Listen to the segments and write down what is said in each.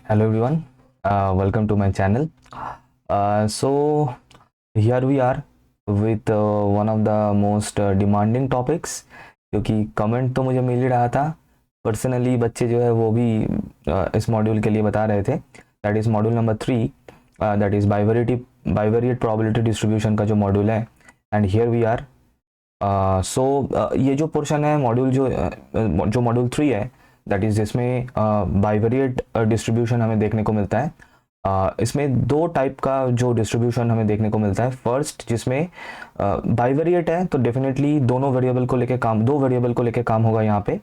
Hello everyone, welcome to my channel. So here we are with one of the most demanding topics, क्योंकि comment तो मुझे मिल ही रहा था। Personally बच्चे जो है वो भी इस मॉड्यूल के लिए बता रहे थे। That is module number 3, that is bivariate probability distribution का जो मॉड्यूल है। And here we are. ये जो पोर्शन है मॉड्यूल जो मॉड्यूल 3 है, दैट इज़ जिसमें बाइवेरिएट डिस्ट्रीब्यूशन हमें देखने को मिलता है। इसमें दो टाइप का जो डिस्ट्रीब्यूशन हमें देखने को मिलता है। फर्स्ट जिसमें बाइवेरिएट है तो डेफिनेटली दो वेरिएबल को लेके काम होगा यहाँ पे।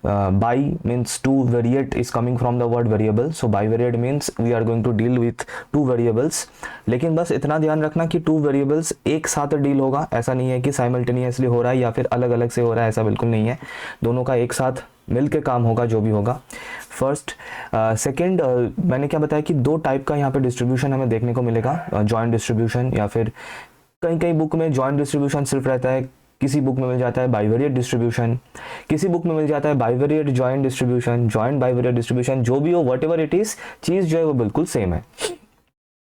Bi means two, variate is coming from the word variable, so bivariate means we are going to deal with two variables. लेकिन बस इतना ध्यान रखना कि टू वेरिएबल्स एक साथ डील होगा, ऐसा नहीं है कि साइमल्टेनियसली हो रहा है या फिर अलग अलग से हो रहा है, ऐसा बिल्कुल नहीं है। दोनों का एक साथ मिल के काम होगा जो भी होगा। फर्स्ट सेकंड, मैंने क्या बताया कि दो टाइप का यहाँ पे डिस्ट्रीब्यूशन हमें देखने को मिलेगा, जॉइंट डिस्ट्रीब्यूशन, या फिर कई बुक में जॉइंट डिस्ट्रीब्यूशन सिर्फ रहता है, किसी बुक में मिल जाता है बाइवेरिएट डिस्ट्रीब्यूशन, किसी बुक में मिल जाता है bivariate joint distribution, joint bivariate distribution, जो भी हो, व्हाटएवर इट इज, चीज़ जो है वो बिल्कुल सेम है।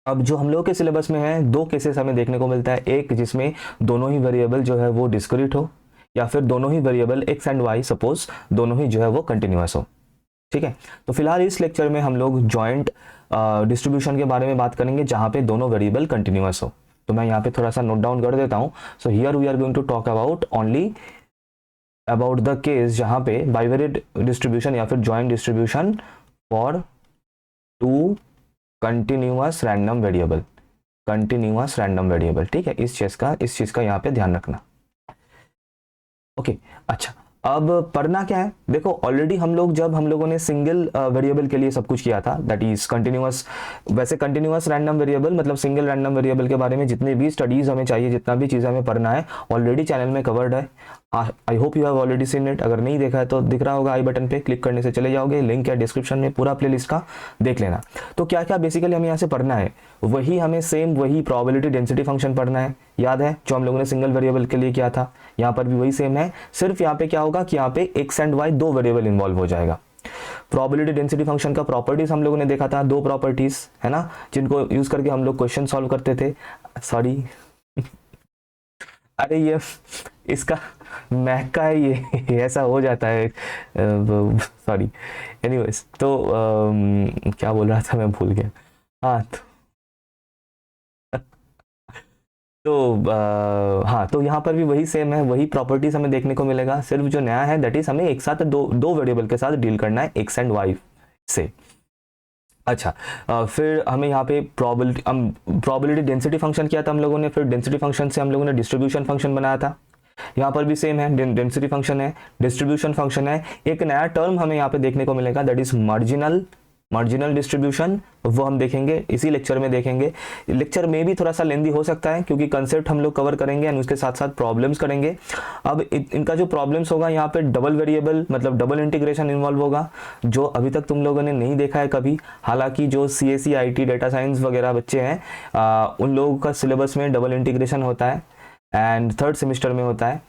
अब जो हम लोग के सिलेबस में है, दो केसेस हमें देखने को मिलता है। एक जिसमें दोनों ही वेरिएबल जो है वो डिस्क्रीट हो, या फिर दोनों ही variable x and y suppose दोनों ही जो है वो कंटिन्यूअस हो। ठीक है, तो फिलहाल इस लेक्चर में हम लोग जॉइंट डिस्ट्रीब्यूशन के बारे में बात करेंगे जहां पे दोनों वेरिएबल कंटिन्यूअस हो। तो मैं यहाँ पे थोड़ा सा नोट डाउन कर देता हूँ। So here we are going to talk about only about the case जहां पे बाइवेरिएट डिस्ट्रीब्यूशन या फिर joint distribution for two continuous random variable. ठीक है, इस चीज का यहाँ पे ध्यान रखना। ओके, अच्छा, अब पढ़ना क्या है, देखो ऑलरेडी हम लोगों ने सिंगल वेरिएबल के लिए सब कुछ किया था, दैट इज कंटिन्यूअस। वैसे कंटिन्यूअस रैंडम वेरिएबल मतलब सिंगल रैंडम वेरिएबल के बारे में जितनी भी स्टडीज हमें चाहिए, जितना भी चीज़ हमें पढ़ना है, ऑलरेडी चैनल में कवर्ड है। I hope you have already seen it. अगर नहीं देखा है तो दिख रहा होगा आई बटन पे, क्लिक करने से चले जाओगे, लिंक है डिस्क्रिप्शन में, पूरा प्लेलिस्ट का देख लेना। तो क्या क्या बेसिकली हमें यहाँ से पढ़ना है, वही प्रोबेबिलिटी डेंसिटी फंक्शन पढ़ना है। याद है जो हम लोगों ने सिंगल वेरिएबल के लिए किया था, यहाँ पर भी वही सेम है। सिर्फ यहाँ पे क्या होगा कि यहाँ पे एक्स एंड वाई दो वेरिएबल इन्वॉल्व हो जाएगा। प्रोबेबिलिटी डेंसिटी फंक्शन का प्रॉपर्टीज हम लोगों ने देखा था, दो प्रॉपर्टीज है ना, जिनको यूज करके हम लोग क्वेश्चन सॉल्व करते थे। सॉरी अरे ये इसका मैक का है, ये ऐसा हो जाता है, सॉरी। एनीवेज, तो क्या बोल रहा था मैं भूल गया। हाँ तो यहाँ पर भी वही सेम है, वही प्रॉपर्टीज हमें देखने को मिलेगा। सिर्फ जो नया है दैट इज हमें एक साथ दो वेरिएबल के साथ डील करना है, एक्स एंड वाई से। अच्छा, फिर हमें यहाँ पे प्रोबेबिलिटी डेंसिटी फंक्शन किया था हम लोगों ने, फिर डेंसिटी फंक्शन से हम लोगों ने डिस्ट्रीब्यूशन फंक्शन बनाया था। यहाँ पर भी सेम है, डेंसिटी फंक्शन है, डिस्ट्रीब्यूशन फंक्शन है। एक नया टर्म हमें यहाँ पे देखने को मिलेगा, दैट इज मार्जिनल डिस्ट्रीब्यूशन, वो हम देखेंगे इसी लेक्चर में देखेंगे। लेक्चर में भी थोड़ा सा लेंदी हो सकता है क्योंकि कंसेप्ट हम लोग कवर करेंगे एंड उसके साथ साथ प्रॉब्लम्स करेंगे। अब इनका जो प्रॉब्लम्स होगा, यहाँ पे डबल वेरिएबल मतलब डबल इंटीग्रेशन इन्वॉल्व होगा, जो अभी तक तुम लोगों ने नहीं देखा है कभी। हालांकि जो CSE IT डेटा साइंस वगैरह बच्चे हैं, उन लोगों का सिलेबस में डबल इंटीग्रेशन होता है एंड थर्ड सेमेस्टर में होता है।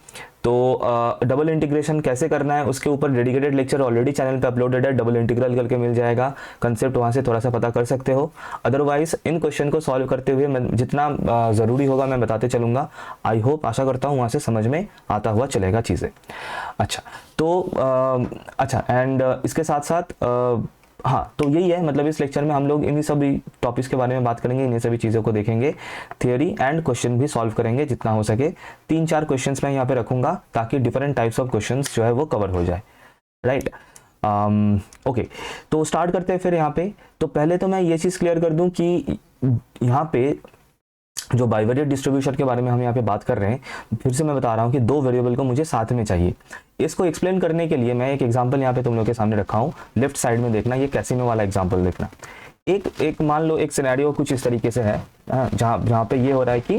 तो डबल इंटीग्रेशन कैसे करना है उसके ऊपर डेडिकेटेड लेक्चर ऑलरेडी चैनल पे अपलोडेड है, डबल इंटीग्रल करके मिल जाएगा। कंसेप्ट वहाँ से थोड़ा सा पता कर सकते हो। अदरवाइज इन क्वेश्चन को सॉल्व करते हुए मैं जितना ज़रूरी होगा मैं बताते चलूँगा। आई होप, आशा करता हूँ वहाँ से समझ में आता हुआ चलेगा चीज़ें। अच्छा, तो अच्छा, एंड इसके साथ साथ हाँ, तो यही है, मतलब इस लेक्चर में हम लोग इन्हीं सभी टॉपिक्स के बारे में बात करेंगे, इन्हीं सभी चीज़ों को देखेंगे, थियोरी एंड क्वेश्चन भी सॉल्व करेंगे जितना हो सके। 3-4 क्वेश्चंस मैं यहाँ पे रखूंगा ताकि डिफरेंट टाइप्स ऑफ क्वेश्चंस जो है वो कवर हो जाए, राइट। ओके, तो स्टार्ट करते हैं फिर यहाँ पे। तो पहले तो मैं ये चीज़ क्लियर कर दूँ कि यहाँ पे जो बाइवेरिएट डिस्ट्रीब्यूशन के बारे में हम यहाँ पे बात कर रहे हैं, फिर से मैं बता रहा हूँ कि दो वेरिएबल को मुझे साथ में चाहिए। इसको एक्सप्लेन करने के लिए मैं एक एग्जांपल यहाँ पे तुम लोग के सामने रखा हूँ। लेफ्ट साइड में देखना, ये कैसीनो वाला एग्जांपल देखना। एक मान लो एक सिनेरियो कुछ इस तरीके से है, जहाँ पे ये हो रहा है कि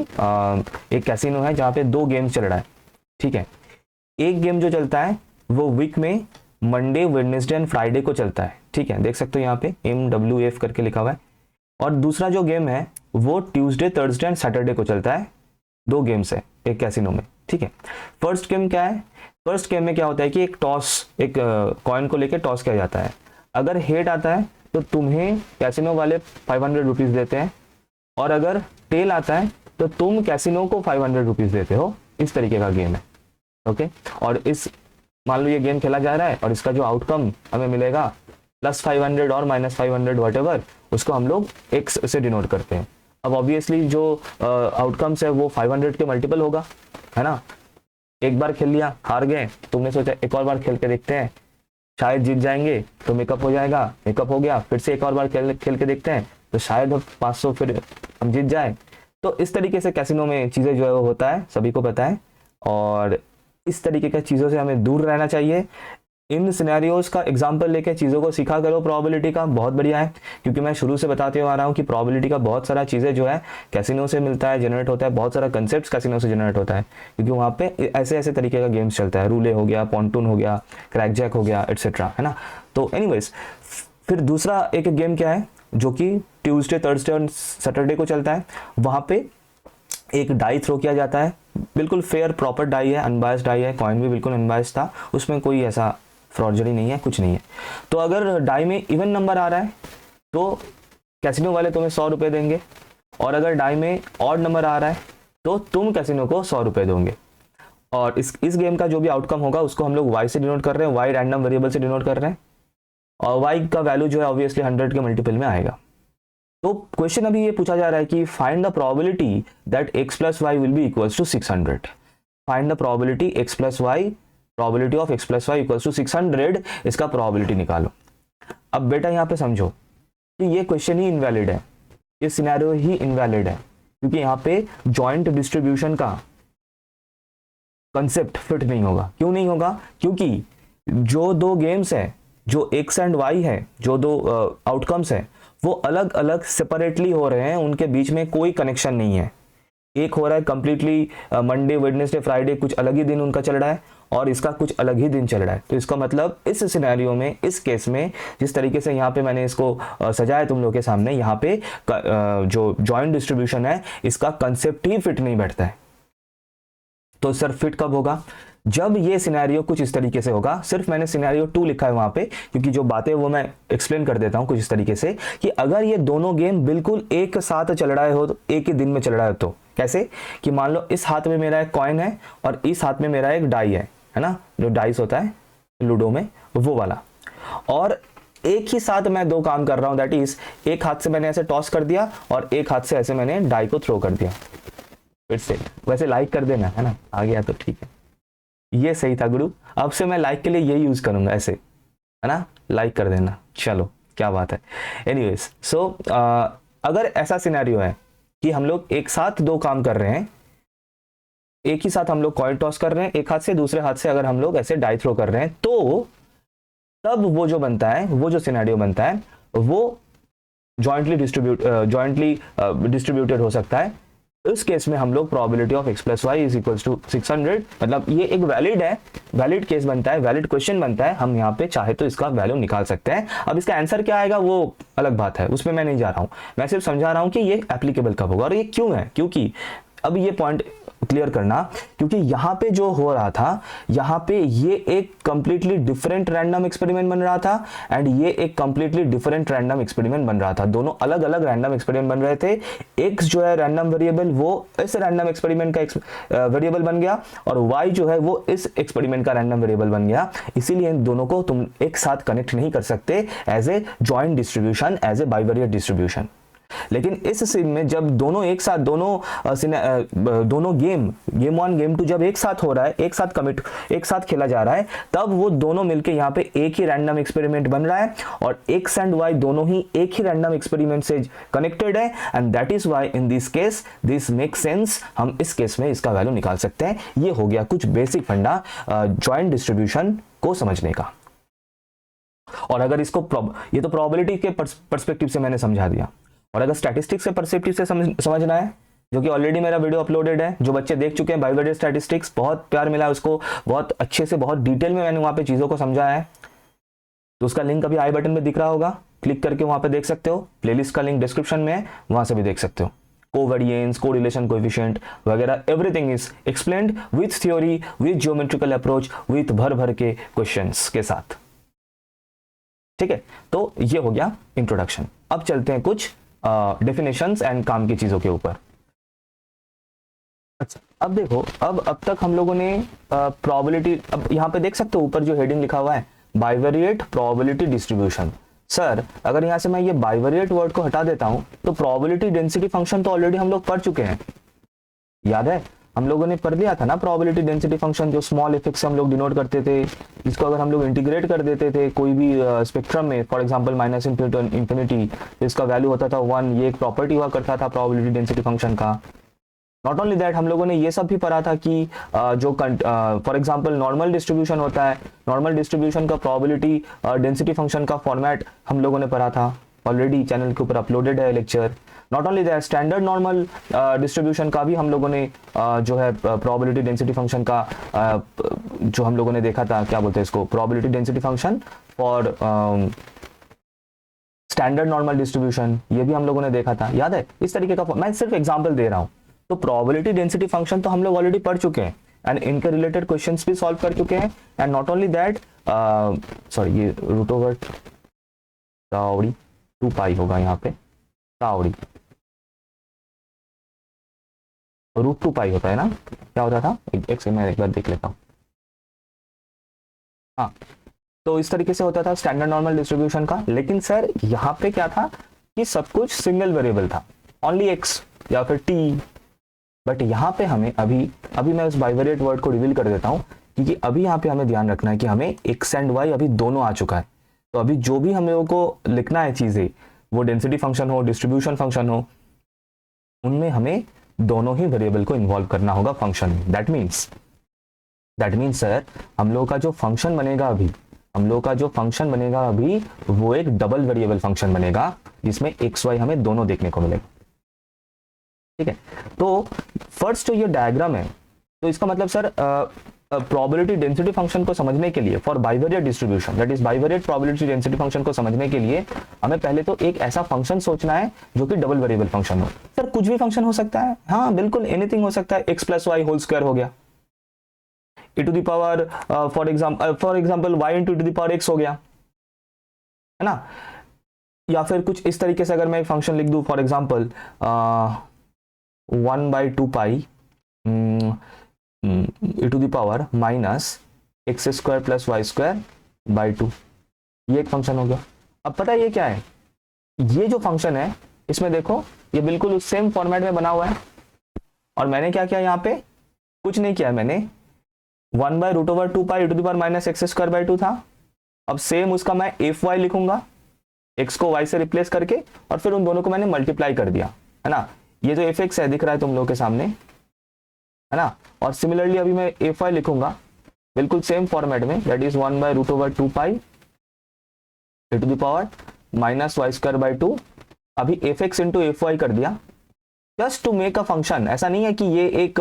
एक कैसीनो है जहाँ पे 2 गेम चल रहा है। ठीक है, एक गेम जो चलता है वो वीक में मंडे, वेडनेसडे एंड फ्राइडे को चलता है। ठीक है, देख सकते हो यहाँ पे MWF करके लिखा हुआ है। और दूसरा जो गेम है वो ट्यूसडे, थर्सडे एंड सैटरडे को चलता है। 2 गेम्स है एक कैसीनो में। ठीक है, फर्स्ट गेम क्या है, फर्स्ट गेम में क्या होता है कि एक कॉइन को लेकर टॉस किया जाता है। अगर हेड आता है तो तुम्हें कैसीनो वाले 500 रुपीज़ देते हैं, और अगर टेल आता है तो तुम कैसीनो को 500 रुपीज़ देते हो। इस तरीके का गेम है, ओके। और इस मान लो ये गेम खेला जा रहा है और इसका जो आउटकम हमें मिलेगा +500 और -500 वॉटेवर, उसको हम लोग एक्स से डिनोट करते हैं। अब ऑब्वियसली जो आउटकम्स है वो 500 के मल्टीपल होगा, है ना। एक बार खेल लिया, हार गए, तुमने सोचा एक और बार खेल के देखते हैं, शायद जीत जाएंगे, तो मेकअप हो जाएगा, मेकअप हो गया, फिर से एक और बार खेल के देखते हैं, तो शायद 500 फिर हम जीत जाए। तो इस तरीके से कैसीनो में चीज़ें जो है वो होता है, सभी को पता है, और इस तरीके की चीज़ों से हमें दूर रहना चाहिए। इन सिनेरियोज का एग्जाम्पल लेके चीज़ों को सीखा करो। प्रोबेबिलिटी का बहुत बढ़िया है, क्योंकि मैं शुरू से बताते हुए आ रहा हूँ कि प्रोबेबिलिटी का बहुत सारा चीज़ें जो है कैसीनो से मिलता है, जनरेट होता है, बहुत सारा कंसेप्ट कैसीनो से जनरेट होता है, क्योंकि वहाँ पे ऐसे ऐसे तरीके का गेम्स चलता है, रूले हो गया, पॉन्टून हो गया, क्रैक जैक हो गया, एटसेट्रा, है ना। तो एनीवेज, फिर दूसरा एक गेम क्या है जो कि ट्यूसडे, थर्सडे और सैटरडे को चलता है। वहाँ पे एक डाई थ्रो किया जाता है, बिल्कुल फेयर प्रॉपर डाई है, अनबायस्ड डाई है, कॉइन भी बिल्कुल अनबायस्ड था, उसमें कोई ऐसा फ्रॉडजरी नहीं है, कुछ नहीं है। तो अगर डाई में इवन नंबर आ रहा है तो कैसीनो वाले तुम्हें 100 रुपये देंगे, और अगर डाई में ऑड नंबर आ रहा है तो तुम कैसीनो को 100 रुपये दोगे। और इस गेम का जो भी आउटकम होगा उसको हम लोग वाई से डिनोट कर रहे हैं, वाई रैंडम वेरिएबल से डिनोट कर रहे हैं, और वाई का वैल्यू जो है ऑब्वियसली 100 के मल्टीपल में आएगा। तो क्वेश्चन अभी ये पूछा जा रहा है कि find the probability that x plus y will be equals to 600। Find the probability x plus y, probability of x plus y equals to 600, इसका प्रोबेबिलिटी निकालो। अब बेटा यहाँ पे समझो कि ये क्वेश्चन ही इनवैलिड है, ये सिनेरियो ही इनवैलिड है, क्योंकि यहाँ पे जॉइंट डिस्ट्रीब्यूशन का कंसेप्ट फिट नहीं होगा। क्यों नहीं होगा? क्योंकि जो दो गेम्स है, जो x एंड y है, जो दो आउटकम्स है, वो अलग अलग सेपरेटली हो रहे हैं, उनके बीच में कोई कनेक्शन नहीं है। एक हो रहा है कंप्लीटली मंडे, वेडनेसडे, फ्राइडे, कुछ अलग ही दिन उनका चल रहा है, और इसका कुछ अलग ही दिन चल रहा है। तो इसका मतलब इस सिनेरियो में, इस केस में, जिस तरीके से यहाँ पे मैंने इसको सजाया तुम लोग के सामने, यहाँ पे जो जॉइंट डिस्ट्रीब्यूशन है इसका कंसेप्ट ही फिट नहीं बैठता है। तो सर फिट कब होगा? जब ये सिनेरियो कुछ इस तरीके से होगा। सिर्फ मैंने सिनेरियो 2 लिखा है वहां पे, क्योंकि जो बातें वो मैं एक्सप्लेन कर देता हूं कुछ इस तरीके से, कि अगर ये दोनों गेम बिल्कुल एक साथ चल रहा हो, तो एक ही दिन में चल रहा है, तो कैसे कि मान लो इस हाथ में मेरा एक कॉइन है और इस हाथ में मेरा एक डाई है ना, जो डाइस होता है लूडो में वो वाला, और एक ही साथ मैं दो काम कर रहा हूं। दैट इज, एक हाथ से मैंने ऐसे टॉस कर दिया और एक हाथ से ऐसे मैंने डाई को थ्रो कर दिया। फिर से वैसे लाइक कर देना, है ना, आ गया तो ठीक है। ये सही था गुरु, अब से मैं लाइक के लिए ये यूज करूंगा, ऐसे, है ना, लाइक कर देना। चलो क्या बात है। एनीवेज, सो अगर ऐसा सिनेरियो है कि हम लोग एक साथ दो काम कर रहे हैं, एक ही साथ हम लोग कॉइन टॉस कर रहे हैं, एक हाथ से, दूसरे हाथ से अगर हम लोग ऐसे डाई थ्रो कर रहे हैं, तो तब वो जो बनता है, वो जो सिनेरियो बनता है, वो जॉइंटली डिस्ट्रीब्यूटेड हो सकता है। इस केस में हम लोग probability of x plus y is equals to 600, मतलब ये एक वैलिड है, वैलिड केस बनता है, वैलिड क्वेश्चन बनता है। हम यहाँ पे चाहे तो इसका वैल्यू निकाल सकते हैं। अब इसका आंसर क्या आएगा वो अलग बात है, उसमें मैं नहीं जा रहा हूँ, मैं सिर्फ समझा रहा हूँ कि ये एप्लीकेबल कब होगा और ये क्यों है। क्योंकि अब ये पॉइंट क्लियर करना, क्योंकि यहाँ पे जो हो रहा था, यहाँ पे ये एक कंप्लीटली डिफरेंट रैंडम एक्सपेरिमेंट बन रहा था, एंड ये एक कंप्लीटली डिफरेंट रैंडम एक्सपेरिमेंट बन रहा था। दोनों अलग अलग रैंडम एक्सपेरिमेंट बन रहे थे। एक्स जो है रैंडम वेरिएबल, वो इस रैंडम एक्सपेरिमेंट का वेरिएबल बन गया, और वाई जो है वो इस एक्सपेरिमेंट का रैंडम वेरिएबल बन गया। इसीलिए इन दोनों को तुम एक साथ कनेक्ट नहीं कर सकते as a joint distribution, as a bivariate distribution. लेकिन इस सीन में जब दोनों एक साथ, दोनों गेम 1 गेम 2 जब एक साथ हो रहा है, एक साथ खेला जा रहा है, तब वो दोनों मिलके यहाँ पे एक ही रैंडम एक्सपेरिमेंट बन रहा है, और एक्स एंड वाई दोनों ही एक ही रैंडम एक्सपेरिमेंट से कनेक्टेड है, and that is why in this case this make sense. हम इस केस में इसका वैल्यू निकाल सकते हैं। ये हो गया कुछ बेसिक फंडा जॉइंट डिस्ट्रीब्यूशन को समझने का। और अगर इसको ये तो प्रोबेबिलिटी के पर्सपेक्टिव से मैंने समझा दिया, और अगर स्टैटिस्टिक्स से पर्सपेक्टिव से समझना है, जो कि ऑलरेडी मेरा वीडियो अपलोडेड है, जो बच्चे देख चुके हैं बाइवेरिएट स्टैटिस्टिक्स, बहुत प्यार मिला है उसको, बहुत अच्छे से, बहुत डिटेल में मैंने वहां पे चीज़ों को समझाया है। तो उसका लिंक अभी आई बटन में दिख रहा होगा, क्लिक करके वहां पे देख सकते हो। प्लेलिस्ट का लिंक डिस्क्रिप्शन में है, वहां से भी देख सकते हो। कोवेरिएंस, कोरिलेशन कोएफिशिएंट वगैरह, everything is explained with theory, with geometrical approach, with भर के क्वेश्चंस के साथ। ठीक है, तो ये हो गया इंट्रोडक्शन। अब चलते हैं कुछ डेफिनेशंस एंड काम की चीजों के ऊपर। अच्छा, अब देखो, अब तक हम लोगों ने प्रोबेबिलिटी, अब यहाँ पे देख सकते हो ऊपर जो हेडिंग लिखा हुआ है बाइवेरिएट प्रोबेबिलिटी डिस्ट्रीब्यूशन। सर अगर यहाँ से मैं ये बाइवेरिएट वर्ड को हटा देता हूँ तो प्रोबेबिलिटी डेंसिटी फंक्शन तो ऑलरेडी हम लोग पढ़ चुके हैं, याद है हम लोगों ने पढ़ लिया था ना प्रोबेबिलिटी डेंसिटी फंक्शन, जो स्मॉल एफ से हम लोग डिनोट करते थे, जिसको अगर हम लोग इंटीग्रेट कर देते थे कोई भी स्पेक्ट्रम में, फॉर एग्जांपल माइनस इंफिनिटी, तो इसका वैल्यू होता था 1। ये एक प्रॉपर्टी हुआ करता था प्रोबेबिलिटी डेंसिटी फंक्शन का। नॉट ओनली दैट, हम लोगों ने ये सब भी पढ़ा था कि जो फॉर एग्जांपल नॉर्मल डिस्ट्रीब्यूशन होता है, नॉर्मल डिस्ट्रीब्यूशन का प्रोबेबिलिटी डेंसिटी फंक्शन का फॉर्मेट हम लोगों ने पढ़ा था, ऑलरेडी चैनल के ऊपर अपलोडेड है lecture. Not only that, standard normal distribution का भी हम लोगों ने जो है प्रोबेबिलिटी डेंसिटी फंक्शन का जो हम लोगों ने देखा था, क्या बोलते हैं इसको, probability density function for standard normal distribution, ये भी हम लोगों ने देखा था, याद है। इस तरीके का मैं सिर्फ एग्जांपल दे रहा हूँ। तो प्रोबेबिलिटी डेंसिटी फंक्शन तो हम लोग ऑलरेडी पढ़ चुके हैं एंड इनके रिलेटेड क्वेश्चंस भी सॉल्व कर चुके हैं। And not only that, sorry ये रूट ओवर तावड़ी 2 पाई होगा यहाँ पे, तावड़ी रूट 2 पाई होता है ना, क्या होता था, एक से मैं एक बार देख लेता हूँ। हाँ, तो इस तरीके से होता था स्टैंडर्ड नॉर्मल डिस्ट्रीब्यूशन का। लेकिन सर यहाँ पे क्या था कि सब कुछ सिंगल वेरिएबल था, ओनली एक्स या फिर टी। बट यहाँ पे हमें अभी मैं उस बाइवेरिएट वर्ड को रिवील कर देता हूँ, क्योंकि अभी यहाँ पे हमें ध्यान रखना है कि हमें एक्स एंड वाई अभी दोनों आ चुका है। तो अभी जो भी हम लोगों को लिखना है चीजें, वो डेंसिटी फंक्शन हो, डिस्ट्रीब्यूशन फंक्शन हो, उनमें हमें दोनों ही वेरिएबल को इन्वॉल्व करना होगा फंक्शन में। दैट मीन्स सर हम लोग का जो फंक्शन बनेगा अभी, वो एक डबल वेरिएबल फंक्शन बनेगा जिसमें एक्स वाई हमें दोनों देखने को मिलेगा, ठीक है। तो फर्स्ट जो ये डायग्राम है, तो इसका मतलब सर प्रोबेबिलिटी डेंसिटी फंक्शन को समझने के लिए, for bivariate distribution, that is bivariate probability density function को समझने के लिए हमें पहले तो एक ऐसा फंक्शन सोचना है जो कि डबल वेरिएबल फंक्शन हो। सर कुछ भी फंक्शन हो सकता है, हाँ बिल्कुल, एनीथिंग हो सकता है। X plus y whole square हो गया, e to the power for example y into to the power x हो गया, है ना। या फिर कुछ इस तरीके से अगर मैं एक फंक्शन लिख दूं, for example 1/2 pi e to the power minus x square plus y square by 2, ये एक फंक्शन हो गया। अब पता है ये क्या है, ये जो फंक्शन है इसमें देखो ये बिल्कुल उस सेम फॉर्मेट में बना हुआ है। और मैंने क्या किया, यहाँ पे कुछ नहीं किया, मैंने 1/√2 pi e to the power minus x square by 2 था। अब सेम उसका मैं एफ वाई लिखूंगा, एक्स को वाई से रिप्लेस करके, और फिर उन दोनों को मैंने मल्टीप्लाई कर दिया, है ना। ये जो एफ एक्स है दिख रहा है तुम लोगों के सामने, है ना। और सिमिलरली अभी मैं एफ वाई लिखूंगा बिल्कुल सेम फॉर्मेट में, that is 1/√2 pi e to the power minus y square by 2। अभी f x into f y कर दिया, just to make a function. ऐसा नहीं है कि ये एक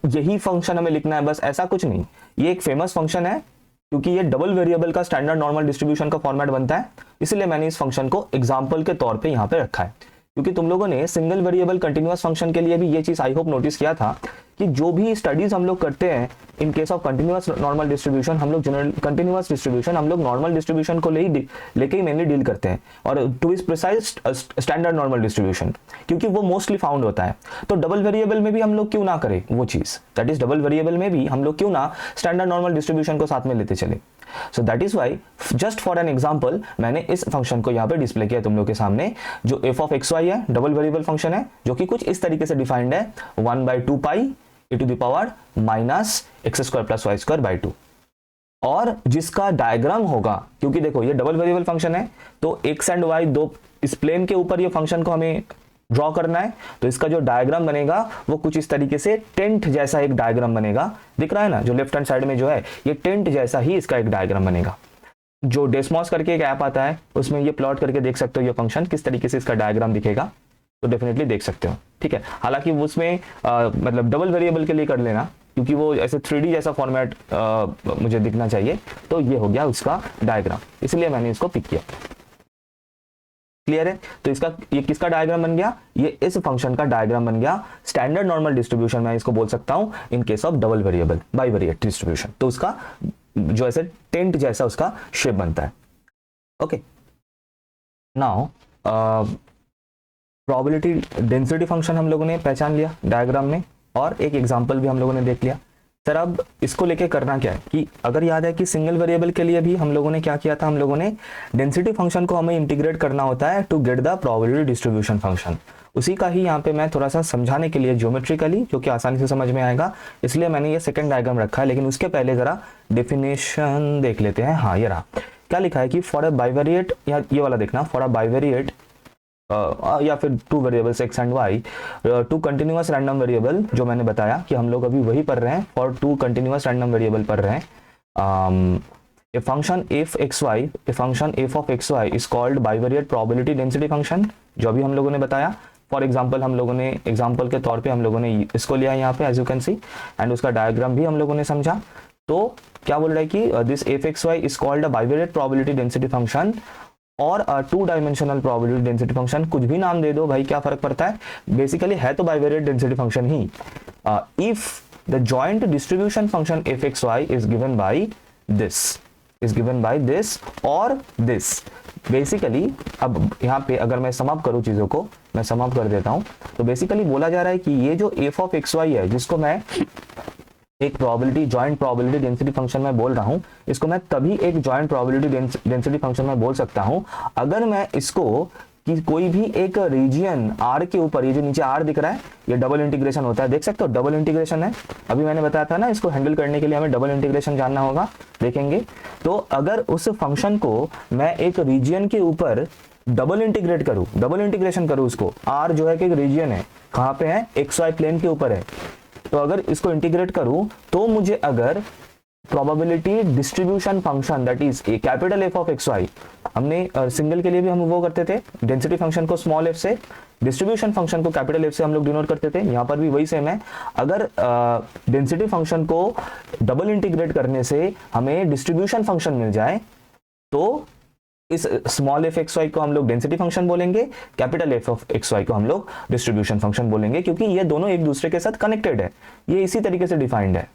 यही फंक्शन हमें लिखना है बस, ऐसा कुछ नहीं। ये एक फेमस फंक्शन है क्योंकि ये डबल वेरिएबल का स्टैंडर्ड नॉर्मल डिस्ट्रीब्यूशन का फॉर्मेट बनता है, इसलिए मैंने इस फंक्शन को एग्जांपल के तौर पे यहाँ पे रखा है। क्योंकि तुम लोगों ने सिंगल वेरिएबल कंटिन्यूअस फंक्शन के लिए भी ये चीज आई होप नोटिस किया था कि जो भी स्टडीज हम लोग करते हैं in case of continuous normal distribution, हम लोग जनरल कंटिन्यूअस डिस्ट्रीब्यूशन, हम लोग नॉर्मल डिस्ट्रीब्यूशन को लेके ही मेनली डील करते हैं, और two is precise standard normal distribution, क्योंकि वो मोस्टली फाउंड होता है। तो डबल वेरिएबल में भी हम लोग क्यों ना करें वो चीज, दैट इज डबल वेरिएबल में भी हम लोग क्यों ना स्टैंडर्ड नॉर्मल डिस्ट्रीब्यूशन को साथ में लेते चले। So that is why just for an example मैंने इस फंक्शन को यहाँ पे डिस्प्ले किया तुम लोग के सामने, जो एफ ऑफ एक्स वाई है, डबल वेरिएबल फंक्शन है, जो कि कुछ इस तरीके से डिफाइंड है 1/2 pi e to the power minus x square plus y square by 2, और जिसका डायग्राम होगा, क्योंकि देखो ये डबल वेरिएबल फंक्शन है तो एक्स एंड वाई दो इस प्लेन के ऊपर ये फंक्शन को हमें ड्रॉ करना है। तो इसका जो डायग्राम बनेगा वो कुछ इस तरीके से टेंट जैसा एक डायग्राम बनेगा, दिख रहा है ना, जो लेफ्ट हैंड साइड में जो है ये टेंट जैसा ही इसका एक डायग्राम बनेगा। जो डेस्मॉस करके एक ऐप आता है उसमें ये प्लॉट करके देख सकते हो ये फंक्शन किस तरीके से इसका डायग्राम दिखेगा, तो डेफिनेटली देख सकते हो, ठीक है। हालांकि उसमें मतलब डबल वेरिएबल के लिए कर लेना, क्योंकि वो ऐसे 3D जैसा फॉर्मेट मुझे दिखना चाहिए। तो ये हो गया उसका डायग्राम, इसलिए मैंने इसको पिक किया। क्लियर है। तो इसका ये किसका डायग्राम बन गया, ये इस फंक्शन का डायग्राम बन गया। स्टैंडर्ड नॉर्मल डिस्ट्रीब्यूशन मैं इसको बोल सकता हूं in case of double variable bivariate distribution. तो उसका जो ऐसे टेंट जैसा उसका शेप बनता है। Okay, now probability density function हम लोगों ने पहचान लिया डायग्राम में, और एक एग्जांपल भी हम लोगों ने देख लिया। सर अब इसको लेके करना क्या है कि अगर याद है कि सिंगल वेरिएबल के लिए भी हम लोगों ने क्या किया था, हम लोगों ने डेंसिटी फंक्शन को हमें इंटीग्रेट करना होता है to get the probability distribution function. उसी का ही यहाँ पे मैं थोड़ा सा समझाने के लिए ज्योमेट्रिकली, जो कि आसानी से समझ में आएगा, इसलिए मैंने ये सेकंड डायग्राम रखा है। लेकिन उसके पहले जरा डेफिनेशन देख लेते हैं। हाँ, ये रहा। क्या लिखा है कि फॉर अ बाइवेरिएट, या ये वाला देखना, फॉर अ बाइवेरिएट या फिर two variables x and y, two continuous random variable, जो मैंने बताया कि हम लोग अभी वही पढ़ रहे हैं, for two continuous random variable पढ़ रहे हैं। A function f x y, a function f of x y is called bivariate probability density function, जो अभी हम लोगों ने बताया। फॉर एग्जाम्पल हम लोगों ने एग्जाम्पल के तौर पे हम लोगों ने इसको लिया यहाँ पे, as you can see, and उसका डायग्राम भी हम लोगों ने समझा। तो क्या बोल रहा है कि this f x y is called a bivariate probability density function और two dimensional probability density function. कुछ भी नाम दे दो भाई, क्या फर्क पड़ता है, बेसिकली है तो बाइवेरिएट डेंसिटी फंक्शन ही। If the joint distribution function f x y is given by this और दिस। बेसिकली अब यहाँ पे अगर मैं सम अप करूँ चीजों को, मैं सम अप कर देता हूँ, तो बेसिकली बोला जा रहा है कि ये जो एफ ऑफ एक्स वाई है, जिसको मैं एक probability joint probability density function में बोल रहा हूं, इसको मैं तभी एक जॉइंट प्रोबेबिलिटी डेंसिटी फंक्शन में बोल सकता हूं अगर मैं इसको कि कोई भी एक रीजन आर के ऊपर, ये जो नीचे आर दिख रहा है, ये डबल इंटीग्रेशन होता है, देख सकते हो डबल इंटीग्रेशन है। अभी मैंने बताया था ना, इसको हैंडल करने के लिए हमें डबल इंटीग्रेशन जानना होगा, देखेंगे। तो अगर उस फंक्शन को मैं एक रीजन के ऊपर डबल इंटीग्रेट करूं, डबल इंटीग्रेशन करूं उसको, आर जो है कि एक रीजन है, कहां पे है, एक्स वाई प्लेन के ऊपर है, तो अगर इसको इंटीग्रेट करूं तो मुझे अगर probability distribution function that is a capital F of x y, हमने सिंगल के लिए भी हम वो करते थे, डेंसिटी फंक्शन को स्मॉल एफ से, डिस्ट्रीब्यूशन फंक्शन को कैपिटल एफ से हम लोग डिनोट करते थे, यहां पर भी वही सेम है। अगर डेंसिटी फंक्शन को डबल इंटीग्रेट करने से हमें डिस्ट्रीब्यूशन फंक्शन मिल जाए, तो इस स्मॉल एफ एक्स वाई को हम लोग डेंसिटी फंक्शन बोलेंगे, capital F of x y को हम लोग डिस्ट्रीब्यूशन फंक्शन बोलेंगे, क्योंकि ये दोनों एक दूसरे के साथ कनेक्टेड है, ये इसी तरीके से डिफाइंड है।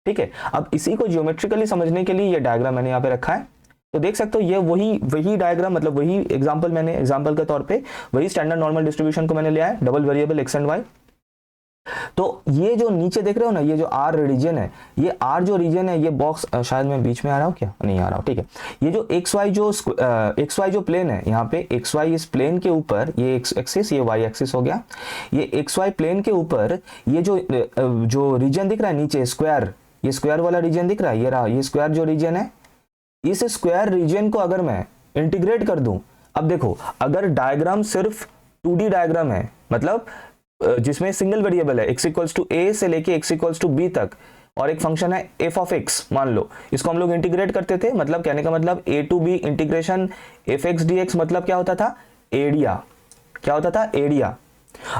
ठीक है, अब इसी को ज्योमेट्रिकली समझने के लिए ये डायग्राम मैंने यहाँ पे रखा है, तो देख सकते हो ये वही डायग्राम, मतलब वही एग्जांपल, मैंने एग्जांपल के तौर पे वही स्टैंडर्ड नॉर्मल डिस्ट्रीब्यूशन को मैंने लिया है, double variable x and y. तो ये जो नीचे देख रहे हो ना, ये जो आर रीजन है, ये आर जो रीजन है, ये बॉक्स शायद मैं बीच में आ रहा हूँ क्या, नहीं आ रहा हूँ, ठीक है। ये जो एक्स वाई जो प्लेन है, यहाँ पे एक्स वाई इस प्लेन के ऊपर, ये एक्स एक्सिस, ये वाई एक्सिस हो गया, ये एक्स वाई प्लेन के ऊपर ये जो रीजन दिख रहा है नीचे स्क्वायर, ये स्क्वायर वाला रीजन दिख रहा है, ये रहा, ये स्क्वायर जो रीजन है, इस स्क्वायर रीजन को अगर मैं इंटीग्रेट कर दूं, अब देखो अगर डायग्राम सिर्फ 2D डायग्राम है, मतलब जिसमें सिंगल वेरिएबल है, x इक्वल्स टू a से लेके x इक्वल्स टू b तक, और एक फंक्शन है f ऑफ x, मान लो इसको हम लोग इंटीग्रेट करते थे, मतलब कहने का मतलब a to b integration fx dx, मतलब क्या होता था, एरिया, क्या होता था, एरिया।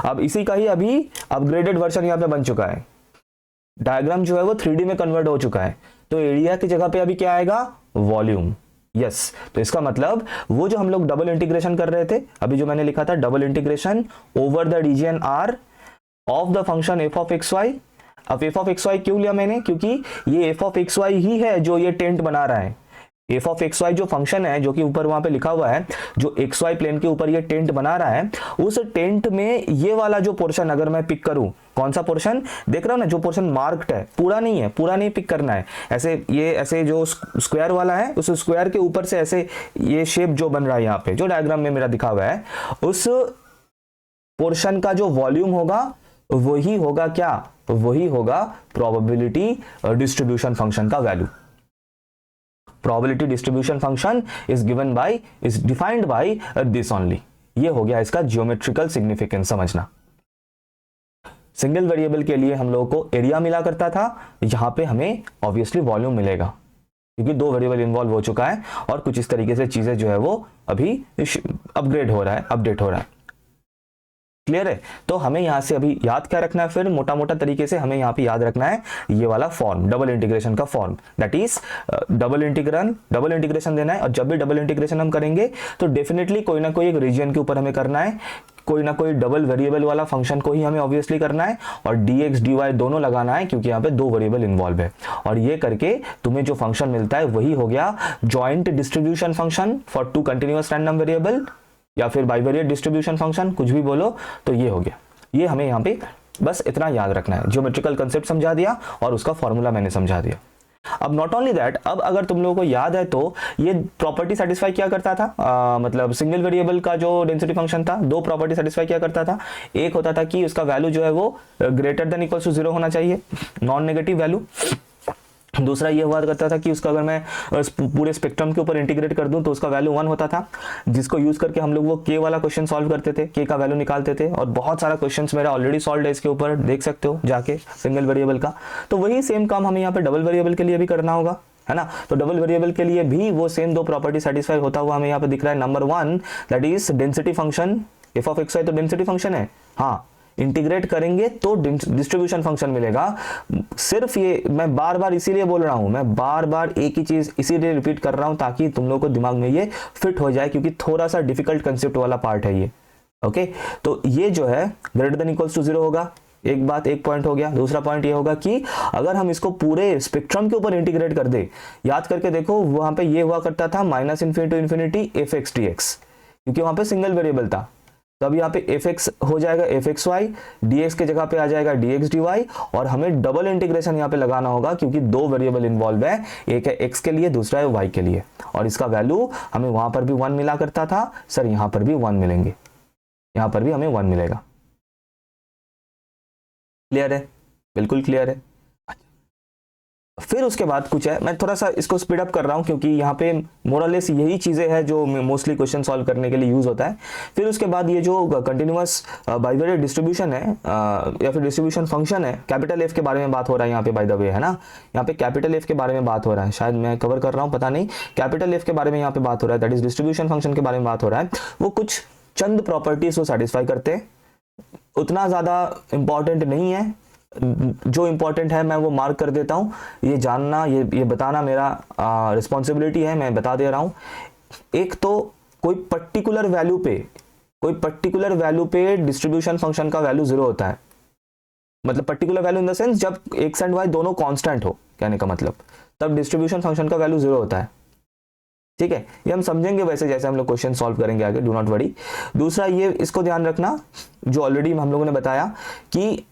अब इसी का ही अभी अपग्रेडेड वर्जन यहाँ पे बन चुका है, डायग्राम जो है वो 3D में कन्वर्ट हो चुका है, तो एरिया की जगह पे अभी क्या आएगा, वॉल्यूम। यस, तो इसका मतलब वो जो हम लोग डबल इंटीग्रेशन कर रहे थे, अभी जो मैंने लिखा था double integration over the region R of the function f of x y. अब एफ ऑफ एक्स वाई क्यों लिया मैंने, क्योंकि ये एफ ऑफ एक्स वाई ही है जो ये टेंट बना रहा है। एफ ऑफ एक्स वाई जो फंक्शन है, जो कि ऊपर वहां पे लिखा हुआ है, जो एक्स वाई प्लेन के ऊपर ये टेंट बना रहा है, उस टेंट में ये वाला जो पोर्शन अगर मैं पिक करूं, कौन सा पोर्शन देख रहा हूं ना, जो पोर्शन मार्क्ड है, पूरा नहीं है, पूरा नहीं पिक करना है, ऐसे ये ऐसे जो स्क्वायर वाला है, उस स्क्वायर के ऊपर से ऐसे ये शेप जो बन रहा है यहाँ पे, जो डायग्राम में मेरा दिखा हुआ है, उस पोर्शन का जो वॉल्यूम होगा वही होगा क्या, वही होगा प्रोबेबिलिटी डिस्ट्रीब्यूशन फंक्शन का value. Probability distribution function is defined by this only. ये हो गया इसका जियोमेट्रिकल सिग्निफिकेंस, समझना। सिंगल वेरिएबल के लिए हम लोगों को एरिया मिला करता था, यहां पे हमें ऑब्वियसली वॉल्यूम मिलेगा, क्योंकि 2 वेरिएबल इन्वॉल्व हो चुका है, और कुछ इस तरीके से चीजें जो है वो अभी अपग्रेड हो रहा है, अपडेट हो रहा है। क्लियर है? तो हमें यहाँ से अभी याद क्या रखना है, फिर मोटा मोटा तरीके से हमें यहाँ पे याद रखना है ये वाला फॉर्म, डबल इंटीग्रेशन का form, that is double integration देना है। और जब भी डबल इंटीग्रेशन हम करेंगे तो डेफिनेटली कोई ना कोई एक रीजन के ऊपर हमें करना है, कोई ना कोई डबल वेरिएबल वाला फंक्शन को ही हमें ऑब्वियसली करना है, और dx dy दोनों लगाना है क्योंकि यहाँ पे दो वेरिएबल इन्वॉल्व है। और ये करके तुम्हें जो फंक्शन मिलता है वही हो गया joint distribution function for two continuous random variable, या फिर बाइवेरिएट डिस्ट्रीब्यूशन फंक्शन, कुछ भी बोलो। तो ये हो गया, ये हमें यहाँ पे बस इतना याद रखना है। ज्योमेट्रिकल कंसेप्ट समझा दिया और उसका फॉर्मूला मैंने समझा दिया। अब नॉट ओनली दैट, अब अगर तुम लोगों को याद है तो ये प्रॉपर्टी सेटिस्फाई क्या करता था, मतलब सिंगल वेरिएबल का जो डेंसिटी फंक्शन था, दो प्रॉपर्टी सेटिस्फाई क्या करता था। एक होता था कि उसका वैल्यू जो है वो ग्रेटर देन इक्वल्स टू 0 होना चाहिए, नॉन नेगेटिव वैल्यू। दूसरा ये हुआ करता था कि उसका अगर मैं पूरे स्पेक्ट्रम के ऊपर इंटीग्रेट कर दूं तो उसका वैल्यू 1 होता था, जिसको यूज करके हम लोग वो के वाला क्वेश्चन सॉल्व करते थे, के का वैल्यू निकालते थे। और बहुत सारा क्वेश्चंस मेरा ऑलरेडी सॉल्व है इसके ऊपर, देख सकते हो जाके सिंगल वेरिएबल का। तो वही सेम काम हमें यहाँ पे डबल वेरिएबल के लिए भी करना होगा, है ना। तो डबल वेरिएबल के लिए भी वो सेम दो प्रॉपर्टी सेटिस्फाई होता हुआ हमें यहाँ पे दिख रहा है। Number 1 that is density function, f of x y तो डेंसिटी फंक्शन है, हाँ, इंटीग्रेट करेंगे तो डिस्ट्रीब्यूशन फंक्शन मिलेगा। सिर्फ ये मैं बार बार इसीलिए बोल रहा हूं, मैं बार बार एक ही चीज इसीलिए रिपीट कर रहा हूं ताकि तुम लोगों को दिमाग में ये फिट हो जाए, क्योंकि थोड़ा सा डिफिकल्ट कंसेप्ट वाला पार्ट है ये। ओके, तो ये जो है ग्रेटर देन इक्वल्स टू 0 होगा, एक बात, एक पॉइंट हो गया। दूसरा पॉइंट ये होगा कि अगर हम इसको पूरे स्पेक्ट्रम के ऊपर इंटीग्रेट कर दे, याद करके देखो वहां पे ये हुआ करता था minus infinity to infinity f x d x, क्योंकि वहां पे सिंगल वेरिएबल था। तो अब यहाँ पे एफ एक्स हो जाएगा f x y, d x के जगह पे आ जाएगा डी एक्स डी वाई, और हमें डबल इंटीग्रेशन यहाँ पे लगाना होगा क्योंकि दो वेरिएबल इन्वॉल्व है, एक है एक्स के लिए, दूसरा है वाई के लिए। और इसका वैल्यू हमें वहां पर भी 1 मिला करता था, सर यहाँ पर भी 1 मिलेंगे, यहाँ पर भी हमें 1 मिलेगा। क्लियर है? बिल्कुल क्लियर है। फिर उसके बाद कुछ है, मैं थोड़ा सा इसको स्पीड अप कर रहा हूं क्योंकि यहाँ पे मोरलेस यही चीजें हैं जो मोस्टली क्वेश्चन सॉल्व करने के लिए यूज होता है। फिर उसके बाद ये जो कंटिन्यूअस बाइवेरिएट डिस्ट्रीब्यूशन है या फिर डिस्ट्रीब्यूशन फंक्शन है, कैपिटल एफ के बारे में बात हो रहा है यहाँ पे, बाय द वे, है ना। यहाँ पे कैपिटल एफ के बारे में बात हो रहा है, शायद मैं कवर कर रहा हूँ, पता नहीं। कैपिटल एफ के बारे में यहाँ पे बात हो रहा है, दैट इज डिस्ट्रीब्यूशन फंक्शन के बारे में बात हो रहा है। वो कुछ चंद प्रॉपर्टीज को सेटिस्फाई करते हैं, उतना ज्यादा इंपॉर्टेंट नहीं है। जो इंपॉर्टेंट है मैं वो मार्क कर देता हूं, ये जानना, ये बताना मेरा रिस्पॉन्सिबिलिटी है, मैं बता दे रहा हूं। एक तो कोई पर्टिकुलर वैल्यू पे डिस्ट्रीब्यूशन फंक्शन का वैल्यू 0 होता है, मतलब particular value in the sense जब एक्स एंड वाई दोनों कांस्टेंट हो, कहने का मतलब, तब डिस्ट्रीब्यूशन फंक्शन का वैल्यू 0 होता है। ठीक है, ये हम समझेंगे वैसे जैसे हम लोग क्वेश्चन सॉल्व करेंगे आगे, डू नॉट वरी। दूसरा ये इसको ध्यान रखना जो ऑलरेडी हम लोगों ने बताया कि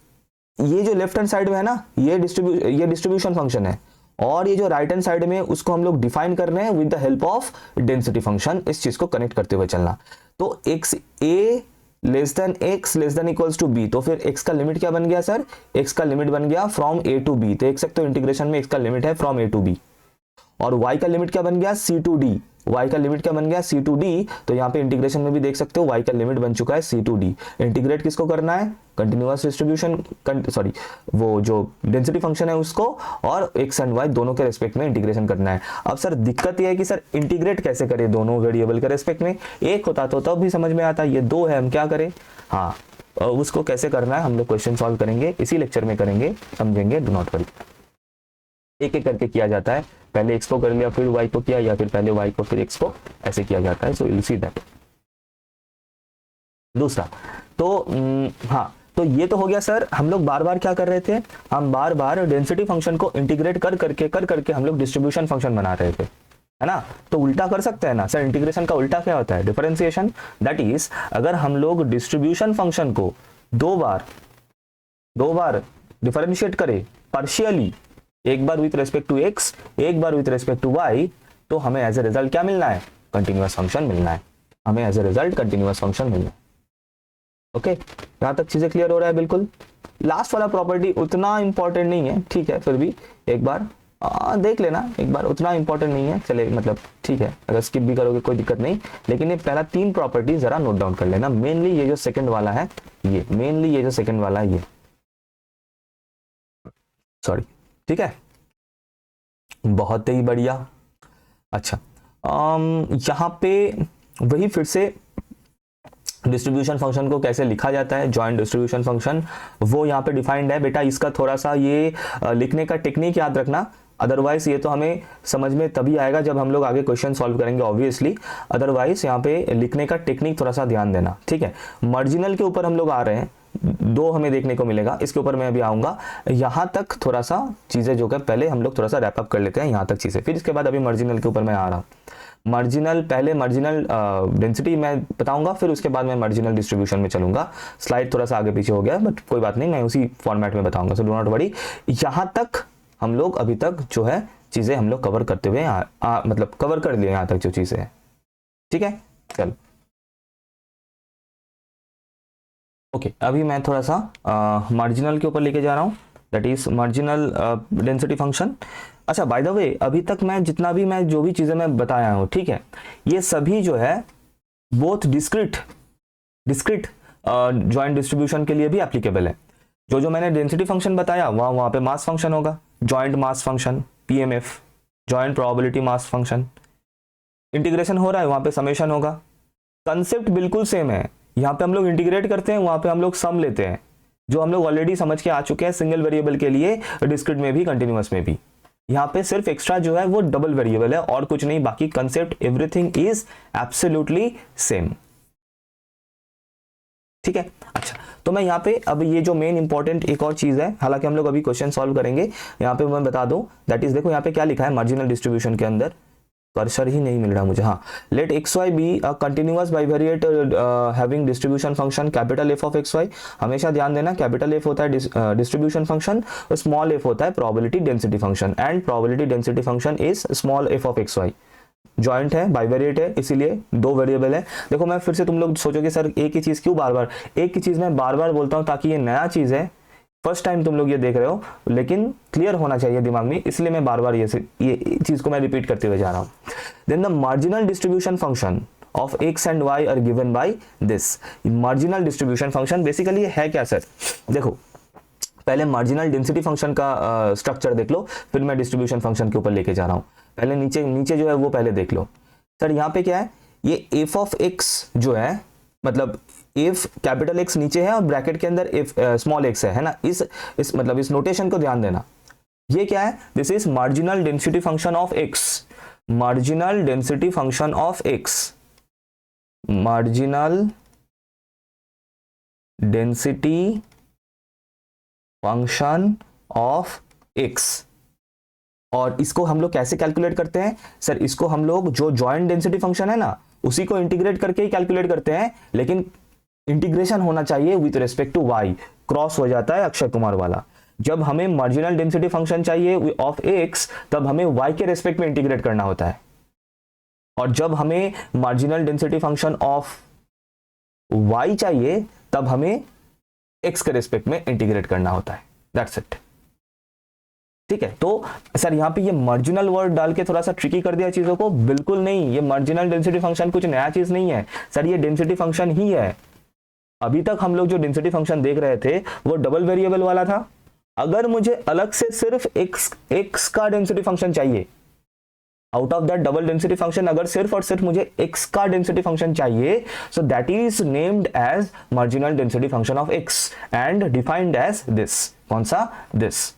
ये जो लेफ्ट हैंड साइड में है ना, ये डिस्ट्रीब्यूशन फंक्शन है, और ये जो राइट हैंड साइड में उसको हम लोग डिफाइन कर रहे हैं with the help of density function. इस चीज को कनेक्ट करते हुए चलना। तो x a less than x less than equals to b, तो फिर एक्स का लिमिट क्या बन गया सर, एक्स का लिमिट बन गया फ्रॉम ए टू बी। देख सकते हो इंटीग्रेशन में एक्स का लिमिट है फ्रॉम ए टू बी। और y का लिमिट क्या बन गया, सी टू डी, y का लिमिट क्या बन गया, सी टू डी। तो यहाँ पे इंटीग्रेशन में भी देख सकते हो y का लिमिट बन चुका है सी टू डी। इंटीग्रेट किसको करना है, कंटिन्यूअस डिस्ट्रीब्यूशन, सॉरी वो जो डेंसिटी फंक्शन है उसको, और x एंड y दोनों के रेस्पेक्ट में इंटीग्रेशन करना है। अब सर दिक्कत यह है कि सर इंटीग्रेट कैसे करें दोनों वेरिएबल के रेस्पेक्ट में, एक होता तो तब भी समझ में आता, ये दो है, हम क्या करें। हाँ, उसको कैसे करना है हम लोग क्वेश्चन सॉल्व करेंगे, इसी लेक्चर में करेंगे, समझेंगे, डू नॉट वरी। एक एक करके किया जाता है, पहले x को कर लिया फिर y को किया, या फिर पहले y को फिर x को, ऐसे किया जाता है। So you will see that. दूसरा तो हाँ, तो ये तो हो गया सर, हम लोग बार बार क्या कर रहे थे, हम बार बार डेंसिटी फंक्शन को इंटीग्रेट कर करके हम लोग डिस्ट्रीब्यूशन फंक्शन बना रहे थे, है ना। तो उल्टा कर सकते हैं ना सर, इंटीग्रेशन का उल्टा क्या होता है, डिफरेंशिएशन। दैट इज अगर हम लोग डिस्ट्रीब्यूशन फंक्शन को दो बार डिफरेंशिएट करें पार्शियली, एक bar with respect to x, एक bar with respect to y, तो हमें एज ए रिजल्ट क्या मिलना है, कंटिन्यूअस फंक्शन मिलना है, हमें as a result continuous function मिलना है। ओके, यहां तक चीजें क्लियर हो रहा है बिल्कुल। लास्ट वाला प्रॉपर्टी उतना इंपॉर्टेंट नहीं है, ठीक है, फिर भी एक बार देख लेना, एक बार, उतना इंपॉर्टेंट नहीं है, चले मतलब ठीक है, अगर स्किप भी करोगे कोई दिक्कत नहीं, लेकिन ये पहला 3 प्रॉपर्टी जरा नोट डाउन कर लेना। मेनली ये जो सेकंड वाला है ये, मेनली ये जो सेकंड वाला है ये, सॉरी, ठीक है, बहुत ही बढ़िया। अच्छा, यहाँ पे वही फिर से डिस्ट्रीब्यूशन फंक्शन को कैसे लिखा जाता है, जॉइंट डिस्ट्रीब्यूशन फंक्शन, वो यहाँ पे डिफाइंड है बेटा। इसका थोड़ा सा ये लिखने का टेक्निक याद रखना, अदरवाइज ये तो हमें समझ में तभी आएगा जब हम लोग आगे क्वेश्चन सॉल्व करेंगे ऑब्वियसली, अदरवाइज यहाँ पे लिखने का टेक्निक थोड़ा सा ध्यान देना, ठीक है। मार्जिनल के ऊपर हम लोग आ रहे हैं, दो हमें देखने को मिलेगा, इसके ऊपर मैं अभी आऊंगा। यहाँ तक थोड़ा सा चीजें जो है पहले हम लोग थोड़ा सा रैप अप कर लेते हैं यहाँ तक चीजें, फिर इसके बाद अभी मार्जिनल के ऊपर मैं आ रहा हूँ। मार्जिनल पहले मार्जिनल डेंसिटी मैं बताऊंगा, फिर उसके बाद मैं मार्जिनल डिस्ट्रीब्यूशन में चलूंगा। स्लाइड थोड़ा सा आगे पीछे हो गया बट कोई बात नहीं, मैं उसी फॉर्मेट में बताऊंगा, सो डू नॉट वरी। यहाँ तक हम लोग अभी तक जो है चीजें हम लोग कवर करते हुए मतलब कवर कर लिए यहाँ तक जो चीजें हैं, ठीक है। चलो ओके, अभी मैं थोड़ा सा मार्जिनल के ऊपर लेके जा रहा हूँ, that is marginal density function. अच्छा बाय द वे, अभी तक मैं जितना भी मैं जो भी चीजें मैं बताया हूँ, ठीक है, ये सभी जो है बोथ डिस्क्रीट जॉइंट डिस्ट्रीब्यूशन के लिए भी एप्लीकेबल है। जो जो मैंने डेंसिटी फंक्शन बताया वहां पे मास फंक्शन होगा, joint mass function PMF, joint probability mass function. Integration हो रहा है वहां पे समेशन होगा। कंसेप्ट बिल्कुल सेम है, यहाँ पे हम लोग इंटीग्रेट करते हैं, वहां पे हम लोग सम लेते हैं, जो हम लोग ऑलरेडी समझ के आ चुके हैं सिंगल वेरिएबल के लिए, डिस्क्रीट में भी कंटिन्यूअस में भी। यहाँ पे सिर्फ एक्स्ट्रा जो है वो डबल वेरिएबल है और कुछ नहीं, बाकी concept everything is absolutely same, ठीक है। अच्छा तो मैं यहाँ पे अब ये जो मेन इंपॉर्टेंट एक और चीज है, हालांकि हम लोग अभी क्वेश्चन सॉल्व करेंगे, यहाँ पे मैं बता दूं, दैट इज देखो यहाँ पे क्या लिखा है मार्जिनल डिस्ट्रीब्यूशन के अंदर, कर्सर ही नहीं मिल रहा मुझे, हाँ। Let x y be a continuous bivariate having distribution function capital F of x y. हमेशा ध्यान देना, कैपिटल एफ होता है डिस्ट्रीब्यूशन फंक्शन, स्मॉल एफ होता है probability density function, and probability density function is small f of x y. Joint है, bivariate है, इसीलिए दो वेरिएबल है। देखो मैं फिर से, तुम लोग सोचोगे सर एक ही चीज क्यों बार बार, एक ही चीज मैं बार बार बोलता हूँ ताकि ये नया चीज है, फर्स्ट टाइम तुम लोग ये देख रहे हो, लेकिन क्लियर होना चाहिए दिमाग में, इसलिए मैं बार बार ये चीज को मैं रिपीट करते हुए जा रहा हूँ। Then the marginal distribution function of x and y are given by this. Marginal distribution function basically है क्या सर, देखो पहले मार्जिनल डेंसिटी फंक्शन का स्ट्रक्चर देख लो, फिर मैं डिस्ट्रीब्यूशन फंक्शन के ऊपर लेके जा रहा हूँ। पहले नीचे जो है वो पहले देख लो सर। यहाँ पे क्या है, ये एफ ऑफ एक्स जो है, मतलब एफ कैपिटल एक्स नीचे है और ब्रैकेट के अंदर एफ स्मॉल एक्स है ना, इस मतलब इस नोटेशन को ध्यान देना। ये क्या है, this is marginal density function of x, marginal density function of x, marginal density function of x. और इसको हम लोग कैसे कैलकुलेट करते हैं सर, इसको हम लोग जो जॉइंट डेंसिटी फंक्शन है ना उसी को इंटीग्रेट करके ही कैलकुलेट करते हैं, लेकिन इंटीग्रेशन होना चाहिए with respect to y, cross हो जाता है अक्षय कुमार वाला। जब हमें मार्जिनल डेंसिटी फंक्शन चाहिए ऑफ एक्स, तब हमें वाई के रेस्पेक्ट में इंटीग्रेट करना होता है, और जब हमें marginal density function of y चाहिए तब हमें एक्स के रेस्पेक्ट में इंटीग्रेट करना होता है, दैट्स इट, ठीक है। तो सर यहाँ पे ये मार्जिनल वर्ड डाल के थोड़ा सा ट्रिकी कर दिया चीजों को, बिल्कुल नहीं, ये मार्जिनल डेंसिटी फंक्शन कुछ नया चीज नहीं है सर, ये डेंसिटी फंक्शन ही है। अभी तक हम लोग जो डेंसिटी फंक्शन देख रहे थे वो डबल वेरिएबल वाला था। अगर मुझे अलग से सिर्फ एक्स का डेंसिटी फंक्शन चाहिए, out of that double density function अगर सिर्फ और सिर्फ मुझे एक्स का डेंसिटी फंक्शन चाहिए, so that is named as marginal density function of x and defined as this. कौन सा, दिस।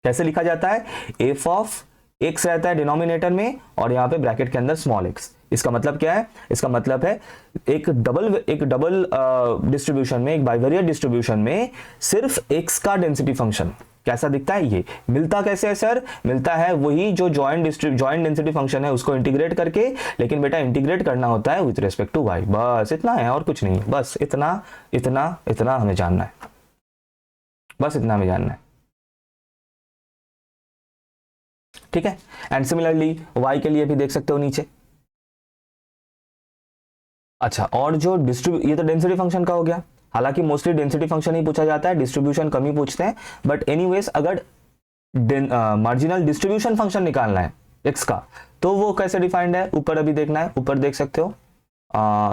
कैसे लिखा जाता है, एफ ऑफ एक्स रहता है डिनोमिनेटर में और यहाँ पे ब्रैकेट के अंदर स्मॉल एक्स। इसका मतलब क्या है, इसका मतलब है एक डबल डिस्ट्रीब्यूशन में, एक बाइवेरिएट डिस्ट्रीब्यूशन में सिर्फ एक्स का डेंसिटी फंक्शन कैसा दिखता है, ये मिलता कैसे है सर, मिलता है वही जो जॉइंट डेंसिटी फंक्शन है उसको इंटीग्रेट करके, लेकिन बेटा इंटीग्रेट करना होता है विथ रिस्पेक्ट टू वाई, बस इतना है और कुछ नहीं, बस इतना इतना इतना हमें जानना है, बस इतना हमें जानना है, ठीक है। एंड सिमिलरली y के लिए भी देख सकते हो नीचे। अच्छा, और जो ये तो डेंसिटी फंक्शन का हो गया, हालांकि मोस्टली डेंसिटी फंक्शन ही पूछा जाता है, डिस्ट्रीब्यूशन कम ही पूछते हैं, बट एनीवेज अगर मार्जिनल डिस्ट्रीब्यूशन फंक्शन निकालना है x का, तो वो कैसे डिफाइंड है, ऊपर अभी देखना है, ऊपर देख सकते हो,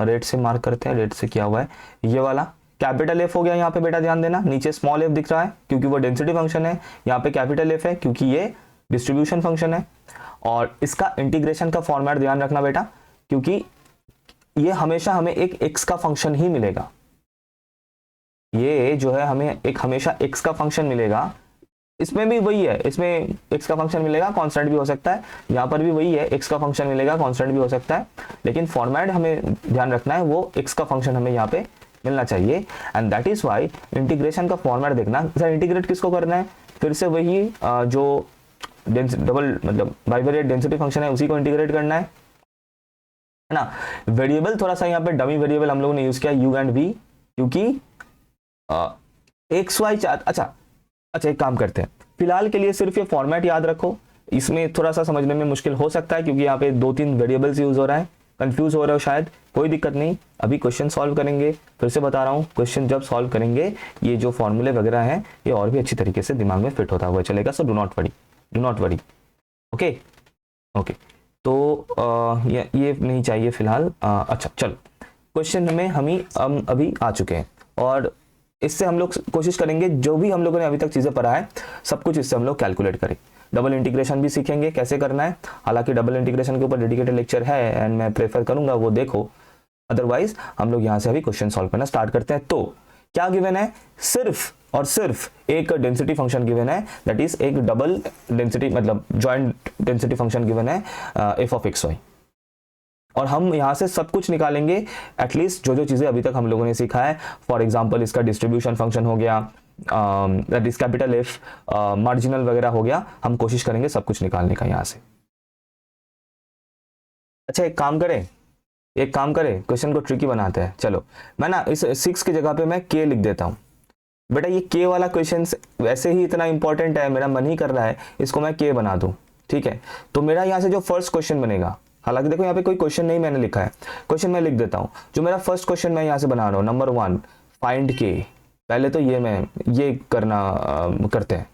रेड से मार्क करते हैं, रेड से किया हुआ है ये वाला, कैपिटल एफ हो गया यहाँ पे बेटा, ध्यान देना, नीचे स्मॉल एफ दिख रहा है क्योंकि वो डेंसिटी फंक्शन है, यहाँ पे कैपिटल एफ है क्योंकि ये डिस्ट्रीब्यूशन फंक्शन है। और इसका इंटीग्रेशन का फॉर्मेट ध्यान रखना बेटा, क्योंकि ये हमेशा हमें एक x का फंक्शन ही मिलेगा, ये जो है हमें एक हमेशा x का फंक्शन मिलेगा। इसमें भी वही है, इसमें x का फंक्शन मिलेगा, कांस्टेंट भी हो सकता है, यहाँ पर भी वही है, x का फंक्शन मिलेगा, कांस्टेंट भी हो सकता है, लेकिन फॉर्मेट हमें ध्यान रखना है वो x का फंक्शन हमें यहाँ पे मिलना चाहिए। And that is y integration का फॉर्मेट देखना, सर इंटीग्रेट किसको करना है, फिर से वही जो डबल मतलब बाइवेरिएट डेंसिटी फंक्शन है उसी को इंटीग्रेट करना है ना। वेरिएबल थोड़ा सा यहाँ पे डमी वेरिएबल हम लोगों ने यूज किया u एंड v, क्योंकि एक्स वाई अच्छा एक काम करते हैं, फिलहाल के लिए सिर्फ ये फॉर्मेट याद रखो, इसमें थोड़ा सा समझने में मुश्किल हो सकता है क्योंकि यहाँ पे 2-3 वेरिएबल्स यूज हो रहा है, कंफ्यूज हो रहे हो शायद, कोई दिक्कत नहीं, अभी क्वेश्चन सॉल्व करेंगे, फिर से बता रहा हूँ क्वेश्चन जब सॉल्व करेंगे ये जो फॉर्मूले वगैरह हैं ये और भी अच्छी तरीके से दिमाग में फिट होता हुआ चलेगा। So do not worry okay. तो ये नहीं चाहिए फिलहाल। अच्छा चलो, क्वेश्चन में हम अभी आ चुके हैं और इससे हम लोग कोशिश करेंगे जो भी हम लोगों ने अभी तक चीज़ें पढ़ा है सब कुछ इससे हम लोग कैलकुलेट करें। डबल इंटीग्रेशन भी सीखेंगे कैसे करना है, हालांकि डबल इंटीग्रेशन के ऊपर डेडिकेटेड लेक्चर है एंड मैं प्रेफर करूंगा वो देखो, अदरवाइज हम लोग यहाँ से अभी क्वेश्चन सॉल्व करना स्टार्ट करते हैं। तो क्या गिवन है, सिर्फ और सिर्फ एक डेंसिटी फंक्शन गिवन है, दैट इज एक डबल डेंसिटी मतलब जॉइंट डेंसिटी फंक्शन गिवन है एफ ऑफ एक्स वाई, और हम यहाँ से सब कुछ निकालेंगे एटलीस्ट जो जो चीज़ें अभी तक हम लोगों ने सीखा है। फॉर एग्जांपल इसका डिस्ट्रीब्यूशन फंक्शन हो गया, that is capital F, marginal वगैरह हो गया, हम कोशिश करेंगे सब कुछ निकालने का यहाँ से। अच्छा एक काम करें क्वेश्चन को ट्रिकी बनाते हैं। चलो मैं ना इस 6 की जगह पे मैं k लिख देता हूँ। बेटा ये k वाला क्वेश्चन वैसे ही इतना इंपॉर्टेंट है, मेरा मन ही कर रहा है इसको मैं k बना दूँ, ठीक है। तो मेरा यहाँ से जो फर्स्ट क्वेश्चन बनेगा, हालांकि देखो यहाँ पे कोई क्वेश्चन नहीं मैंने लिखा है, क्वेश्चन मैं लिख देता हूँ। जो मेरा फर्स्ट क्वेश्चन मैं यहाँ से बना रहा हूँ, नंबर 1 फाइंड k, पहले तो ये करते हैं।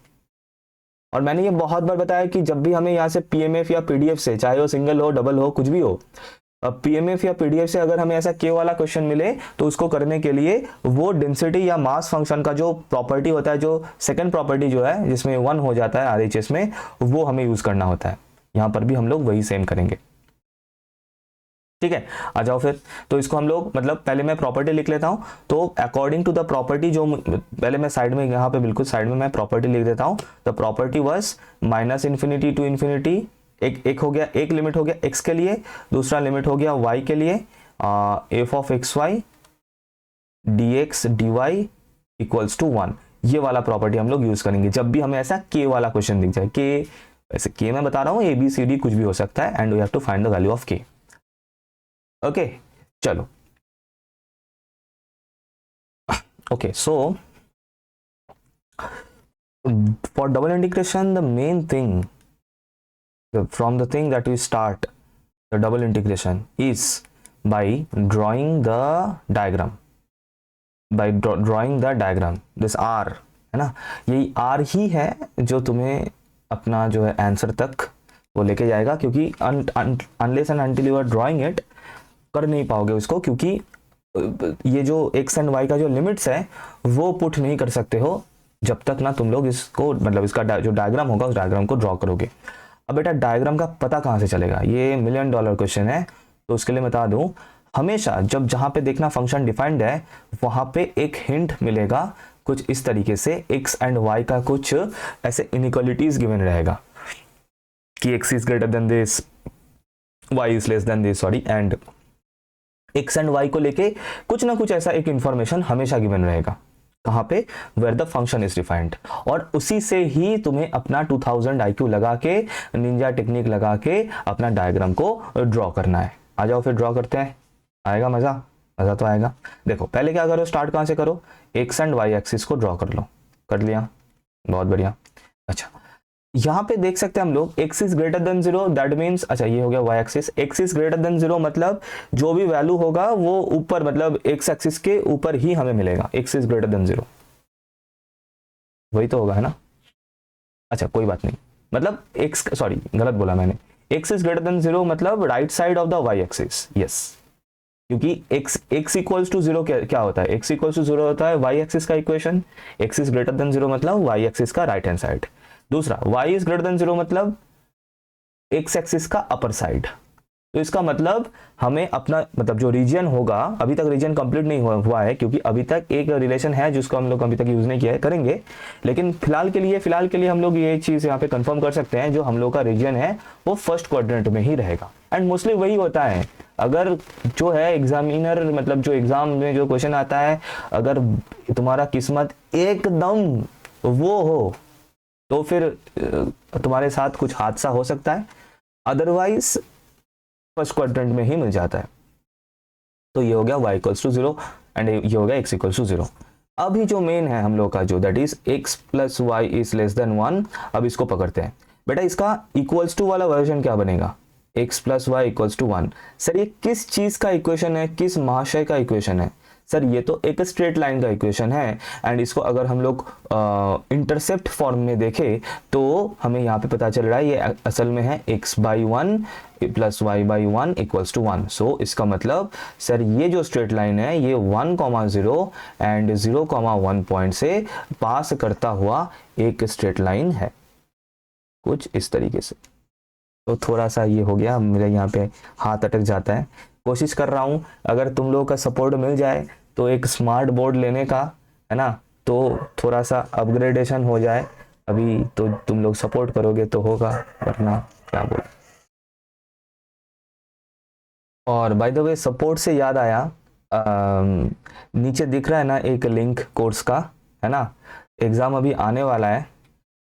और मैंने ये बहुत बार बताया कि जब भी हमें यहाँ से पीएमएफ या पीडीएफ से, चाहे वो सिंगल हो डबल हो कुछ भी हो, पीएमएफ या पीडीएफ से अगर हमें ऐसा k वाला क्वेश्चन मिले तो उसको करने के लिए वो डेंसिटी या मास फंक्शन का जो प्रॉपर्टी होता है, जो सेकंड प्रॉपर्टी जो है जिसमें 1 हो जाता है आरएचएस में, वो हमें यूज करना होता है। यहाँ पर भी हम लोग वही सेम करेंगे, ठीक है। आ जाओ फिर, तो इसको हम लोग मतलब पहले मैं प्रॉपर्टी लिख लेता हूँ। तो अकॉर्डिंग टू द प्रॉपर्टी, जो पहले मैं साइड में यहाँ पे बिल्कुल साइड में मैं प्रॉपर्टी लिख देता हूँ। The property was -minus infinity to infinity, एक हो गया, एक लिमिट हो गया x के लिए, दूसरा लिमिट हो गया y के लिए, f of x y dx dy equals to 1। ये वाला प्रॉपर्टी हम लोग यूज करेंगे जब भी हमें ऐसा k वाला क्वेश्चन दिख जाए। k ऐसे k मैं बता रहा हूँ, ABCD कुछ भी हो सकता है, and we have to find the value of k। Okay चलो, okay so for double integration the main thing, from the thing that we start the double integration is by drawing the diagram, this r है ना, यही r ही है जो तुम्हें अपना जो है आंसर तक वो लेके जाएगा, क्योंकि unless and until you are drawing it कर नहीं पाओगे उसको, क्योंकि ये जो x एंड y का जो लिमिट्स है वो पुट नहीं कर सकते हो जब तक ना तुम लोग इसको मतलब इसका जो डायग्राम होगा उस डायग्राम को ड्रॉ करोगे। अब बेटा डायग्राम का पता कहाँ से चलेगा, ये $1 मिलियन क्वेश्चन है, तो उसके लिए बता दूं, हमेशा जब जहाँ पे देखना फंक्शन डिफाइंड है वहाँ पे एक हिंट मिलेगा कुछ इस तरीके से, x एंड y का कुछ ऐसे इनइक्वालिटीज गिवन रहेगा कि x is greater then this, y is less then this, sorry, and x and y को लेके कुछ ना कुछ ऐसा एक इंफॉर्मेशन हमेशा गिवन रहेगा। कहाँ पे, where the function is defined, और उसी से ही तुम्हें अपना 2000 IQ लगा के, निंजा टेक्निक लगा के अपना डायग्राम को ड्रॉ करना है। आ जाओ फिर ड्रॉ करते हैं, आएगा मजा तो आएगा। देखो पहले क्या करो, स्टार्ट कहाँ से करो, एक्स एंड वाई एक्सिस को ड्रॉ कर लो, कर लिया, बहुत बढ़िया। अच्छा यहाँ पे देख सकते हैं हम लोग x is greater then 0, that means, अच्छा ये हो गया y axis, x is greater then 0 मतलब जो भी वैल्यू होगा वो ऊपर मतलब x एक्सिस के ऊपर ही हमें मिलेगा, x इज ग्रेटर देन 0 वही तो होगा है ना। अच्छा कोई बात नहीं, मतलब x, सॉरी गलत बोला मैंने, x इज ग्रेटर देन 0 मतलब right side of the y axis, yes, क्योंकि x इक्वल्स टू 0 क्या होता है, x इक्वल्स टू 0 होता है y एक्सिस का equation, x is greater then 0 मतलब y एक्सिस का राइट हैंड साइड, दूसरा y इज ग्रेटर देन 0 मतलब x एक्सिस का अपर साइड, तो इसका मतलब हमें अपना मतलब जो रीजन होगा, अभी तक रीजन कंप्लीट नहीं हुआ है क्योंकि अभी तक एक रिलेशन है जिसको हम लोग अभी तक यूज नहीं किया है, करेंगे, लेकिन फिलहाल के लिए हम लोग ये चीज़ यहाँ पे कंफर्म कर सकते हैं, जो हम लोग का रीजन है वो फर्स्ट क्वाड्रेंट में ही रहेगा। एंड मोस्टली वही होता है, अगर जो है एग्जामिनर मतलब जो एग्जाम में जो क्वेश्चन आता है, अगर तुम्हारा किस्मत एकदम वो हो तो फिर तुम्हारे साथ कुछ हादसा हो सकता है, अदरवाइज फर्स्ट क्वाड्रेंट में ही मिल जाता है। तो ये हो गया y इक्वल्स टू 0 एंड ये हो गया x इक्वल्स टू 0। अभी जो मेन है हम लोग का जो that is x plus y is less than 1, अब इसको पकड़ते हैं। बेटा इसका इक्वल्स टू वाला वर्जन क्या बनेगा, x plus y equals to 1। Sir ये किस चीज का इक्वेशन है, किस महाशय का इक्वेशन है? सर ये तो एक स्ट्रेट लाइन का इक्वेशन है, एंड इसको अगर हम लोग इंटरसेप्ट फॉर्म में देखें तो हमें यहाँ पे पता चल रहा है ये असल में है x by 1 plus y by 1 equals to 1। So इसका मतलब सर ये जो स्ट्रेट लाइन है ये 1,0 एंड 0,1 पॉइंट से पास करता हुआ एक स्ट्रेट लाइन है, कुछ इस तरीके से। तो थोड़ा सा ये हो गया, मेरे यहाँ पे हाथ अटक जाता है, कोशिश कर रहा हूँ अगर तुम लोगों का सपोर्ट मिल जाए तो एक स्मार्ट बोर्ड लेने का, है ना, तो थोड़ा सा अपग्रेडेशन हो जाए। अभी तो तुम लोग सपोर्ट करोगे तो होगा, वरना क्या बोल। और बाय द वे सपोर्ट से याद आया, नीचे दिख रहा है ना एक लिंक कोर्स का, है ना, एग्ज़ाम अभी आने वाला है।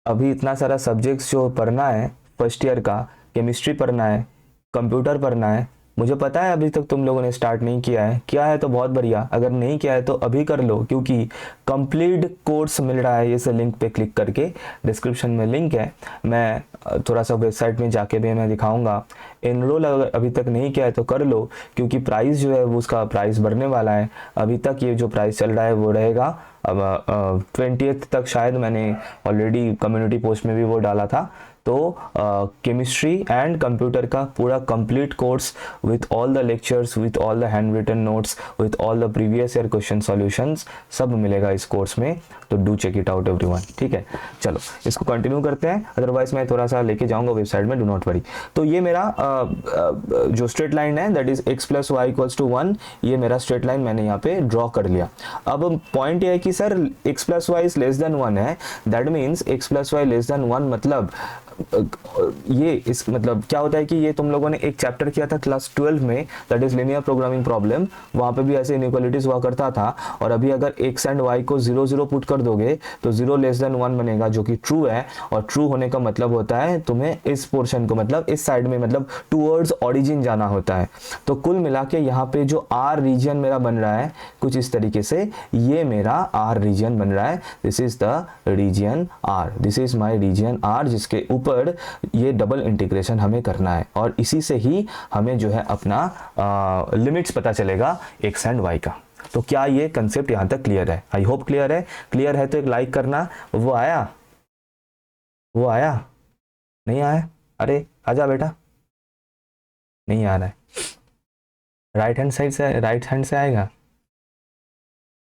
अभी इतना सारा सब्जेक्ट्स जो पढ़ना है, फर्स्ट ईयर का केमिस्ट्री पढ़ना है, कंप्यूटर पढ़ना है। मुझे पता है अभी तक तुम लोगों ने स्टार्ट नहीं किया है तो बहुत बढ़िया, अगर नहीं किया है तो अभी कर लो, क्योंकि कंप्लीट कोर्स मिल रहा है इस लिंक पे क्लिक करके। डिस्क्रिप्शन में लिंक है, मैं थोड़ा सा वेबसाइट में जाके भी मैं दिखाऊंगा। एनरोल अगर अभी तक नहीं किया है तो कर लो, क्योंकि प्राइस जो है वो उसका प्राइस बढ़ने वाला है। अभी तक ये जो प्राइस चल रहा है वो रहेगा, अब 20th तक शायद मैंने ऑलरेडी कम्युनिटी पोस्ट में भी वो डाला था। तो केमिस्ट्री एंड कंप्यूटर का पूरा complete course with all the lectures, with all the hand written notes, with all the previous year question solutions सब मिलेगा इस कोर्स में। तो do check it out everyone, ठीक है। चलो इसको कंटिन्यू करते हैं, अदरवाइज मैं थोड़ा सा लेके जाऊंगा वेबसाइट में, डू नॉट वरी। तो ये मेरा जो स्ट्रेट लाइन है that is x plus y equals to 1, ये मेरा स्ट्रेट लाइन मैंने यहाँ पे ड्रॉ कर लिया। अब पॉइंट ये है कि sir x plus y is less than 1 है, that means x plus y less than 1 मतलब ये इस मतलब क्या होता है कि ये तुम लोगों ने एक चैप्टर किया था क्लास 12 में, that is linear programming problem, वहां पे भी ऐसे इनइक्वालिटीज हुआ करता था। और अभी अगर x एंड y को 0 0 पुट कर दोगे तो 0 लेस देन 1 बनेगा, जो कि ट्रू है। और ट्रू होने का मतलब होता है तुम्हें इस पोर्शन को मतलब इस साइड में मतलब टूवर्ड्स ओरिजिन जाना होता है। तो कुल मिला के यहाँ पे जो R रीजन मेरा बन रहा है कुछ इस तरीके से, ये मेरा R रीजन बन रहा है। This is the region R, this is my region R, जिसके ऊपर ये डबल इंटीग्रेशन हमें करना है। और इसी से ही हमें जो है अपना लिमिट्स पता चलेगा x एंड y का। तो क्या ये कंसेप्ट यहां तक क्लियर है? आई होप क्लियर है। क्लियर है तो एक लाइक करना। वो आया नहीं आया? अरे आजा बेटा, नहीं आ रहा है। राइट हैंड से आएगा,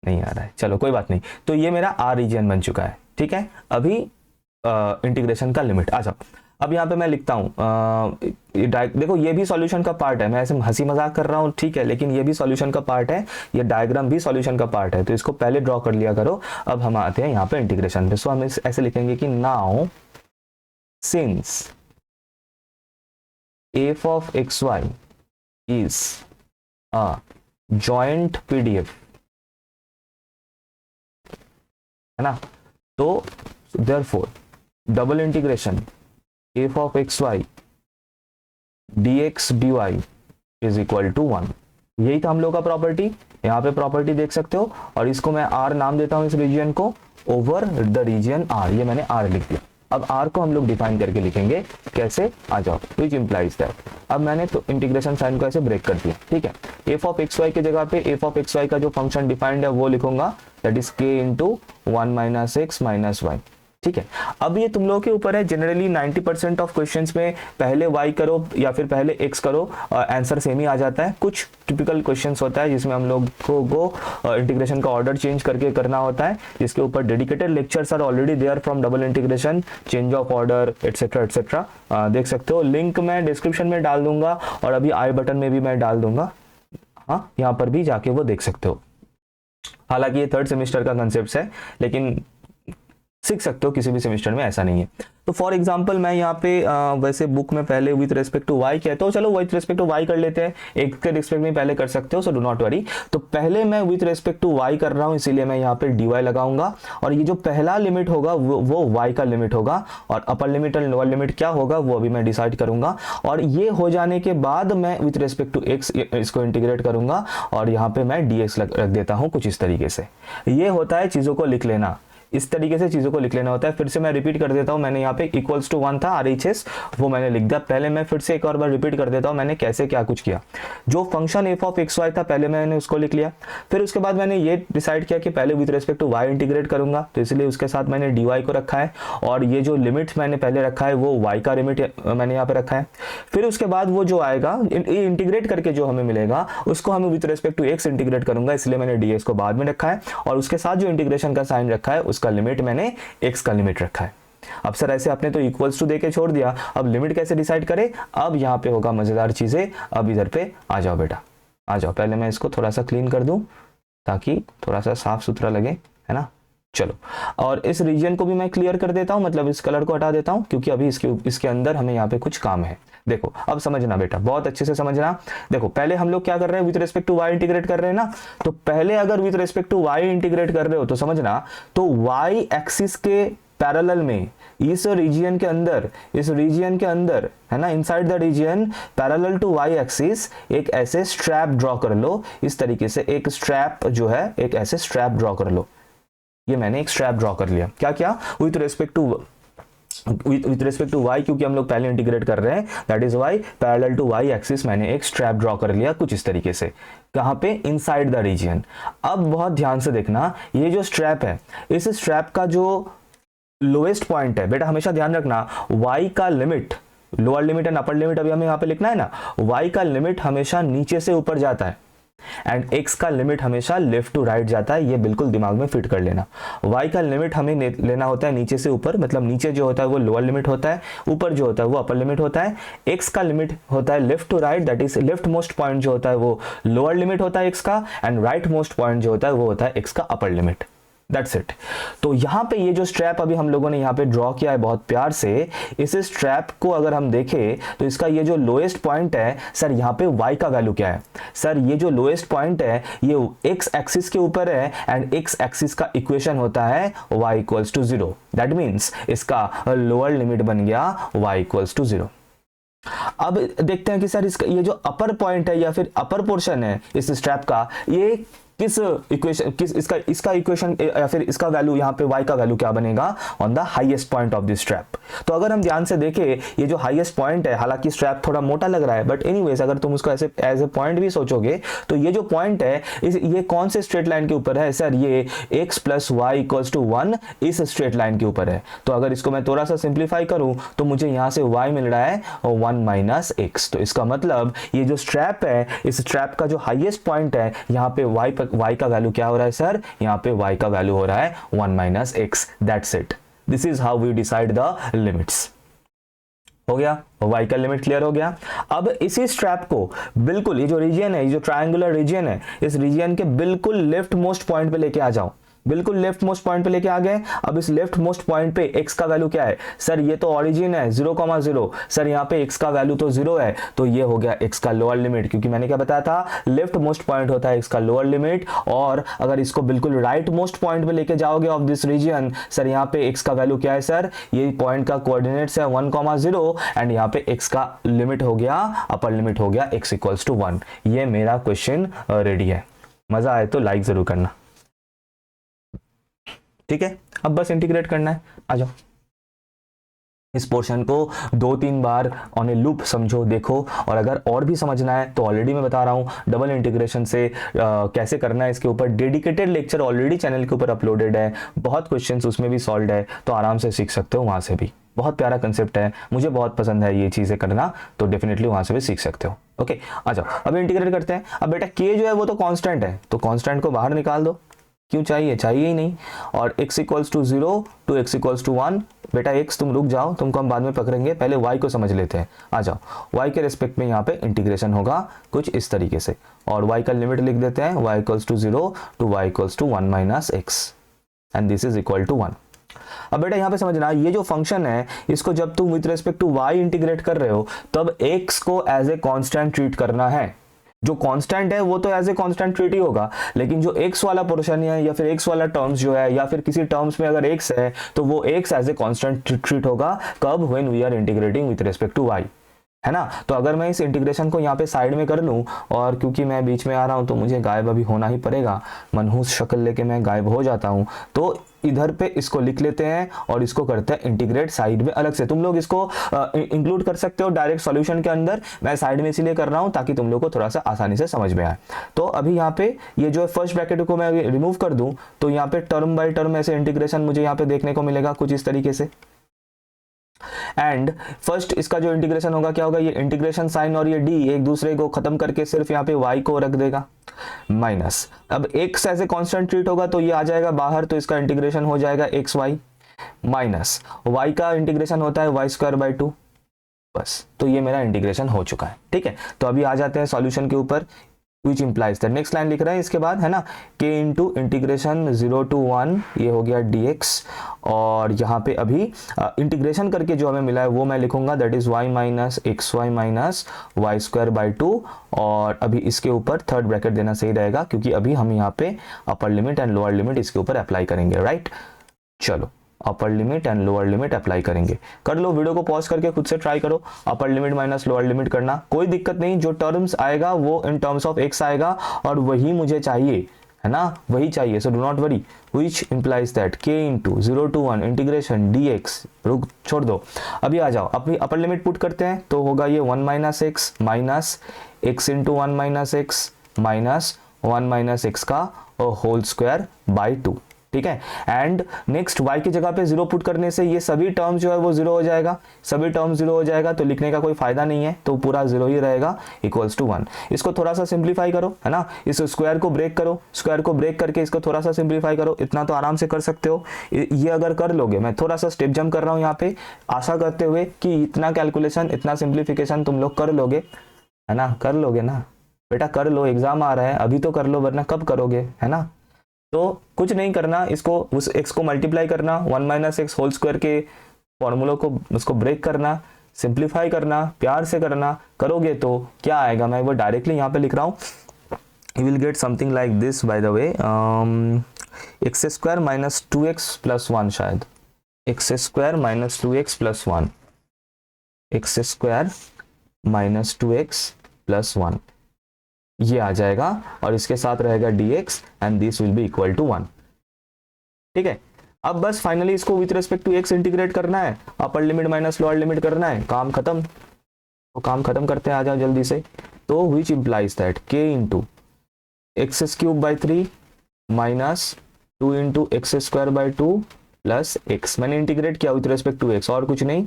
नहीं आ रहा है। चलो कोई बात नहीं। तो ये मेरा R रीजन बन चुका है, ठीक है। अभी इंटीग्रेशन का लिमिट आ जाओ। अब यहाँ पे मैं लिखता हूँ, देखो ये भी सॉल्यूशन का पार्ट है, मैं ऐसे हंसी मजाक कर रहा हूँ, ठीक है, लेकिन ये भी सॉल्यूशन का पार्ट है, ये डायग्राम भी सॉल्यूशन का पार्ट है। तो इसको पहले ड्रॉ कर लिया करो। अब हम आते हैं यहाँ पे इंटीग्रेशन पे। सो हम ऐसे लिखेंगे कि now since f of x y is a joint PDF, है ना, तो therefore double integration f of x y dx dy is equal to 1। यही था हम लोग का प्रॉपर्टी, यहाँ पे प्रॉपर्टी देख सकते हो। और इसको मैं R नाम देता हूँ, इस रीजन को, ओवर द रीजन R। ये मैंने R लिख दिया। अब R को हम लोग डिफाइन करके लिखेंगे, कैसे, आ जाओ, विच इंप्लाइज दैट। अब मैंने तो इंटीग्रेशन साइन को ऐसे ब्रेक कर दिया, ठीक है। f ऑफ एक्स वाई की जगह पे f ऑफ एक्स वाई का जो फंक्शन डिफाइंड है वो लिखूंगा, that is k into 1 minus x minus y. ठीक है। अब ये तुम लोगों के ऊपर है, जनरली 90% ऑफ क्वेश्चंस में पहले y करो या फिर पहले x करो, आंसर सेम ही आ जाता है। कुछ टिपिकल क्वेश्चंस होता है जिसमें हम लोग को इंटीग्रेशन का ऑर्डर चेंज करके करना होता है, जिसके ऊपर dedicated lectures are already there from double integration, change of order etcetera etcetera, देख सकते हो। लिंक मैं डिस्क्रिप्शन में डाल दूंगा और अभी आई बटन में भी मैं डाल दूंगा, हाँ यहाँ पर भी जाके वो देख सकते हो। हालांकि ये 3rd सेमेस्टर का कंसेप्ट है, लेकिन सीख सकते हो किसी भी सेमेस्टर में, ऐसा नहीं है। तो फॉर एग्जांपल मैं यहाँ पे वैसे बुक में पहले विथ रेस्पेक्ट टू y कहता हूँ, चलो विथ रेस्पेक्ट टू y कर लेते हैं, एक के रिस्पेक्ट में पहले कर सकते हो, सो डू नॉट वरी। तो पहले मैं विथ रेस्पेक्ट टू y कर रहा हूँ, इसीलिए मैं यहाँ पे dy लगाऊंगा, और ये जो पहला लिमिट होगा वो y का लिमिट होगा, और अपर लिमिट और लोअर लिमिट क्या होगा वो अभी मैं डिसाइड करूंगा। और ये हो जाने के बाद मैं विथ रेस्पेक्ट टू x इसको इंटीग्रेट करूंगा, और यहाँ पे मैं dx रख देता हूँ कुछ इस तरीके से। ये होता है चीजों को लिख लेना, इस तरीके से चीज़ों को लिख लेना होता है। फिर से मैं रिपीट कर देता हूँ, मैंने यहाँ पे इक्वल्स टू 1 था RHS, वो मैंने लिख दिया। पहले मैं फिर से एक और बार रिपीट कर देता हूँ मैंने कैसे क्या कुछ किया। जो function f of x y था पहले मैंने उसको लिख लिया, फिर उसके बाद मैंने ये डिसाइड किया कि पहले with respect to y integrate करूंगा, तो इसलिए उसके साथ मैंने dy को रखा है, और ये जो लिमिट मैंने पहले रखा है वो y का लिमिट मैंने यहाँ पे रखा है। फिर उसके बाद वो जो आएगा इंटीग्रेट करके जो हमें मिलेगा उसको हमें with respect to x integrate करूंगा, इसलिए मैंने ds को बाद में रखा है, और उसके साथ जो इंटीग्रेशन का साइन रखा है उसका लिमिट मैंने x का लिमिट रखा है। अब सर ऐसे आपने तो इक्वल्स टू देके छोड़ दिया, अब लिमिट कैसे डिसाइड करें? अब यहाँ पे होगा मजेदार चीजें। अब इधर पे आ जाओ बेटा, आ जाओ। पहले मैं इसको थोड़ा सा क्लीन कर दूं ताकि थोड़ा सा साफ सुथरा लगे, है ना। चलो, और इस रीजन को भी मैं क्लियर कर देता हूं, मतलब इस कलर को हटा देता हूं, क्योंकि अभी इसके अंदर हमें यहाँ पे कुछ काम है। देखो अब समझना बेटा, बहुत अच्छे से समझना। देखो पहले हम लोग क्या कर रहे हैं, with respect to y integrate कर रहे हैं ना, तो पहले अगर with respect to y integrate कर रहे हो तो समझना, तो y एक्सिस के पैरेलल में इस रीजन के अंदर है ना, inside the region parallel to y axis एक ऐसे स्ट्रैप ड्रॉ कर लो। इस तरीके से एक स्ट्रैप जो है, एक ऐसे स्ट्रैप ड्रॉ कर लो। ये मैंने एक स्ट्रैप ड्रॉ कर लिया। क्या क्या? विथ रिस्पेक्ट टू y, क्योंकि हम लोग पहले इंटीग्रेट कर रहे हैं, that is y parallel to y axis मैंने एक स्ट्रैप ड्रॉ कर लिया कुछ इस तरीके से। कहां पे? Inside the region. अब बहुत ध्यान से देखना, ये जो स्ट्रैप है, इस स्ट्रैप का जो लोएस्ट पॉइंट है बेटा, हमेशा ध्यान रखना, y का limit, lower limit and upper limit अभी हमें यहाँ पे लिखना है ना, y का लिमिट हमेशा नीचे से ऊपर जाता है एंड x का लिमिट हमेशा लेफ्ट टू राइट जाता है। ये बिल्कुल दिमाग में फिट कर लेना। y का लिमिट हमें लेना होता है नीचे से ऊपर, मतलब नीचे जो होता है वो लोअर लिमिट होता है, ऊपर जो होता है वो अपर लिमिट होता है। x का लिमिट होता है left to right, that is leftmost point जो होता है वो लोअर लिमिट होता है x का, एंड राइट मोस्ट पॉइंट जो होता है वो होता है x का अपर लिमिट। That's it. तो यहाँ पे ये जो स्ट्रैप अभी हम लोगों ने यहाँ पे ड्रॉ किया है बहुत प्यार से, इस स्ट्रैप को अगर हम देखें तो इसका ये जो लोएस्ट पॉइंट है, सर यहाँ पे y का वैल्यू क्या है? सर ये जो लोएस्ट पॉइंट है ये x एक्सिस के ऊपर है, एंड x एक्सिस का इक्वेशन होता है y equals to 0। That means इसका लोअर लिमिट बन गया y इक्वल्स टू 0। अब देखते हैं कि सर इसका ये जो अपर पॉइंट है या फिर अपर पोर्शन है इस स्ट्रैप का, ये किस इक्वेशन, किस इसका इक्वेशन या फिर इसका वैल्यू, यहाँ पे y का वैल्यू क्या बनेगा? On the highest point of this strap. तो अगर हम ध्यान से देखें, ये जो हाईएस्ट पॉइंट है, हालांकि स्ट्रैप थोड़ा मोटा लग रहा है, बट एनीवेज अगर तुम उसको ऐसे एज ए पॉइंट भी सोचोगे तो ये जो पॉइंट है ये कौन से स्ट्रेट लाइन के ऊपर है? सर ये x plus y equals to 1 इस स्ट्रेट लाइन के ऊपर है। तो अगर इसको मैं थोड़ा सा सिंप्लीफाई करूं तो मुझे यहाँ से y मिल रहा है 1 माइनस एक्स। तो इसका मतलब ये जो स्ट्रैप है, इस स्ट्रैप का जो हाईएस्ट पॉइंट है, यहाँ पे y का वैल्यू क्या हो रहा है सर? यहाँ पे y का वैल्यू हो रहा है 1 minus x. That's it. This is how we decide the limits. हो गया, y का लिमिट क्लियर हो गया। अब इसी स्ट्रैप को बिल्कुल, ये जो रीजन है, ये जो ट्रायंगुलर रीजन है, इस रीजन के बिल्कुल लेफ्ट मोस्ट पॉइंट पे लेके आ जाओ। बिल्कुल लेफ्ट मोस्ट पॉइंट पे लेके आ गए। अब इस लेफ्ट मोस्ट पॉइंट पे x का वैल्यू क्या है? सर ये तो ओरिजिन है 0,0। सर यहाँ पे x का वैल्यू तो 0 है, तो ये हो गया x का लोअर लिमिट, क्योंकि मैंने क्या बताया था, लेफ्ट मोस्ट पॉइंट होता है x का लोअर लिमिट। और अगर इसको बिल्कुल राइट मोस्ट पॉइंट पे लेके जाओगे ऑफ दिस रीजन, सर यहाँ पे x का वैल्यू क्या है? सर ये पॉइंट का कोऑर्डिनेट्स है 1,0, एंड यहाँ पे x का लिमिट हो गया, अपर लिमिट हो गया x इक्वल्स टू 1। ये मेरा क्वेश्चन रेडी है। मजा आए तो लाइक जरूर करना, ठीक है। अब बस इंटीग्रेट करना है, आ जाओ। इस पोर्शन को 2-3 बार ऑन ए लूप समझो, देखो। और अगर और भी समझना है तो ऑलरेडी मैं बता रहा हूँ डबल इंटीग्रेशन से कैसे करना है, इसके ऊपर डेडिकेटेड लेक्चर ऑलरेडी चैनल के ऊपर अपलोडेड है, बहुत क्वेश्चंस उसमें भी सॉल्व है, तो आराम से सीख सकते हो वहाँ से भी। बहुत प्यारा कंसेप्ट है, मुझे बहुत पसंद है ये चीज़ें करना, तो डेफिनेटली वहाँ से भी सीख सकते हो। ओके, आ जाओ अब इंटीग्रेट करते हैं। अब बेटा के जो है वो तो कांस्टेंट है, तो कांस्टेंट को बाहर निकाल दो, क्यों चाहिए, चाहिए ही नहीं। और x equals to 0 to x equals to 1, बेटा x तुम रुक जाओ, तुमको हम बाद में पकड़ेंगे, पहले y को समझ लेते हैं। आ जाओ, y के रिस्पेक्ट में यहाँ पे इंटीग्रेशन होगा कुछ इस तरीके से, और y का लिमिट लिख देते हैं, y equals to 0 to y equals to 1 minus x and this is equal to 1। अब बेटा यहाँ पे समझना, ये जो फंक्शन है इसको जब तुम with respect to y integrate कर रहे हो तब x को एज ए कांस्टेंट ट्रीट करना है। जो कांस्टेंट है वो तो एज ए कांस्टेंट ट्रीट ही होगा, लेकिन जो x वाला पोर्शन है या फिर x वाला टर्म्स जो है या फिर किसी टर्म्स में अगर x है तो वो x as a constant treat होगा। कब? When we are integrating with respect to y, है ना। तो अगर मैं इस इंटीग्रेशन को यहाँ पे साइड में कर लूँ, और क्योंकि मैं बीच में आ रहा हूँ तो मुझे गायब अभी होना ही पड़ेगा, मनहूस शक्ल लेके मैं गायब हो जाता हूँ, तो इधर पे इसको लिख लेते हैं और इसको करते हैं इंटीग्रेट साइड में अलग से। तुम लोग इसको इंक्लूड कर सकते हो डायरेक्ट सॉल्यूशन के अंदर, मैं साइड में इसीलिए कर रहा हूँ ताकि तुम लोग को थोड़ा सा आसानी से समझ में आए। तो अभी यहाँ पे ये जो फर्स्ट ब्रैकेट को मैं रिमूव कर दूं तो यहाँ पे टर्म बाय टर्म ऐसे इंटीग्रेशन मुझे यहाँ पे देखने को मिलेगा कुछ इस तरीके से। एंड फर्स्ट इसका जो इंटीग्रेशन होगा क्या होगा, ये इंटीग्रेशन साइन और ये डी एक दूसरे को खत्म करके सिर्फ यहाँ पे y को रख देगा माइनस। अब x ऐसे कांस्टेंट ट्रीट होगा तो ये आ जाएगा बाहर, तो इसका इंटीग्रेशन हो जाएगा एक्स वाई माइनस y का इंटीग्रेशन होता है y²/2, बस। तो ये मेरा इंटीग्रेशन हो चुका है, ठीक है। तो अभी आ जाते हैं सॉल्यूशन के ऊपर, which implies that next line लिख रहे हैं इसके बाद, है ना, k इंटू इंटीग्रेशन 0 to 1, ये हो गया dx। और यहाँ पे अभी इंटीग्रेशन करके जो हमें मिला है वो मैं लिखूंगा, that is y minus x y minus y²/2। और अभी इसके ऊपर थर्ड ब्रैकेट देना सही रहेगा क्योंकि अभी हम यहाँ पे upper limit and lower limit इसके ऊपर अप्लाई करेंगे, राइट। चलो अपर limit and lower limit apply करेंगे, कर लो, वीडियो को पॉज करके खुद से ट्राई करो अपर लिमिट माइनस लोअर लिमिट करना, कोई दिक्कत नहीं। जो टर्म्स आएगा वो इन टर्म्स ऑफ x आएगा और वही मुझे चाहिए, है ना, वही चाहिए। So do not worry, which implies that k into 0 to 1 integration dx, रुक छोड़ दो, अभी आ जाओ, अभी अपर लिमिट पुट करते हैं तो होगा ये 1 minus x minus x into 1 minus x minus 1 minus x का होल स्क्वायर बाई 2, ठीक है। एंड नेक्स्ट y की जगह पे 0 पुट करने से ये सभी टर्म जो है वो 0 हो जाएगा, सभी टर्म 0 हो जाएगा, तो लिखने का कोई फायदा नहीं है, तो पूरा 0 ही रहेगा इक्वल्स टू 1। इसको थोड़ा सा सिंप्लीफाई करो, है ना, इस स्क्वायर को ब्रेक करो, स्क्वायर को ब्रेक करके इसको थोड़ा सा सिंप्लीफाई करो, इतना तो आराम से कर सकते हो। ये अगर कर लोगे, मैं थोड़ा सा स्टेप जंप कर रहा हूँ यहाँ पे, आशा करते हुए कि इतना कैलकुलेशन इतना सिंप्लीफिकेशन तुम लोग कर लोगे, है ना, कर लोगे ना बेटा, कर लो, एग्जाम आ रहा है, अभी तो कर लो वरना कब करोगे, है ना। तो कुछ नहीं करना, इसको उस x को मल्टीप्लाई करना 1 माइनस एक्स होल स्क्वायर के फॉर्मूलों को उसको ब्रेक करना, सिंप्लीफाई करना, प्यार से करना, करोगे तो क्या आएगा, मैं वो डायरेक्टली यहाँ पे लिख रहा हूँ, you will get something like this by the way, x square minus 2x plus 1, शायद x square minus 2x plus 1, x square minus 2x plus 1, ये आ जाएगा और इसके साथ रहेगा dx and this will be equal to 1, ठीक है। अब बस फाइनली इसको with respect to x integrate करना है, upper limit minus lower limit करना है, काम खत्म। तो काम खत्म करते हैं, आ जाओ जल्दी से। तो which implies that k into x³ 3 minus 2 into x²/2 plus x, मैंने इंटीग्रेट किया विथ रिस्पेक्ट टू x, और कुछ नहीं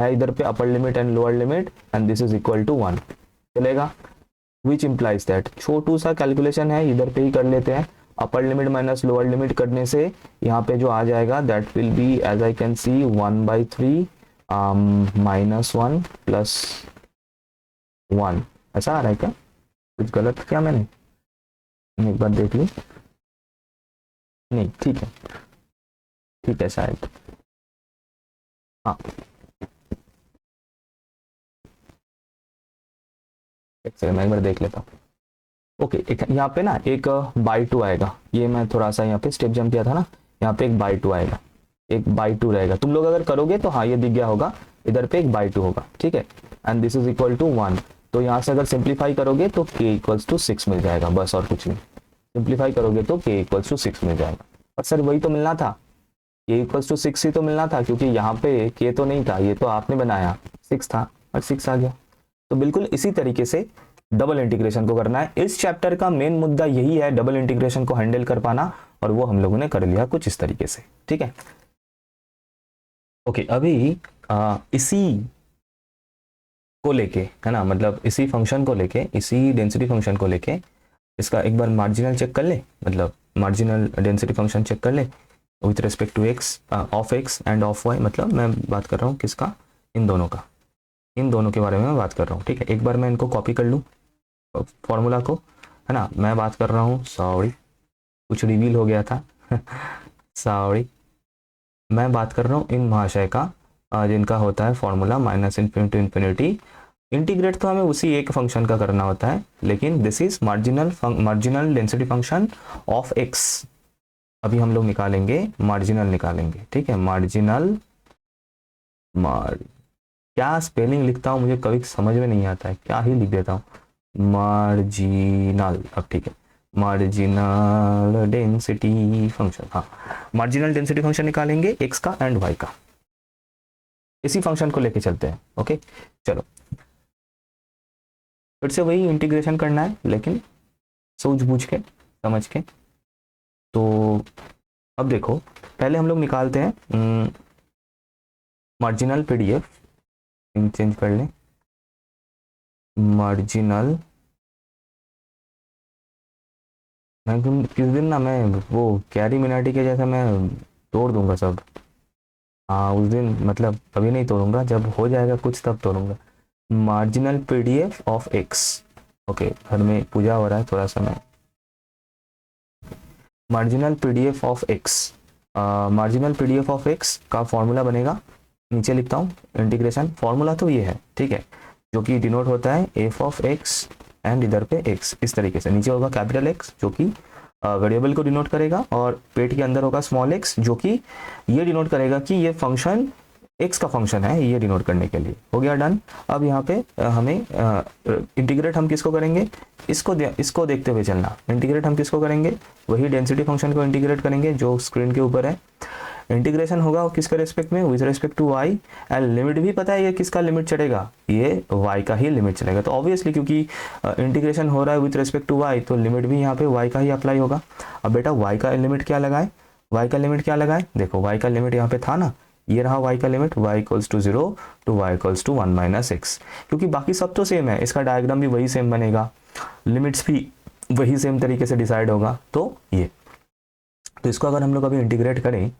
है इधर पे, upper limit and lower limit and this is equal to 1, चलेगा। विच इंप्लाइज दैट, छोटू सा कैलकुलेशन है, इधर पे ही कर लेते हैं, upper limit minus lower limit करने से यहाँ पे जो आ जाएगा that will be as I can see 1/3 minus 1 plus 1, ऐसा आ रहा है क्या, कुछ गलत किया मैंने, एक बार देख ली, नहीं ठीक है, ठीक है शायद, हाँ मैं एक बार देख लेता हूँ। ओके, यहाँ पे ना एक बाई 2 आएगा, ये मैं थोड़ा सा यहाँ पे स्टेप जंप किया था ना, यहाँ पे एक बाई 2 आएगा, एक बाई 2 रहेगा, तुम लोग अगर करोगे तो हाँ ये दिख गया होगा, इधर पे एक बाई 2 होगा, ठीक है, and this is equal to 1। तो यहाँ से अगर सिंप्लीफाई करोगे तो k इक्वल्स टू 6 मिल जाएगा, बस और कुछ नहीं, सिंप्लीफाई करोगे तो k इक्वल्स टू 6 मिल जाएगा। और सर वही तो मिलना था, के इक्वल्स टू 6 ही तो मिलना था, क्योंकि यहाँ पे के तो नहीं था, ये तो आपने बनाया 6 था और 6 आ गया। तो बिल्कुल इसी तरीके से डबल इंटीग्रेशन को करना है। इस चैप्टर का मेन मुद्दा यही है, डबल इंटीग्रेशन को हैंडल कर पाना, और वो हम लोगों ने कर लिया कुछ इस तरीके से। ठीक है, ओके। अभी इसी को लेके, है ना, मतलब इसी फंक्शन को लेके, इसी डेंसिटी फंक्शन को लेके इसका एक बार मार्जिनल चेक कर ले, मतलब मार्जिनल डेंसिटी फंक्शन चेक कर ले with respect to x, of x and of y. मतलब मैं बात कर रहा हूँ किसका, इन दोनों का, इन दोनों के बारे में मैं बात कर रहा हूँ। ठीक है, एक बार मैं इनको कॉपी कर लूँ फॉर्मूला को, है ना। मैं बात कर रहा हूँ, सॉरी कुछ रिवील हो गया था सॉरी, मैं बात कर रहा हूँ इन महाशय का, जिनका होता है formula minus infinity to infinity. Integrate तो हमें उसी एक फंक्शन का करना होता है, लेकिन this is marginal density function of x. अभी हम लोग निकालेंगे, मार्जिनल निकालेंगे। ठीक है, मार्जिनल, क्या स्पेलिंग लिखता हूँ मुझे कभी समझ में नहीं आता है, क्या ही लिख देता हूँ, मार्जिनल। अब ठीक है, मार्जिनल डेंसिटी फंक्शन, हाँ मार्जिनल डेंसिटी फंक्शन निकालेंगे एक्स का एंड वाई का। इसी फंक्शन को लेके चलते हैं। ओके चलो, फिर से वही इंटीग्रेशन करना है, लेकिन सूझबूझ के, समझ के। तो अब देखो, पहले हम लोग निकालते हैं मार्जिनल पीडीएफ, चेंज कर लें, मार्जिनल। मैं किस दिन ना, मैं वो कैरी मिनाटी के जैसा मैं तोड़ दूंगा सब। हाँ उस दिन, मतलब अभी नहीं तोड़ूंगा, जब हो जाएगा कुछ तब तोड़ूंगा। Marginal PDF of x. Okay, घर में पूजा हो रहा है, थोड़ा सा मैं, marginal PDF of x, marginal PDF of x का फॉर्मूला बनेगा, नीचे लिखता हूँ इंटीग्रेशन। फॉर्मूला तो ये है, ठीक है, जो कि डिनोट होता है एफ ऑफ एक्स एंड इधर पे एक्स, इस तरीके से। नीचे होगा कैपिटल एक्स जो कि वेरिएबल को डिनोट करेगा, और पेट के अंदर होगा स्मॉल एक्स जो कि ये डिनोट करेगा कि ये फंक्शन एक्स का फंक्शन है, ये डिनोट करने के लिए। हो गया डन। अब यहाँ पे हमें इंटीग्रेट हम किसको करेंगे, इसको देखते हुए चलना। इंटीग्रेट हम किसको करेंगे, वही डेंसिटी फंक्शन को इंटीग्रेट करेंगे जो स्क्रीन के ऊपर है। इंटीग्रेशन होगा किसके रेस्पेक्ट में, with respect to y, and limit भी पता है ये किसका लिमिट चलेगा, ये वाई का ही लिमिट चलेगा। तो ऑब्वियसली क्योंकि इंटीग्रेशन हो रहा है विद रेस्पेक्ट टू वाई, तो लिमिट भी यहाँ पे वाई का ही अप्लाई होगा। अब बेटा वाई का लिमिट क्या लगाए, वाई का लिमिट क्या लगाए, देखो वाई का लिमिट यहाँ पे था ना, ये रहा वाई का limit, y equals to 0 to y equals to 1 minus x. क्योंकि बाकी सब तो सेम है, इसका डायग्राम भी वही सेम बनेगा, लिमिट्स भी वही सेम तरीके से डिसाइड होगा। तो ये, तो इसको अगर हम लोग अभी इंटीग्रेट करें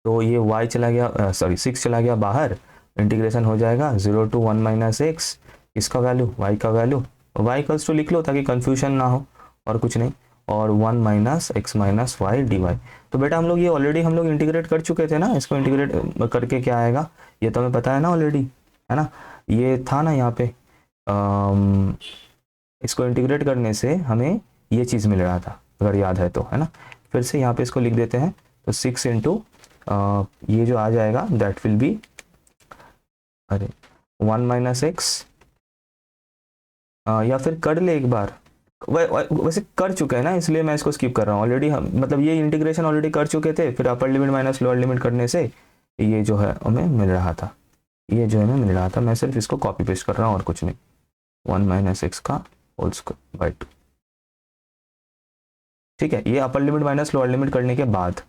तो ये y चला गया, सॉरी 6 चला गया बाहर, इंटीग्रेशन हो जाएगा 0 टू 1 माइनस एक्स, इसका वैल्यू y का वैल्यू, y इक्वल्स टू लिख लो ताकि कंफ्यूजन ना हो, और कुछ नहीं, और 1 minus x minus y d y. तो बेटा हम लोग ये ऑलरेडी हम लोग इंटीग्रेट कर चुके थे ना, इसको इंटीग्रेट करके क्या आएगा ये तो हमें पता है ना ऑलरेडी, है ना, ये था ना यहाँ पे, इसको इंटीग्रेट करने से हमें ये चीज़ मिल रहा था अगर याद है तो, है ना। फिर से यहाँ पे इसको लिख देते हैं, तो 6 इंटू ये जो आ जाएगा दैट विल बी, अरे 1 माइनस एक्स, या फिर कर ले एक बार, वैसे कर चुके हैं ना इसलिए मैं इसको स्किप कर रहा हूँ ऑलरेडी। हम मतलब ये इंटीग्रेशन ऑलरेडी कर चुके थे, फिर अपर लिमिट माइनस लोअर लिमिट करने से ये जो है हमें मिल रहा था, ये जो है हमें मिल रहा था। मैं सिर्फ इसको कॉपी पेस्ट कर रहा हूँ और कुछ नहीं, 1 माइनस एक्स का होल स्क्वायर बाय 2। ठीक है, ये अपर लिमिट माइनस लोअर लिमिट करने के बाद,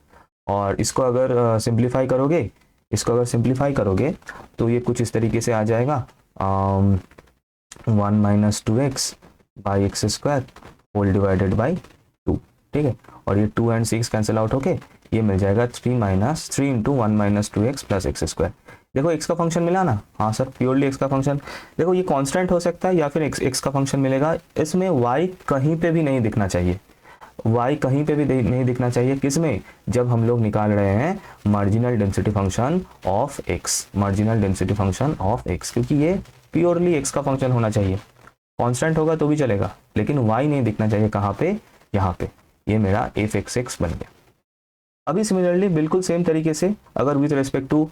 और इसको अगर सिंप्लीफाई करोगे, इसको अगर सिंप्लीफाई करोगे तो ये कुछ इस तरीके से आ जाएगा, 1 minus 2x by x square whole divided by 2। ठीक है, और ये 2 एंड 6 कैंसिल आउट होके ये मिल जाएगा 3 into 1 minus 2x plus x square. देखो x का फंक्शन मिला ना, हाँ सर प्योरली x का फंक्शन। देखो ये कांस्टेंट हो सकता है या फिर x का फंक्शन मिलेगा, इसमें y कहीं पे भी नहीं दिखना चाहिए, y कहीं पे भी नहीं दिखना चाहिए। किसमें, जब हम लोग निकाल रहे हैं marginal density function of x, marginal density function of x, क्योंकि ये प्योरली x का फंक्शन होना चाहिए। कांस्टेंट होगा तो भी चलेगा, लेकिन y नहीं दिखना चाहिए। कहाँ पे, यहाँ पे, ये मेरा f(x) बन गया। अभी सिमिलरली बिल्कुल सेम तरीके से अगर विथ रेस्पेक्ट टू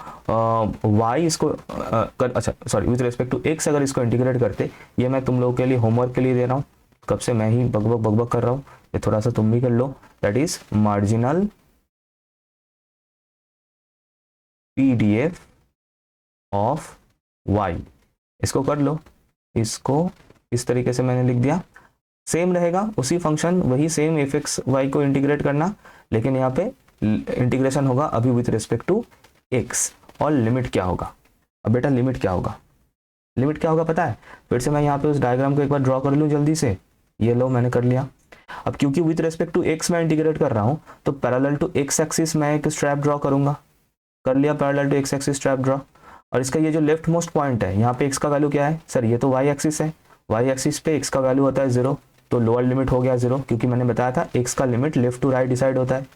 y इसको अच्छा sorry with respect to x अगर इसको इंटीग्रेट करते, ये मैं तुम लोगों के लिए होमवर्क के लिए दे रहा हूँ, कब से मैं ही बकबक कर रहा हूँ, ये थोड़ा सा तुम भी कर लो। That is marginal PDF of y, इसको कर लो, इसको इस तरीके से मैंने लिख दिया। सेम रहेगा उसी फंक्शन, वही सेम fxy को इंटीग्रेट करना, लेकिन यहाँ पे इंटीग्रेशन होगा अभी विथ रिस्पेक्ट टू x। और लिमिट क्या होगा? अब बेटा लिमिट क्या होगा? लिमिट क्या होगा पता है? फिर से मैं यहाँ पे उस डायग्राम को एक बार ड्रॉ कर लूँ जल्दी से। ये लो मैंने कर लिया। अब क्योंकि विथ रेस्पेक्ट टू x मैं इंटीग्रेट कर रहा हूँ, तो पैरेलल टू x एक्सिस मैं एक स्ट्रैप ड्रॉ करूंगा। कर लिया parallel to x axis strip draw. और इसका ये जो लेफ्ट मोस्ट पॉइंट है, यहाँ पे x का वैल्यू क्या है सर? ये तो y एक्सिस है, y एक्सिस पे x का वैल्यू होता है 0, तो लोअर लिमिट हो गया 0, क्योंकि मैंने बताया था x का limit left to right decide होता है।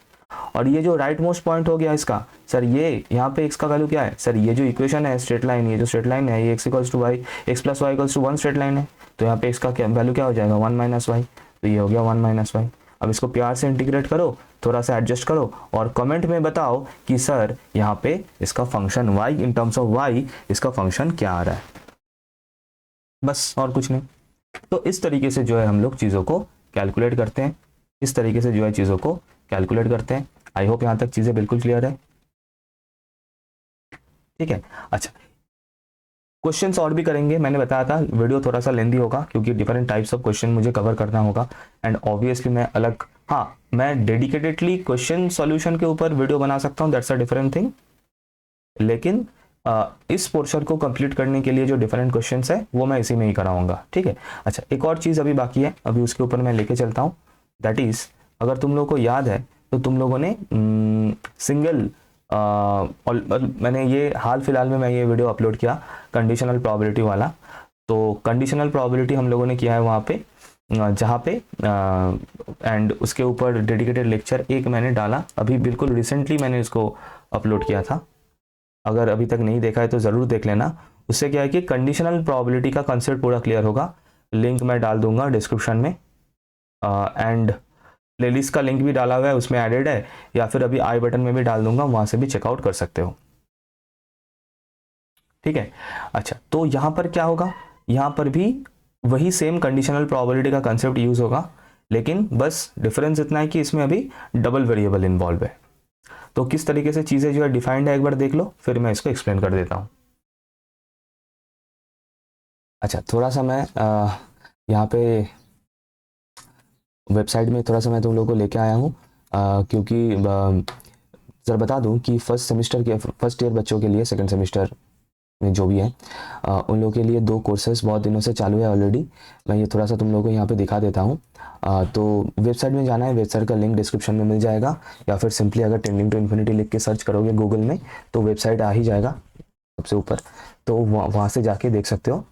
और ये जो राइट मोस्ट पॉइंट हो गया इसका, सर ये यहाँ पे x का वैल्यू क्या है? सर ये जो इक्वेशन है स्ट्रेट लाइन, ये जो स्ट्रेट लाइन है, ये x equals to y, x plus y equals to 1 straight line है, तो यहाँ पे x का वैल्यू क्या हो जाएगा? 1 माइनस वाई, तो ये हो गया 1 माइनस वाई। अब इसको प्यार से इंटीग्रेट करो, थोड़ा सा एडजस्ट करो और कमेंट में बताओ कि सर यहाँ पे इसका function y in terms of y इसका फंक्शन क्या आ रहा है। बस और कुछ नहीं। तो इस तरीके से जो है हम लोग चीज़ों को कैलकुलेट करते हैं, इस तरीके से जो है चीज़ों को कैलकुलेट करते हैं। आई होप यहाँ तक चीज़ें बिल्कुल क्लियर है, ठीक है। अच्छा, क्वेश्चंस और भी करेंगे, मैंने बताया था वीडियो थोड़ा सा लेंदी होगा क्योंकि डिफरेंट टाइप्स ऑफ क्वेश्चन मुझे कवर करना होगा। एंड ऑब्वियसली मैं अलग, हाँ मैं डेडिकेटेडली क्वेश्चन सॉल्यूशन के ऊपर वीडियो बना सकता हूँ, दैट्स अ डिफरेंट थिंग। लेकिन इस पोर्शन को कंप्लीट करने के लिए जो डिफरेंट क्वेश्चंस है वो मैं इसी में ही कराऊंगा, ठीक है। अच्छा, एक और चीज़ अभी बाकी है, अभी उसके ऊपर मैं लेके चलता हूँ। दैट इज़, अगर तुम लोगों को याद है तो तुम लोगों ने सिंगल मैंने ये हाल फिलहाल में मैं ये वीडियो अपलोड किया कंडीशनल प्रोबेबिलिटी वाला। तो कंडीशनल प्रोबेबिलिटी हम लोगों ने किया है वहाँ पे, जहाँ पे एंड उसके ऊपर डेडिकेटेड लेक्चर एक मैंने डाला, अभी बिल्कुल रिसेंटली मैंने इसको अपलोड किया था। अगर अभी तक नहीं देखा है तो ज़रूर देख लेना। उससे क्या है कि कंडीशनल प्रोबेबिलिटी का कंसेप्ट पूरा क्लियर होगा। लिंक मैं डाल दूंगा डिस्क्रिप्शन में, एंड प्लेलिस्ट का लिंक भी डाला हुआ है, उसमें एडेड है, या फिर अभी आई बटन में भी डाल दूंगा, वहाँ से भी चेकआउट कर सकते हो, ठीक है। अच्छा, तो यहाँ पर क्या होगा? यहाँ पर भी वही सेम कंडीशनल प्रोबेबिलिटी का कंसेप्ट यूज़ होगा, लेकिन बस डिफरेंस इतना है कि इसमें अभी डबल वेरिएबल इन्वॉल्व है। तो किस तरीके से चीज़ें जो है डिफाइंड है एक बार देख लो, फिर मैं इसको एक्सप्लेन कर देता हूँ। अच्छा, थोड़ा सा मैं यहाँ पे वेबसाइट में थोड़ा सा मैं तुम लोगों को लेके आया हूँ, क्योंकि ज़रा बता दूँ कि फर्स्ट ईयर बच्चों के लिए, सेकंड सेमेस्टर में जो भी है उन लोगों के लिए 2 कोर्सेज बहुत दिनों से चालू है ऑलरेडी। मैं ये थोड़ा सा तुम लोगों को यहाँ पे दिखा देता हूँ। तो वेबसाइट में जाना है, वेबसाइट का लिंक डिस्क्रिप्शन में मिल जाएगा, या फिर सिंपली अगर टेंडिंग टू इन्फिनिटी लिख के सर्च करोगे गूगल में तो वेबसाइट आ ही जाएगा सबसे ऊपर, तो वहाँ से जाके देख सकते हो।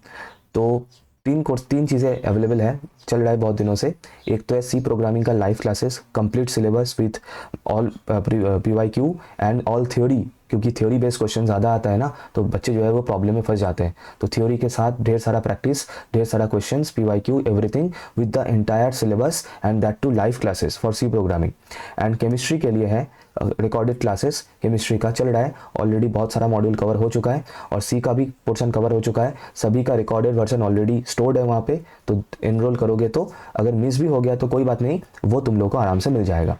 तो 3 चीज़ें अवेलेबल है, चल रहा है बहुत दिनों से। एक तो है सी प्रोग्रामिंग का live classes, complete syllabus with all PYQ and all theory, क्योंकि थ्योरी बेस्ड क्वेश्चन ज़्यादा आता है ना, तो बच्चे जो है वो प्रॉब्लम में फंस जाते हैं। तो थ्योरी के साथ ढेर सारा प्रैक्टिस, ढेर सारा questions, PYQ everything with the entire syllabus, and that too live classes for C programming. And chemistry के लिए है रिकॉर्डेड क्लासेस, केमिस्ट्री का चल रहा है ऑलरेडी, बहुत सारा मॉड्यूल कवर हो चुका है, और सी का भी पोर्शन कवर हो चुका है, सभी का रिकॉर्डेड वर्जन ऑलरेडी स्टोर्ड है वहाँ पे। तो एनरोल करोगे तो अगर मिस भी हो गया तो कोई बात नहीं, वो तुम लोग को आराम से मिल जाएगा।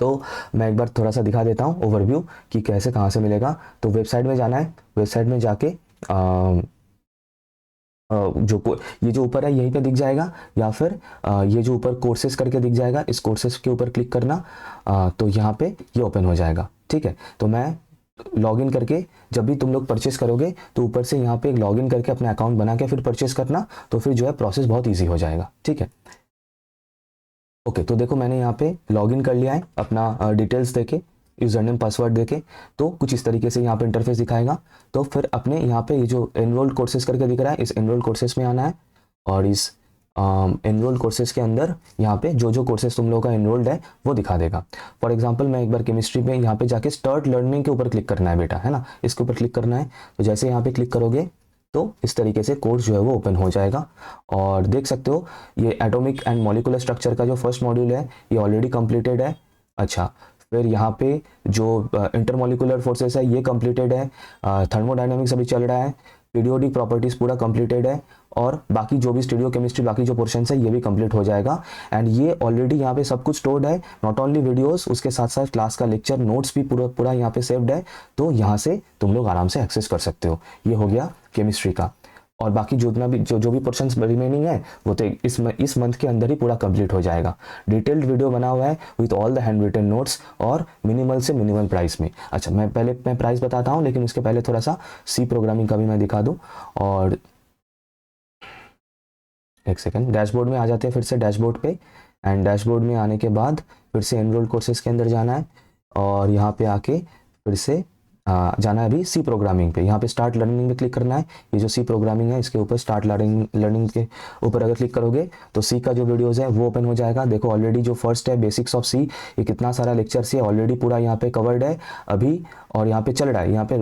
तो मैं एक बार थोड़ा सा दिखा देता हूँ ओवरव्यू कि कैसे कहाँ से मिलेगा। तो वेबसाइट में जाना है, वेबसाइट में जाके ये जो ऊपर है यहीं पे दिख जाएगा, या फिर ये जो ऊपर कोर्सेज करके दिख जाएगा, इस कोर्सेज के ऊपर क्लिक करना, तो यहाँ पे ये ओपन हो जाएगा, ठीक है। तो मैं लॉगिन करके, जब भी तुम लोग परचेस करोगे तो ऊपर से यहाँ पे लॉगिन करके अपना अकाउंट बना के फिर परचेस करना, तो फिर जो है प्रोसेस बहुत ईजी हो जाएगा, ठीक है। ओके, तो देखो मैंने यहाँ पे लॉगिन कर लिया है अपना डिटेल्स देके, यूज़र नेम पासवर्ड देके। तो कुछ इस तरीके से यहाँ पे इंटरफेस दिखाएगा। तो फिर अपने यहाँ पे ये जो एनरोल्ड कोर्सेज करके दिख रहा है, इस एनरोल्ड कोर्सेज में आना है, और इस एनरोल्ड कोर्सेज के अंदर यहाँ पे जो कोर्सेज तुम लोगों का एनरोल्ड है वो दिखा देगा। फॉर एग्जांपल मैं एक बार केमिस्ट्री में यहाँ पे जाके स्टार्ट लर्निंग के ऊपर क्लिक करना है बेटा, है ना, इसके ऊपर क्लिक करना है। तो जैसे यहाँ पे क्लिक करोगे तो इस तरीके से कोर्स जो है वो ओपन हो जाएगा, और देख सकते हो ये एटॉमिक एंड मॉलिक्यूलर स्ट्रक्चर का जो फर्स्ट मॉड्यूल है ये ऑलरेडी कंप्लीटेड है। अच्छा, फिर यहाँ पे जो इंटरमॉलिक्यूलर फोर्सेस है ये कंप्लीटेड है, थर्मोडायनामिक्स अभी चल रहा है, पीरियोडिक प्रॉपर्टीज पूरा कंप्लीटेड है और बाकी जो भी स्टीरियो केमिस्ट्री बाकी जो पोर्शन है ये भी कंप्लीट हो जाएगा। एंड ये ऑलरेडी यहाँ पे सब कुछ स्टोर्ड है, नॉट ओनली वीडियोस, उसके साथ साथ क्लास का लेक्चर नोट्स भी पूरा यहाँ पे सेव्ड है, तो यहाँ से तुम लोग आराम से एक्सेस कर सकते हो। ये हो गया केमिस्ट्री का। और बाकी जितना भी जो भी पोर्शंस रिमेनिंग है वो तो इस मंथ के अंदर ही पूरा कंप्लीट हो जाएगा। डिटेल्ड वीडियो बना हुआ है with all the hand written notes और मिनिमल से मिनिमल प्राइस में। अच्छा, मैं प्राइस बताता हूँ, लेकिन उसके पहले थोड़ा सा सी प्रोग्रामिंग का भी मैं दिखा दूँ। और एक सेकेंड, डैशबोर्ड में आ जाते हैं फिर से डैशबोर्ड पे। एंड डैशबोर्ड में आने के बाद फिर से एनरोल्ड कोर्सेज के अंदर जाना है और यहाँ पे आके फिर से जाना है अभी सी प्रोग्रामिंग पे। यहाँ पे स्टार्ट लर्निंग में क्लिक करना है। ये जो सी प्रोग्रामिंग है इसके ऊपर स्टार्ट लर्निंग के ऊपर अगर क्लिक करोगे तो सी का जो वीडियोज़ है वो ओपन हो जाएगा। देखो ऑलरेडी जो फर्स्ट है बेसिक्स ऑफ सी, ये कितना सारा लेक्चर्स है ऑलरेडी पूरा यहाँ पे कवर्ड है अभी, और यहाँ पे चल रहा है। यहाँ पे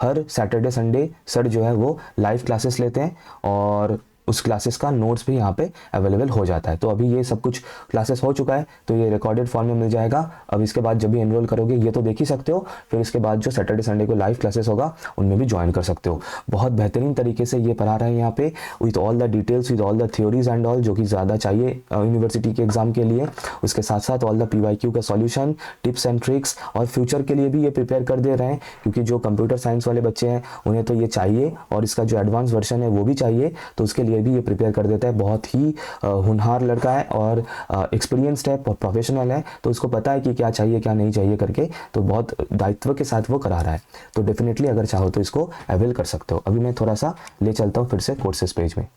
हर सैटरडे संडे सर जो है वो लाइव क्लासेस लेते हैं और उस क्लासेस का नोट्स भी यहाँ पे अवेलेबल हो जाता है। तो अभी ये सब कुछ क्लासेस हो चुका है, तो ये रिकॉर्डेड फॉर्म में मिल जाएगा। अब इसके बाद जब भी एनरोल करोगे ये तो देख ही सकते हो, फिर इसके बाद जो सैटरडे संडे को लाइव क्लासेस होगा उनमें भी ज्वाइन कर सकते हो। बहुत बेहतरीन तरीके से ये पढ़ा रहे हैं यहाँ पे, with all the details, with all the theories and all, जो कि ज़्यादा चाहिए यूनिवर्सिटी के एग्जाम के लिए। उसके साथ साथ ऑल द PYQ का सॉल्यूशन, टिप्स एंड ट्रिक्स, और फ्यूचर के लिए भी ये प्रिपेयर कर दे रहे हैं, क्योंकि जो कंप्यूटर साइंस वाले बच्चे हैं उन्हें तो ये चाहिए और इसका जो एडवांस वर्जन है वो भी चाहिए, तो उसके लिए भी ये प्रिपेयर कर देता है। बहुत ही होनहार लड़का है और एक्सपीरियंस्ड है, प्रोफेशनल है, तो उसको पता है कि क्या चाहिए क्या नहीं चाहिए करके, तो बहुत दायित्व के साथ वो करा रहा है। तो डेफिनेटली अगर चाहो तो इसको अवेल कर सकते हो। अभी मैं थोड़ा सा ले चलता हूँ फिर से कोर्सेज पेज में।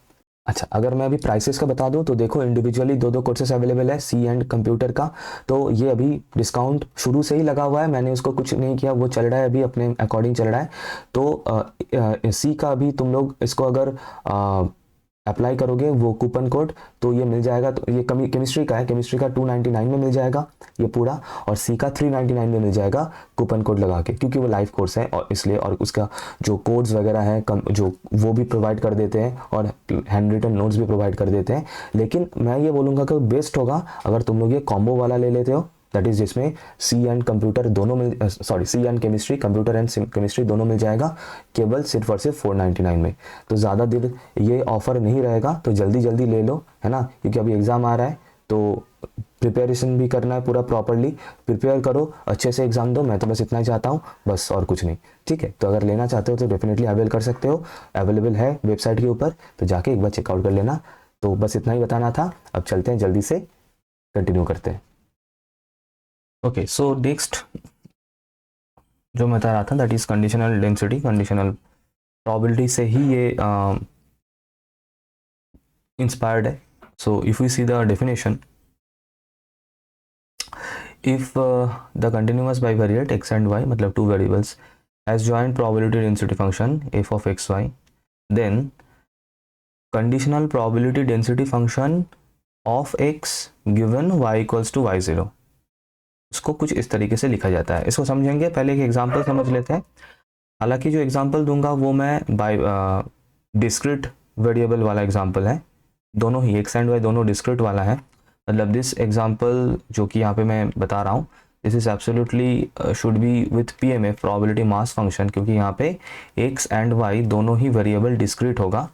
अच्छा, अगर मैं अभी प्राइसेस का बता दूं तो देखो इंडिविजुअली दो कोर्सेस अवेलेबल है सी एंड कंप्यूटर का। तो ये अभी डिस्काउंट शुरू से ही लगा हुआ है, मैंने उसको कुछ नहीं किया, वो चल रहा है अभी अपने अकॉर्डिंग चल रहा है। तो सी का अभी तुम लोग इसको अगर अप्लाई करोगे वो कूपन कोड तो ये मिल जाएगा। तो ये केमिस्ट्री का है, केमिस्ट्री का 299 में मिल जाएगा ये पूरा, और सी का 399 में मिल जाएगा कूपन कोड लगा के, क्योंकि वो लाइव कोर्स है और इसलिए। और उसका जो कोड्स वगैरह है जो वो भी प्रोवाइड कर देते हैं और हैंड रिटन नोट्स भी प्रोवाइड कर देते हैं। लेकिन मैं ये बोलूँगा कि बेस्ट होगा अगर तुम लोग ये कॉम्बो वाला ले लेते हो, दैट इज जिसमें सी एंड कंप्यूटर दोनों C and chemistry, computer and chemistry दोनों मिल जाएगा, केवल सिर्फ और सिर्फ 499 में। तो ज़्यादा देर ये ऑफर नहीं रहेगा, तो जल्दी जल्दी ले लो, है ना, क्योंकि अभी एग्ज़ाम आ रहा है तो प्रिपरेशन भी करना है पूरा प्रॉपरली। प्रिपेयर करो, अच्छे से एग्जाम दो, मैं तो बस इतना ही चाहता हूँ, बस और कुछ नहीं। ठीक है, तो अगर लेना चाहते हो तो डेफिनेटली अवेल कर सकते हो, अवेलेबल है वेबसाइट के ऊपर, तो जाके एक बार चेकआउट कर लेना। तो बस इतना ही बताना था। अब चलते हैं, जल्दी से कंटिन्यू करते हैं। ओके, सो नेक्स्ट जो मैं बता रहा था that is conditional density, conditional probability से ही ये इंस्पायर्ड है। So if we see the definition, if the continuous bivariate x and y, मतलब two variables, has joint probability density function f of x y, then conditional probability density function of x given y equals to y0, उसको कुछ इस तरीके से लिखा जाता है। इसको समझेंगे, पहले एक एग्जांपल समझ लेते हैं। हालांकि जो एग्जांपल दूंगा वो मैं बाय डिस्क्रीट वेरिएबल वाला एग्जांपल है, दोनों ही x एंड y दोनों डिस्क्रीट वाला है। मतलब दिस एग्जांपल जो कि यहाँ पे मैं बता रहा हूँ, this is absolutely should be with PMF, probability mass function, क्योंकि यहाँ पे x एंड y दोनों ही वेरिएबल डिस्क्रीट होगा।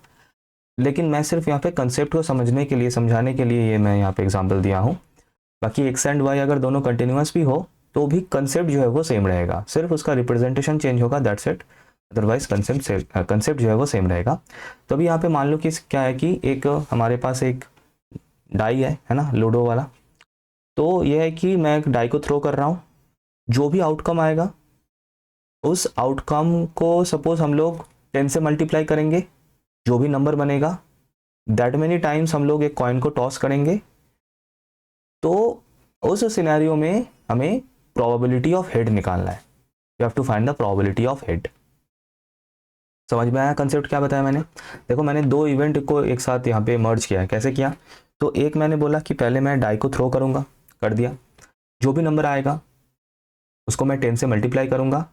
लेकिन मैं सिर्फ यहाँ पे कंसेप्ट को समझने के लिए, समझाने के लिए ये मैं यहाँ पे एग्जाम्पल दिया हूँ। बाकी x एंड y अगर दोनों कंटिन्यूअस भी हो तो भी कंसेप्ट जो है वो सेम रहेगा, सिर्फ उसका रिप्रेजेंटेशन चेंज होगा, दैट्स इट। अदरवाइज कंसेप्ट जो है वो सेम रहेगा। तो अभी यहाँ पे मान लो कि क्या है कि एक हमारे पास एक डाई है ना, लूडो वाला। तो यह है कि मैं एक डाई को थ्रो कर रहा हूँ, जो भी आउटकम आएगा उस आउटकम को सपोज हम लोग 10 से मल्टीप्लाई करेंगे, जो भी नंबर बनेगा दैट मेनी टाइम्स हम लोग एक कॉइन को टॉस करेंगे। तो उस सिनेरियो में हमें प्रोबेबिलिटी ऑफ हेड निकालना है। You have to find the probability of head. समझ में आया कंसेप्ट क्या बताया मैंने? देखो मैंने दो इवेंट को एक साथ यहाँ पे मर्ज किया है। कैसे किया? तो एक मैंने बोला कि पहले मैं डाई को थ्रो करूँगा, कर दिया, जो भी नंबर आएगा उसको मैं 10 से मल्टीप्लाई करूँगा,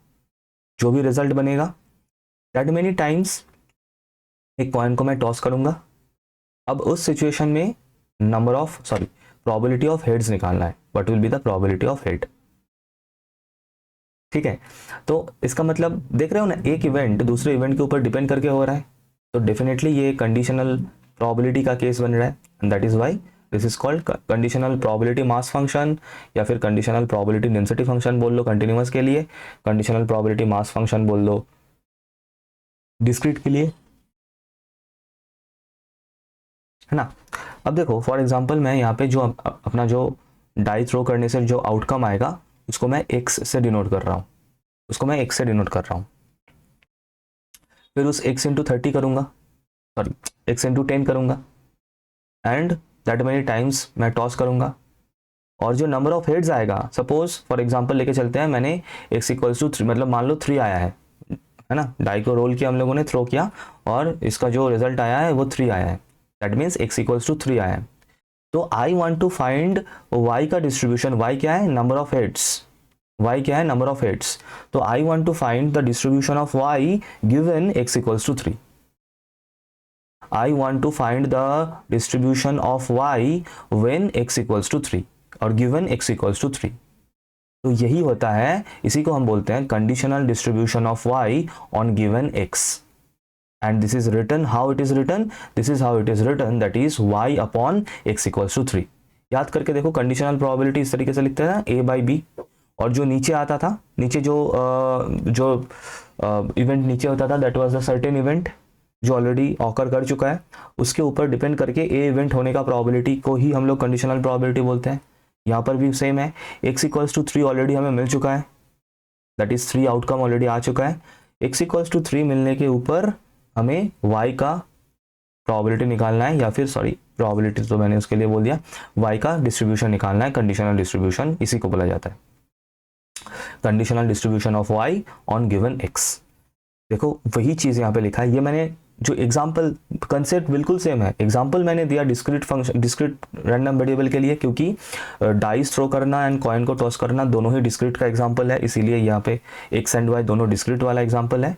जो भी रिजल्ट बनेगा दैट मेनी टाइम्स एक कॉइन को मैं टॉस करूँगा। अब उस सिचुएशन में प्रोबेबिलिटी ऑफ हेड्स निकालना है। What will be the probability of head? ठीक है, तो इसका मतलब देख रहे हो ना, एक इवेंट दूसरे इवेंट के ऊपर डिपेंड करके हो रहा है। तो डेफिनेटली ये कंडीशनल प्रोबेबिलिटी का केस बन रहा है, and that is why this is called conditional probability mass function, या फिर कंडीशनल प्रोबेबिलिटी डेंसिटी फंक्शन बोल लो कंटिन्यूअस के लिए, कंडीशनल प्रोबेबिलिटी मास फंक्शन बोल लो डिस्क्रीट के लिए, है ना। अब देखो फॉर एग्जांपल मैं यहाँ पे जो अपना जो डाई थ्रो करने से जो आउटकम आएगा उसको मैं x से डिनोट कर रहा हूँ, उसको मैं x से डिनोट कर रहा हूँ। फिर उस x इंटू 30 करूँगा, सॉरी x इंटू 10 करूँगा, एंड दैट मेनी टाइम्स मैं टॉस करूँगा, और जो नंबर ऑफ हेड्स आएगा, सपोज फॉर एग्जांपल लेके चलते हैं, मैंने x इक्वल्स टू 3, मतलब मान लो 3 आया है ना, डाई को रोल किया हम लोगों ने, थ्रो किया, और इसका जो रिजल्ट आया है वो 3 आया है, that means x equals to 3 आया है। तो I want to find y का डिस्ट्रीब्यूशन, y क्या है, नंबर ऑफ हेड्स, y क्या है, नंबर ऑफ हेड्स। तो I want to find the distribution of y given x equals to 3। I want to find the distribution of y when x equals to 3 और given x equals to 3। तो यही होता है, इसी को हम बोलते हैं conditional distribution of y on given x, and this is written, how it is written, this is how it is written, that is y upon x equals to 3। याद करके देखो, कंडीशनल प्रोबेबिलिटी इस तरीके से लिखते हैं a by b, और जो नीचे आता था, नीचे जो इवेंट नीचे होता था, that was the certain event जो ऑलरेडी ऑकर कर चुका है, उसके ऊपर डिपेंड करके ए इवेंट होने का प्रोबेबिलिटी को ही हम लोग कंडीशनल प्रोबेबिलिटी बोलते हैं। यहाँ पर भी सेम है, x इक्वल्स टू 3 ऑलरेडी हमें मिल चुका है, दैट इज 3 आउटकम ऑलरेडी आ चुका है। x इक्वल्स टू 3 मिलने के ऊपर हमें y का प्रोबेबिलिटी निकालना है, या फिर सॉरी प्रोबेबिलिटी तो मैंने उसके लिए बोल दिया, y का डिस्ट्रीब्यूशन निकालना है, कंडीशनल डिस्ट्रीब्यूशन इसी को बोला जाता है, conditional distribution of y on given x। देखो वही चीज़ यहाँ पे लिखा है, ये मैंने जो एग्जाम्पल, कंसेप्ट बिल्कुल सेम है, एग्जाम्पल मैंने दिया discrete function, discrete random variable के लिए, क्योंकि डाइस थ्रो करना एंड कॉइन को टॉस करना दोनों ही डिस्क्रीट का एग्जाम्पल है, इसीलिए यहाँ पे एक्स एंड वाई दोनों डिस्क्रीट वाला एग्जाम्पल है।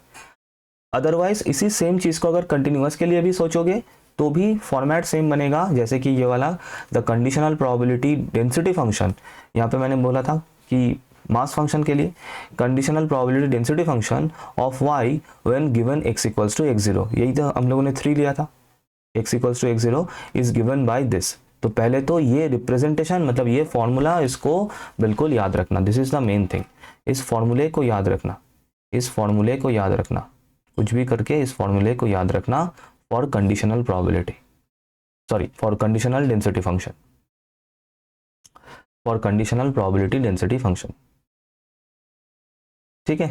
अदरवाइज इसी सेम चीज़ को अगर कंटिन्यूअस के लिए भी सोचोगे तो भी फॉर्मेट सेम बनेगा, जैसे कि ये वाला the conditional probability density function, यहाँ पे मैंने बोला था कि मास फंक्शन के लिए conditional probability density function of y when given x equals to x0, यही तो हम लोगों ने 3 लिया था, x equals to x0 is given by this. तो पहले तो ये रिप्रेजेंटेशन, मतलब ये फॉर्मूला, इसको बिल्कुल याद रखना, this is the main thing, इस फॉर्मूले को याद रखना, इस फॉर्मूले को याद रखना, कुछ भी करके इस फॉर्मूले को याद रखना for conditional probability, sorry for conditional density function, for conditional probability density function, ठीक है।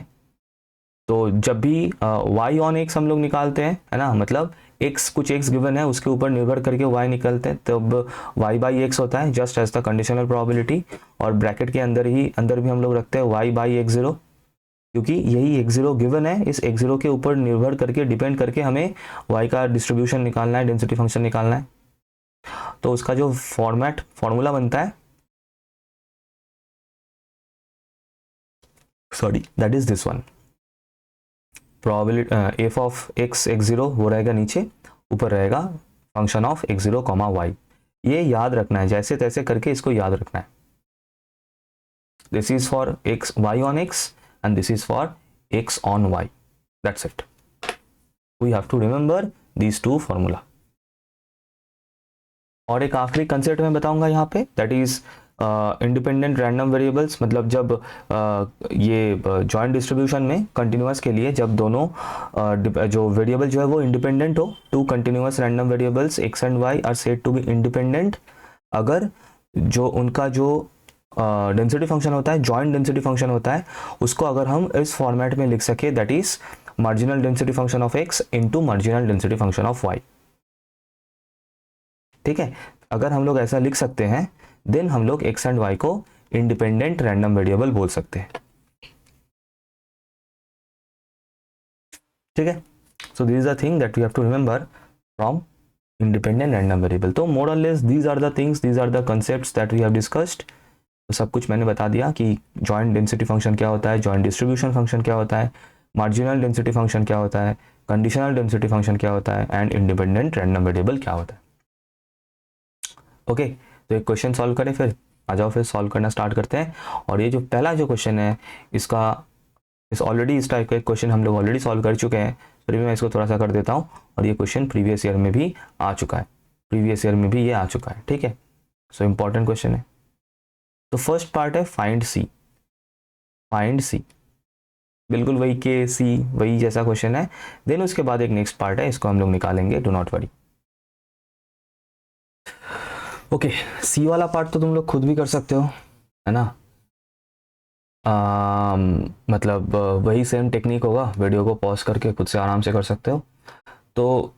तो जब भी y ऑन x हम लोग निकालते हैं, है ना, मतलब x कुछ x गिवन है, उसके ऊपर निर्भर करके y निकलते हैं, तब y बाई x होता है, just as the conditional probability, और ब्रैकेट के अंदर भी हम लोग रखते हैं y बाई x0, क्योंकि यही x0 गिवन है, इस x0 के ऊपर निर्भर करके, डिपेंड करके हमें y का डिस्ट्रीब्यूशन निकालना है, डेंसिटी फंक्शन निकालना है। तो उसका जो फॉर्मूला बनता है, sorry that is this one, probability F of x x0 वो रहेगा नीचे, ऊपर रहेगा function of x0 comma y। ये याद रखना है, जैसे तैसे करके इसको याद रखना है। This is for x y on x and this is for x on y, that's it. We have to remember these two formula. और एक आखिरी कंसेप्ट मैं बताऊंगा यहाँ पे, that is independent random variables, मतलब जब ये जॉइंट डिस्ट्रीब्यूशन में कंटिन्यूअस के लिए जब दोनों जो वेरिएबल जो है वो इंडिपेंडेंट हो, two continuous random variables x and y are said to be independent, अगर जो उनका जो डेंसिटी फंक्शन होता है, जॉइंट डेंसिटी फंक्शन होता है, उसको अगर हम इस फॉर्मेट में लिख सके, that is marginal density function of x into marginal density function of y, ठीक है। अगर हम लोग ऐसा लिख सकते हैं, देन हम लोग x एंड y को इंडिपेंडेंट रैंडम वेरिएबल बोल सकते हैं, ठीक है। So this is the thing that we have to remember from independent random variable. तो मोर और less these are the things, these are the concepts that we have discussed. तो सब कुछ मैंने बता दिया कि जॉइंट डेंसिटी फंक्शन क्या होता है, जॉइंट डिस्ट्रीब्यूशन फंक्शन क्या होता है, मार्जिनल डेंसिटी फंक्शन क्या होता है, कंडीशनल डेंसिटी फंक्शन क्या होता है, एंड इंडिपेंडेंट रैंडम वेरिएबल क्या होता है। ओके, तो एक क्वेश्चन सॉल्व करें, फिर आ जाओ, फिर सॉल्व करना स्टार्ट करते हैं। और ये जो पहला जो क्वेश्चन है, इसका ऑलरेडी इस टाइप का एक क्वेश्चन हम लोग ऑलरेडी सॉल्व कर चुके हैं, फिर भी मैं इसको थोड़ा सा कर देता हूँ, और ये क्वेश्चन प्रीवियस ईयर में भी आ चुका है, प्रीवियस ईयर में भी ये आ चुका है, ठीक है। सो इंपॉर्टेंट क्वेश्चन है। तो फर्स्ट पार्ट है फाइंड सी, फाइंड सी, बिल्कुल वही के सी वही जैसा क्वेश्चन है। देन उसके बाद एक नेक्स्ट पार्ट है, इसको हम लोग निकालेंगे, डू नॉट वरी। ओके, सी वाला पार्ट तो तुम लोग खुद भी कर सकते हो, है ना। मतलब वही सेम टेक्निक होगा, वीडियो को पॉज करके खुद से आराम से कर सकते हो। तो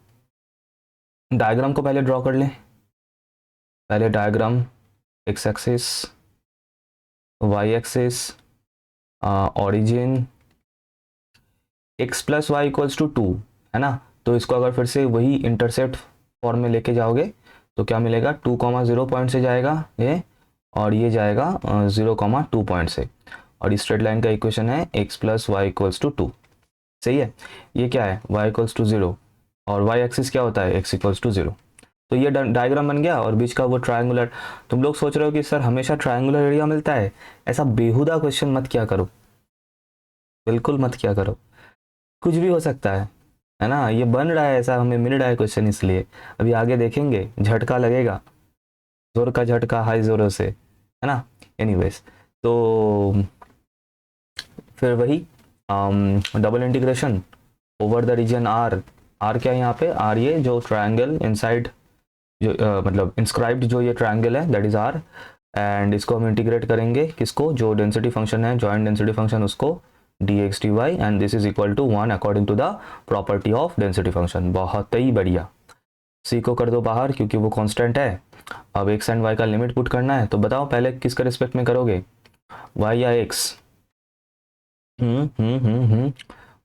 डायग्राम को पहले ड्रॉ कर लें, पहले diagram, x axis, y axis, origin, x plus y equals to 2, है ना। तो इसको अगर फिर से वही इंटरसेप्ट फॉर्म में लेके जाओगे तो क्या मिलेगा, 2,0 पॉइंट से जाएगा ये, और ये जाएगा 0,2 पॉइंट से, और इस स्ट्रेट लाइन का इक्वेशन है x plus y equals to 2, सही है। ये क्या है, y इक्वल्स टू 0, और y एक्सिस क्या होता है, x इक्वल्स टू 0। तो ये डायग्राम बन गया, और बीच का वो ट्रायंगुलर। तुम लोग सोच रहे हो कि सर हमेशा ट्रायंगुलर एरिया मिलता है, ऐसा बेहुदा क्वेश्चन मत किया करो, बिल्कुल मत किया करो, कुछ भी हो सकता है ना। ये बन रहा है ऐसा, हमें मिल रहा है क्वेश्चन, इसलिए अभी आगे देखेंगे झटका लगेगा, जोर का झटका हाई जोरों से, है ना। एनीवेज, तो फिर वही double integration over the region R, R क्या है यहाँ पे, आर ये जो ट्रायंगल इनसाइड जो मतलब इंस्क्राइब्ड जो ये ट्रायंगल है दैट इज आर, एंड इसको हम इंटीग्रेट करेंगे, किसको, जो डेंसिटी फंक्शन है, जॉइंट डेंसिटी फंक्शन, उसको dx dy, and this is equal to 1 according to the property of density function. बहुत ही बढ़िया। सी को कर दो बाहर क्योंकि वो कांस्टेंट है। अब एक्स एंड वाई का लिमिट पुट करना है, तो बताओ पहले किसके रिस्पेक्ट में करोगे, वाई या एक्स।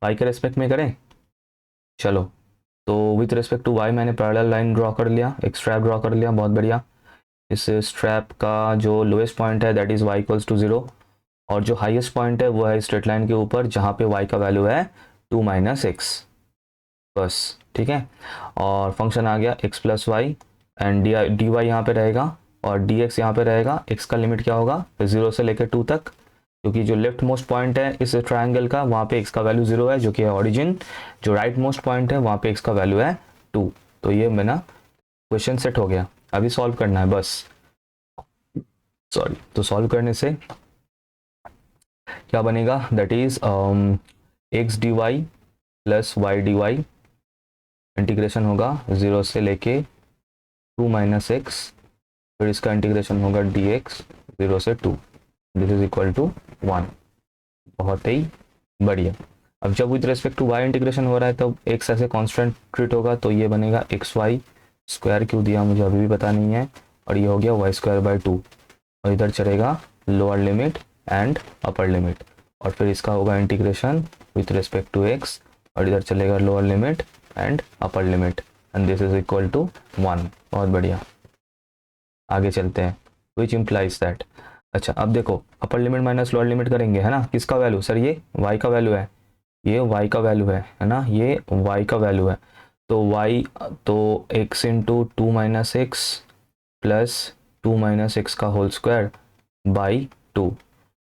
वाई के रिस्पेक्ट में करें, चलो। तो विथ रिस्पेक्ट टू वाई मैंने पैरेलल लाइन ड्रॉ कर लिया, एक स्ट्रैप ड्रॉ कर लिया, बहुत बढ़िया। इस स्ट्रैप का जो लोएस्ट पॉइंट है that is y equals to 0, और जो हाईएस्ट पॉइंट है वो है स्ट्रेट लाइन के ऊपर जहाँ पे y का वैल्यू है 2 - x, बस, ठीक है। और फंक्शन आ गया x plus y, and d y यहाँ पे रहेगा, और डी एक्स यहाँ पे रहेगा। x का लिमिट क्या होगा, 0 से लेकर 2 तक, क्योंकि जो लेफ्ट मोस्ट पॉइंट है इस ट्रायंगल का वहाँ पे x का वैल्यू 0 है, जो कि है ऑरिजिन। जो राइट मोस्ट पॉइंट है वहाँ पे x का वैल्यू है 2। तो ये मेरा क्वेश्चन सेट हो गया, अभी सॉल्व करना है बस, सॉरी। तो सॉल्व करने से क्या बनेगा, that is x d y plus y d y, integration होगा 0 से लेके 2 - x, फिर इसका इंटीग्रेशन होगा डी एक्स 0 से 2, दिस इज इक्वल टू 1। बहुत ही बढ़िया। अब जब with respect to y integration हो रहा है तब एक्स ऐसे कांस्टेंट ट्रीट होगा, तो ये बनेगा एक्स वाई स्क्वायर, क्यों दिया मुझे अभी भी पता नहीं है, और ये हो गया वाई स्क्वायर बाई 2, और इधर चलेगा lower limit and upper limit, और फिर इसका होगा integration with respect to x, और इधर चलेगा lower limit and upper limit, and this is equal to 1। बहुत बढ़िया, आगे चलते हैं, विच इम्प्लाइज दैट। अच्छा, अब देखो अपर लिमिट माइनस लोअर लिमिट करेंगे, है ना। किसका वैल्यू, सर ये y का वैल्यू है, ये y का वैल्यू है ना, ये y का वैल्यू है। तो y, तो x into 2 - x plus 2 - x का होल स्क्वायर बाई 2,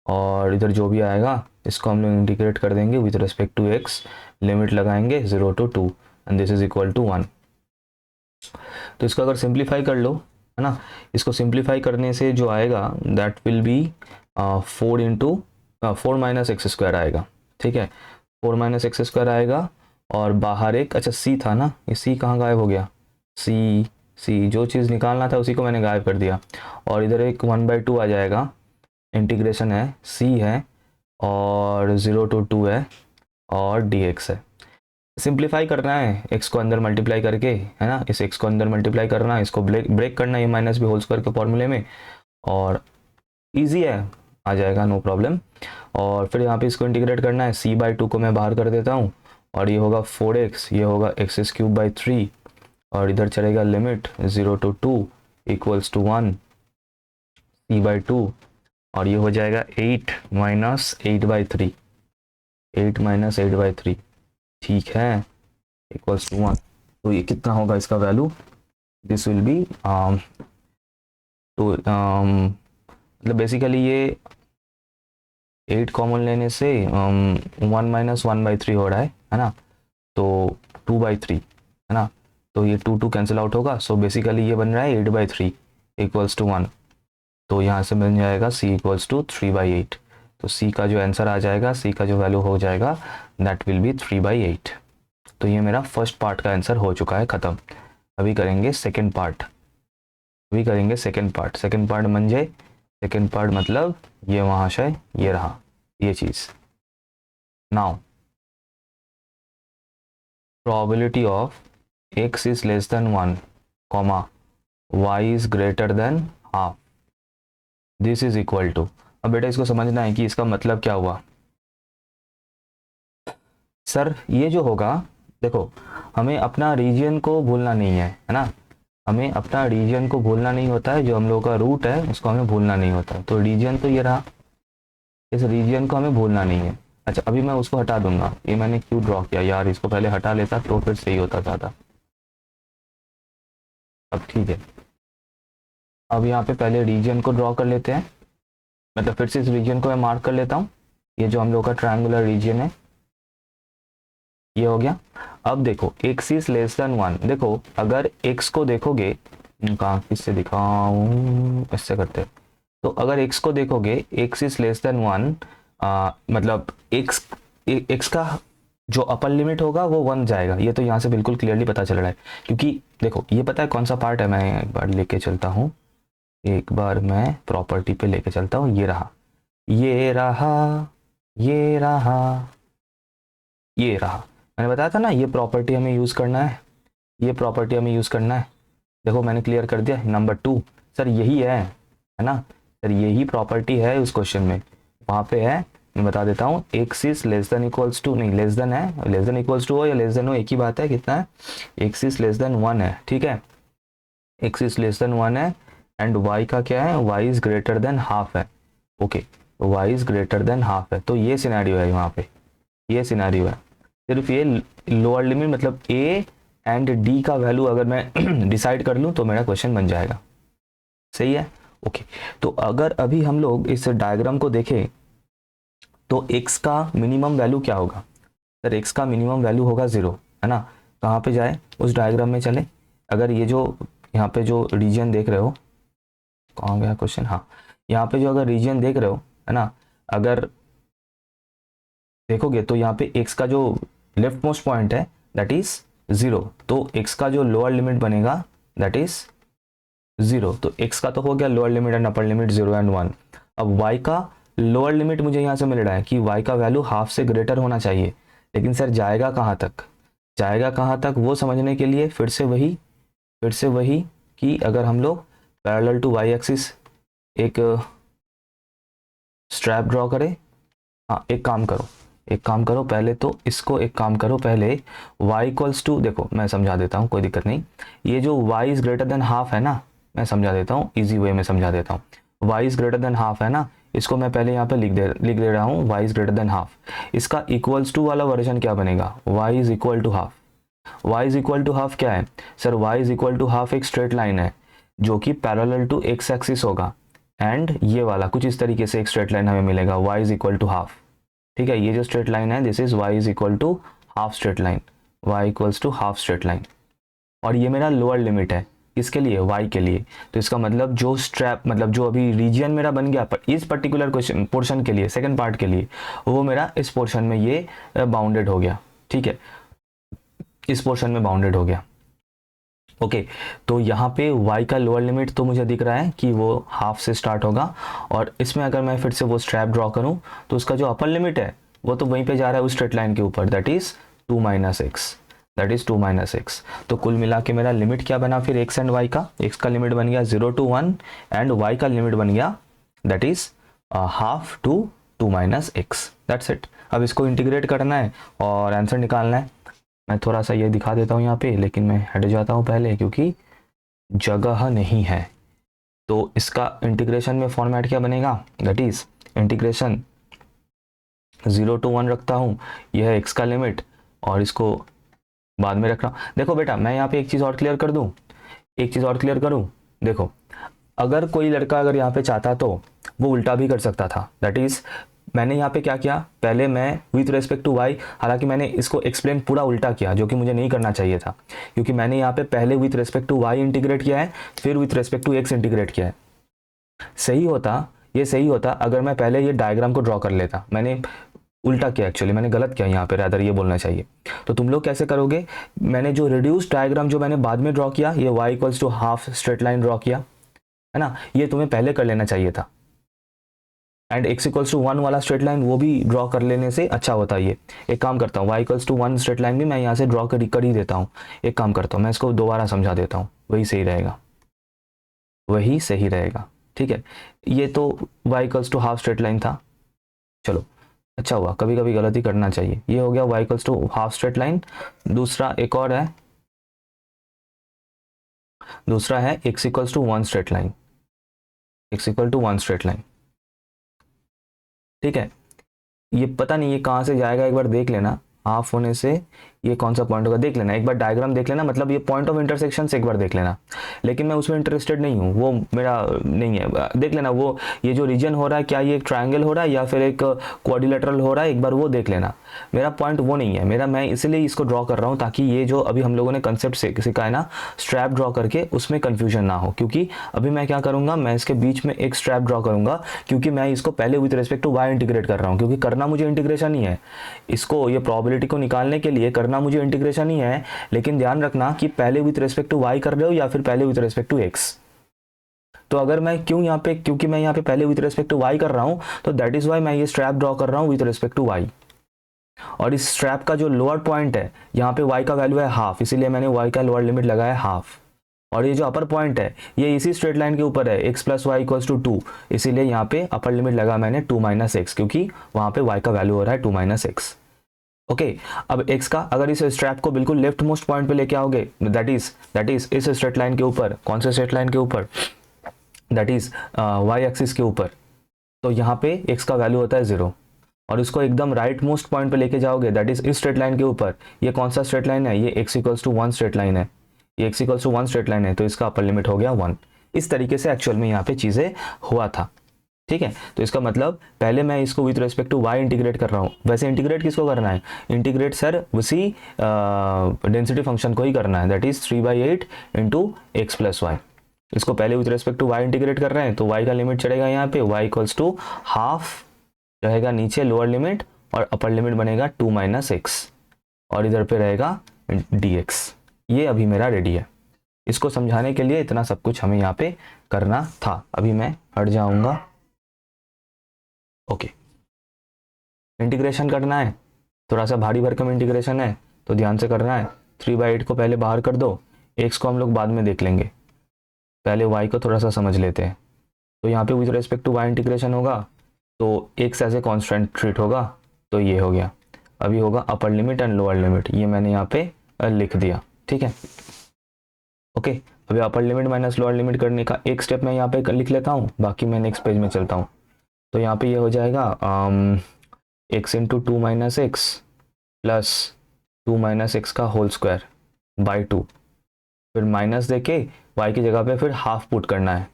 और इधर जो भी आएगा इसको हम लोग इंटीग्रेट कर देंगे with respect to x, limit लगाएंगे 0 to 2, and this is equal to 1। तो इसको अगर सिंप्लीफाई कर लो, है ना, इसको सिंप्लीफाई करने से जो आएगा that will B 4 minus x square आएगा, ठीक है, 4 - x स्क्वायर आएगा, और बाहर एक, अच्छा सी था ना, ये सी कहाँ गायब हो गया, सी जो चीज़ निकालना था उसी को मैंने गायब कर दिया, और इधर एक 1/2 आ जाएगा, इंटीग्रेशन है, सी है, और 0 to 2 है, और dx है। सिंप्लीफाई करना है, x को अंदर मल्टीप्लाई करके, है ना, इस x को अंदर मल्टीप्लाई करना है, इसको ब्रेक करना है ये माइनस भी होल स्क्वायर के फॉर्मूले में, और इजी है, आ जाएगा, नो प्रॉब्लम। और फिर यहाँ पे इसको इंटीग्रेट करना है, c/2 को मैं बाहर कर देता हूँ, और ये होगा 4x, ये होगा x³ और इधर चलेगा limit 0 to 2 equals to 1 c/2, और ये हो जाएगा 8 - 8/3, 8 - 8/3, ठीक है, इक्वल्स टू 1। तो ये कितना होगा इसका वैल्यू, दिस विल बी तो मतलब बेसिकली ये 8 कॉमन लेने से 1 - 1/3 हो रहा है ना। तो 2/3 है ना, तो ये 2 कैंसिल आउट होगा। सो बेसिकली ये बन रहा है 8/3 इक्वल्स टू 1। तो यहाँ से बन जाएगा c इक्वल्स टू 3/8। तो c का जो आंसर आ जाएगा, c का जो वैल्यू हो जाएगा दैट विल बी 3/8। तो ये मेरा फर्स्ट पार्ट का आंसर हो चुका है, ख़त्म। अभी करेंगे सेकेंड पार्ट। सेकेंड पार्ट म्हणजे सेकेंड पार्ट मतलब ये महाशय, ये रहा ये चीज़। Now probability of x is less than 1 comma y is greater than half, this is equal to। अब बेटा इसको समझना है कि इसका मतलब क्या हुआ। सर ये जो होगा, देखो हमें अपना रीजन को भूलना नहीं है, है ना, हमें अपना रीजन को भूलना नहीं होता है। जो हम लोग का रूट है उसको हमें भूलना नहीं होता है। तो रीजन तो ये रहा, इस रीजन को हमें भूलना नहीं है। अच्छा अभी मैं उसको हटा दूंगा, ये मैंने क्यों ड्रॉ किया यार, इसको पहले हटा लेता तो फिर सही होता ज़्यादा। अब ठीक है, अब यहाँ पे पहले रीजन को ड्रॉ कर लेते हैं, मतलब फिर से इस रीजन को मैं मार्क कर लेता हूँ। ये जो हम लोग का ट्रायंगुलर रीजन है ये हो गया। अब देखो x इज लेस देन 1, देखो अगर x को देखोगे, कहाँ किससे दिखाऊं, इससे करते हैं। तो अगर x को देखोगे, x इज लेस देन 1, मतलब x का जो अपर लिमिट होगा वो 1 जाएगा। ये तो यहाँ से बिल्कुल क्लियरली पता चल रहा है, क्योंकि देखो ये पता है कौन सा पार्ट है। मैं एक बार लेके चलता हूँ, एक बार मैं प्रॉपर्टी पे लेके चलता हूँ। ये रहा, ये रहा, ये रहा, ये रहा। मैंने बताया था ना ये प्रॉपर्टी हमें यूज़ करना है, ये प्रॉपर्टी हमें यूज़ करना है। देखो मैंने क्लियर कर दिया। नंबर 2 सर यही है ना सर, यही प्रॉपर्टी है उस क्वेश्चन में, वहाँ पे है। मैं बता देता हूँ, x is less than equals to, नहीं लेस देन है, लेस देन इक्वल्स टू हो या लेस देन हो एक ही बात है। कितना है, एक्स इज लेस देन 1 है, ठीक है, एक्स इज लेस देन 1 है एंड वाई का क्या है, y is greater than half है। Okay y is greater than half है। तो ये सिनेरियो है वहाँ पे, ये सिनेरियो है। सिर्फ ये लोअर लिमिट मतलब ए एंड डी का वैल्यू अगर मैं डिसाइड कर लूँ तो मेरा क्वेश्चन बन जाएगा। सही है, ओके। तो अगर अभी हम लोग इस डायग्राम को देखें तो x का मिनिमम वैल्यू क्या होगा। सर x का मिनिमम वैल्यू होगा 0, है ना। कहाँ पे जाए, उस डायग्राम में चले। अगर ये जो यहाँ पे जो रीजन देख रहे हो, कहाँ गया क्वेश्चन, हाँ यहाँ पे जो अगर रीजन देख रहे हो, है ना, अगर देखोगे तो यहाँ पे x का जो लेफ्ट मोस्ट पॉइंट है दैट इज 0, तो x का जो लोअर लिमिट बनेगा दैट इज 0। तो x का तो हो गया lower limit and upper limit 0 and 1। अब y का लोअर लिमिट मुझे यहाँ से मिल रहा है कि y का वैल्यू हाफ से ग्रेटर होना चाहिए, लेकिन सर जाएगा कहाँ तक, जाएगा कहाँ तक वो समझने के लिए फिर से वही कि अगर हम लोग पैरेलल टू वाई एक्सिस एक स्ट्रैप ड्रॉ करें। हाँ एक काम करो पहले तो इसको, एक काम करो पहले y इक्वल्स टू, देखो मैं समझा देता हूँ कोई दिक्कत नहीं। ये जो y is greater than half है ना, मैं समझा देता हूँ इजी वे में समझा देता हूँ। y is greater than half है ना, इसको मैं पहले यहाँ पे लिख दे रहा हूँ y is greater than half. इसका इक्वल्स टू वाला वर्जन क्या बनेगा, y is equal to half. y is equal to half क्या है sir, y is equal to half एक स्ट्रेट लाइन है जो कि पैरेलल टू x एक्सिस होगा, एंड ये वाला कुछ इस तरीके से एक स्ट्रेट लाइन हमें मिलेगा y is equal to half. ठीक है, ये जो स्ट्रेट लाइन है this is y is equal to half straight line, y equals to half straight line. और ये मेरा लोअर लिमिट है किसके लिए, y के लिए। तो इसका मतलब जो स्ट्रैप मतलब जो अभी रीजन मेरा बन गया पर इस पर्टिकुलर क्वेश्चन पोर्शन के लिए, सेकंड पार्ट के लिए, वो मेरा इस पोर्शन में ये बाउंडेड हो गया। ठीक है, इस पोर्शन में बाउंडेड हो गया। ओके तो यहाँ पे y का लोअर लिमिट तो मुझे दिख रहा है कि वो हाफ से स्टार्ट होगा, और इसमें अगर मैं फिर से वो स्ट्रैप ड्रॉ करूँ तो उसका जो अपर लिमिट है वो तो वहीं पे जा रहा है उस स्ट्रेट लाइन के ऊपर, that is 2 - x, that is 2 - x। तो कुल मिला के मेरा लिमिट क्या बना फिर x एंड y का, x का लिमिट बन गया 0 to 1 एंड y का लिमिट बन गया that is half to 2 - x, that's it. अब इसको इंटीग्रेट करना है और आंसर निकालना है। मैं थोड़ा सा ये दिखा देता हूँ यहाँ पे, लेकिन मैं हट जाता हूँ पहले क्योंकि जगह नहीं है। तो इसका इंटीग्रेशन में फॉर्मेट क्या बनेगा, दैट इज इंटीग्रेशन 0 to 1 रखता हूँ, यह है x का लिमिट, और इसको बाद में रख रहा हूँ। देखो बेटा मैं यहाँ पे एक चीज़ और क्लियर कर दूँ, एक चीज़ और क्लियर करूँ। देखो अगर कोई लड़का अगर यहाँ पे चाहता तो वो उल्टा भी कर सकता था, दैट इज मैंने यहाँ पे क्या किया, पहले मैं विथ रेस्पेक्ट टू वाई, हालांकि मैंने इसको एक्सप्लेन पूरा उल्टा किया जो कि मुझे नहीं करना चाहिए था, क्योंकि मैंने यहाँ पे पहले with respect to y integrate किया है, फिर with respect to x integrate किया है। सही होता, ये सही होता अगर मैं पहले ये डायग्राम को ड्रॉ कर लेता, मैंने उल्टा किया, एक्चुअली मैंने गलत किया यहाँ पे, रादर ये बोलना चाहिए। तो तुम लोग कैसे करोगे, मैंने जो रिड्यूस डायग्राम जो मैंने बाद में ड्रॉ किया, ये y equals to half straight line draw किया है ना, ये तुम्हें पहले कर लेना चाहिए था। एंड x इक्वल्स टू 1 वाला स्ट्रेट लाइन वो भी ड्रॉ कर लेने से अच्छा होता है। ये एक काम करता हूँ, y equals to 1 straight line भी मैं यहाँ से ड्रॉ कर ही देता हूँ। एक काम करता हूँ, मैं इसको दोबारा समझा देता हूँ, वही सही रहेगा, वही सही रहेगा। ठीक है, ये तो y equals to half straight line था, चलो अच्छा हुआ, कभी कभी गलती करना चाहिए। ये हो गया y equals to half straight line. दूसरा एक और है, दूसरा है x equals to 1 straight line, x equal to 1 straight line. ठीक है, ये पता नहीं ये कहाँ से जाएगा, एक बार देख लेना, हाफ होने से ये कौन सा पॉइंट होगा देख लेना, एक बार डायग्राम देख लेना, मतलब ये पॉइंट ऑफ इंटरसेक्शन से एक बार देख लेना। लेकिन मैं उसमें इंटरेस्टेड नहीं हूँ, वो मेरा नहीं है, देख लेना वो ये जो रीजन हो रहा है, क्या ये एक ट्रायंगल हो रहा है या फिर एक क्वाड्रिलेटरल हो रहा है, एक बार वो देख लेना। मेरा पॉइंट वो नहीं है, मेरा, मैं इसलिए इसको ड्रॉ कर रहा हूँ ताकि ये जो अभी हम लोगों ने कंसेप्ट सिखाया है ना, स्ट्रैप ड्रॉ करके, उसमें कन्फ्यूजन ना हो। क्योंकि अभी मैं क्या करूँगा, मैं इसके बीच में एक स्ट्रैप ड्रॉ करूँगा, क्योंकि मैं इसको पहले with respect to y integrate कर रहा हूँ, क्योंकि करना मुझे इंटीग्रेशन ही है, इसको ये प्रोबेबिलिटी को निकालने के लिए करना मुझे इंटीग्रेशन ही है। लेकिन ध्यान रखना कि पहले विद रिस्पेक्ट टू वाई कर रहे हो या फिर पहले विद रिस्पेक्ट टू एक्स। तो अगर मैं क्यों यहाँ पे, क्योंकि मैं यहाँ पे पहले विद रिस्पेक्ट टू वाई कर रहा हूँ, तो दैट इज वाई मैं ये स्ट्रैप ड्रॉ कर रहा हूँ विद रिस्पेक्ट टू वाई। और इस स्ट्रैप का जो लोअर पॉइंट है, यहाँ पे y का वैल्यू है हाफ, इसीलिए मैंने y का लोअर लिमिट लगाया है हाफ। और ये जो अपर पॉइंट है ये इसी स्ट्रेट लाइन के ऊपर है, x plus y equals to 2, इसीलिए यहाँ पे अपर लिमिट लगा मैंने 2 माइनस एक्स, क्योंकि वहाँ पे y का वैल्यू हो रहा है 2 माइनस एक्स। ओके, अब x का अगर इस स्ट्रैप को बिल्कुल लेफ्ट मोस्ट पॉइंट पे लेके आओगे, दैट इज इस स्ट्रेट लाइन के ऊपर, कौन से स्ट्रेट लाइन के ऊपर, दैट इज y एक्सिस के ऊपर, तो यहाँ पे x का वैल्यू होता है 0। और इसको एकदम राइट मोस्ट पॉइंट पे लेके जाओगे, दैट इज इस स्ट्रेट लाइन के ऊपर, ये कौन सा स्ट्रेट लाइन है, ये x equals to 1 straight line है, ये x equals to 1 straight line है, तो इसका अपर लिमिट हो गया 1। इस तरीके से एक्चुअल में यहाँ पे चीज़ें हुआ था। ठीक है, तो इसका मतलब पहले मैं इसको with respect to y integrate कर रहा हूँ। वैसे इंटीग्रेट किसको करना है, इंटीग्रेट सर उसी डेंसिटी फंक्शन को ही करना है, that is 3/8 into x plus y. इसको पहले with respect to y integrate कर रहे हैं, तो y का लिमिट चढ़ेगा यहाँ पे, y इक्वल्स टू हाफ रहेगा नीचे लोअर लिमिट, और अपर लिमिट बनेगा 2 माइनस एक्स, और इधर पे रहेगा dx। ये अभी मेरा रेडी है, इसको समझाने के लिए इतना सब कुछ हमें यहाँ पे करना था। अभी मैं हट जाऊंगा। ओके, इंटीग्रेशन करना है, थोड़ा सा भारी भरकम इंटीग्रेशन है, तो ध्यान से करना है। 3/8 को पहले बाहर कर दो, x को हम लोग बाद में देख लेंगे, पहले y को थोड़ा सा समझ लेते हैं। तो यहाँ पे with respect to y integration होगा, तो x as a constant treat होगा, तो ये हो गया। अभी होगा upper limit and lower limit, ये मैंने यहाँ पे लिख दिया। ठीक है, ओके, अभी अपर लिमिट माइनस लोअर लिमिट करने का एक स्टेप मैं यहाँ पे लिख लेता हूँ, बाकी मैं नेक्स्ट पेज में चलता हूँ। तो यहाँ पे ये हो जाएगा x into 2 minus x plus 2 minus x का होल स्क्वायर बाई 2, फिर माइनस दे के y की जगह पे फिर हाफ पुट करना है,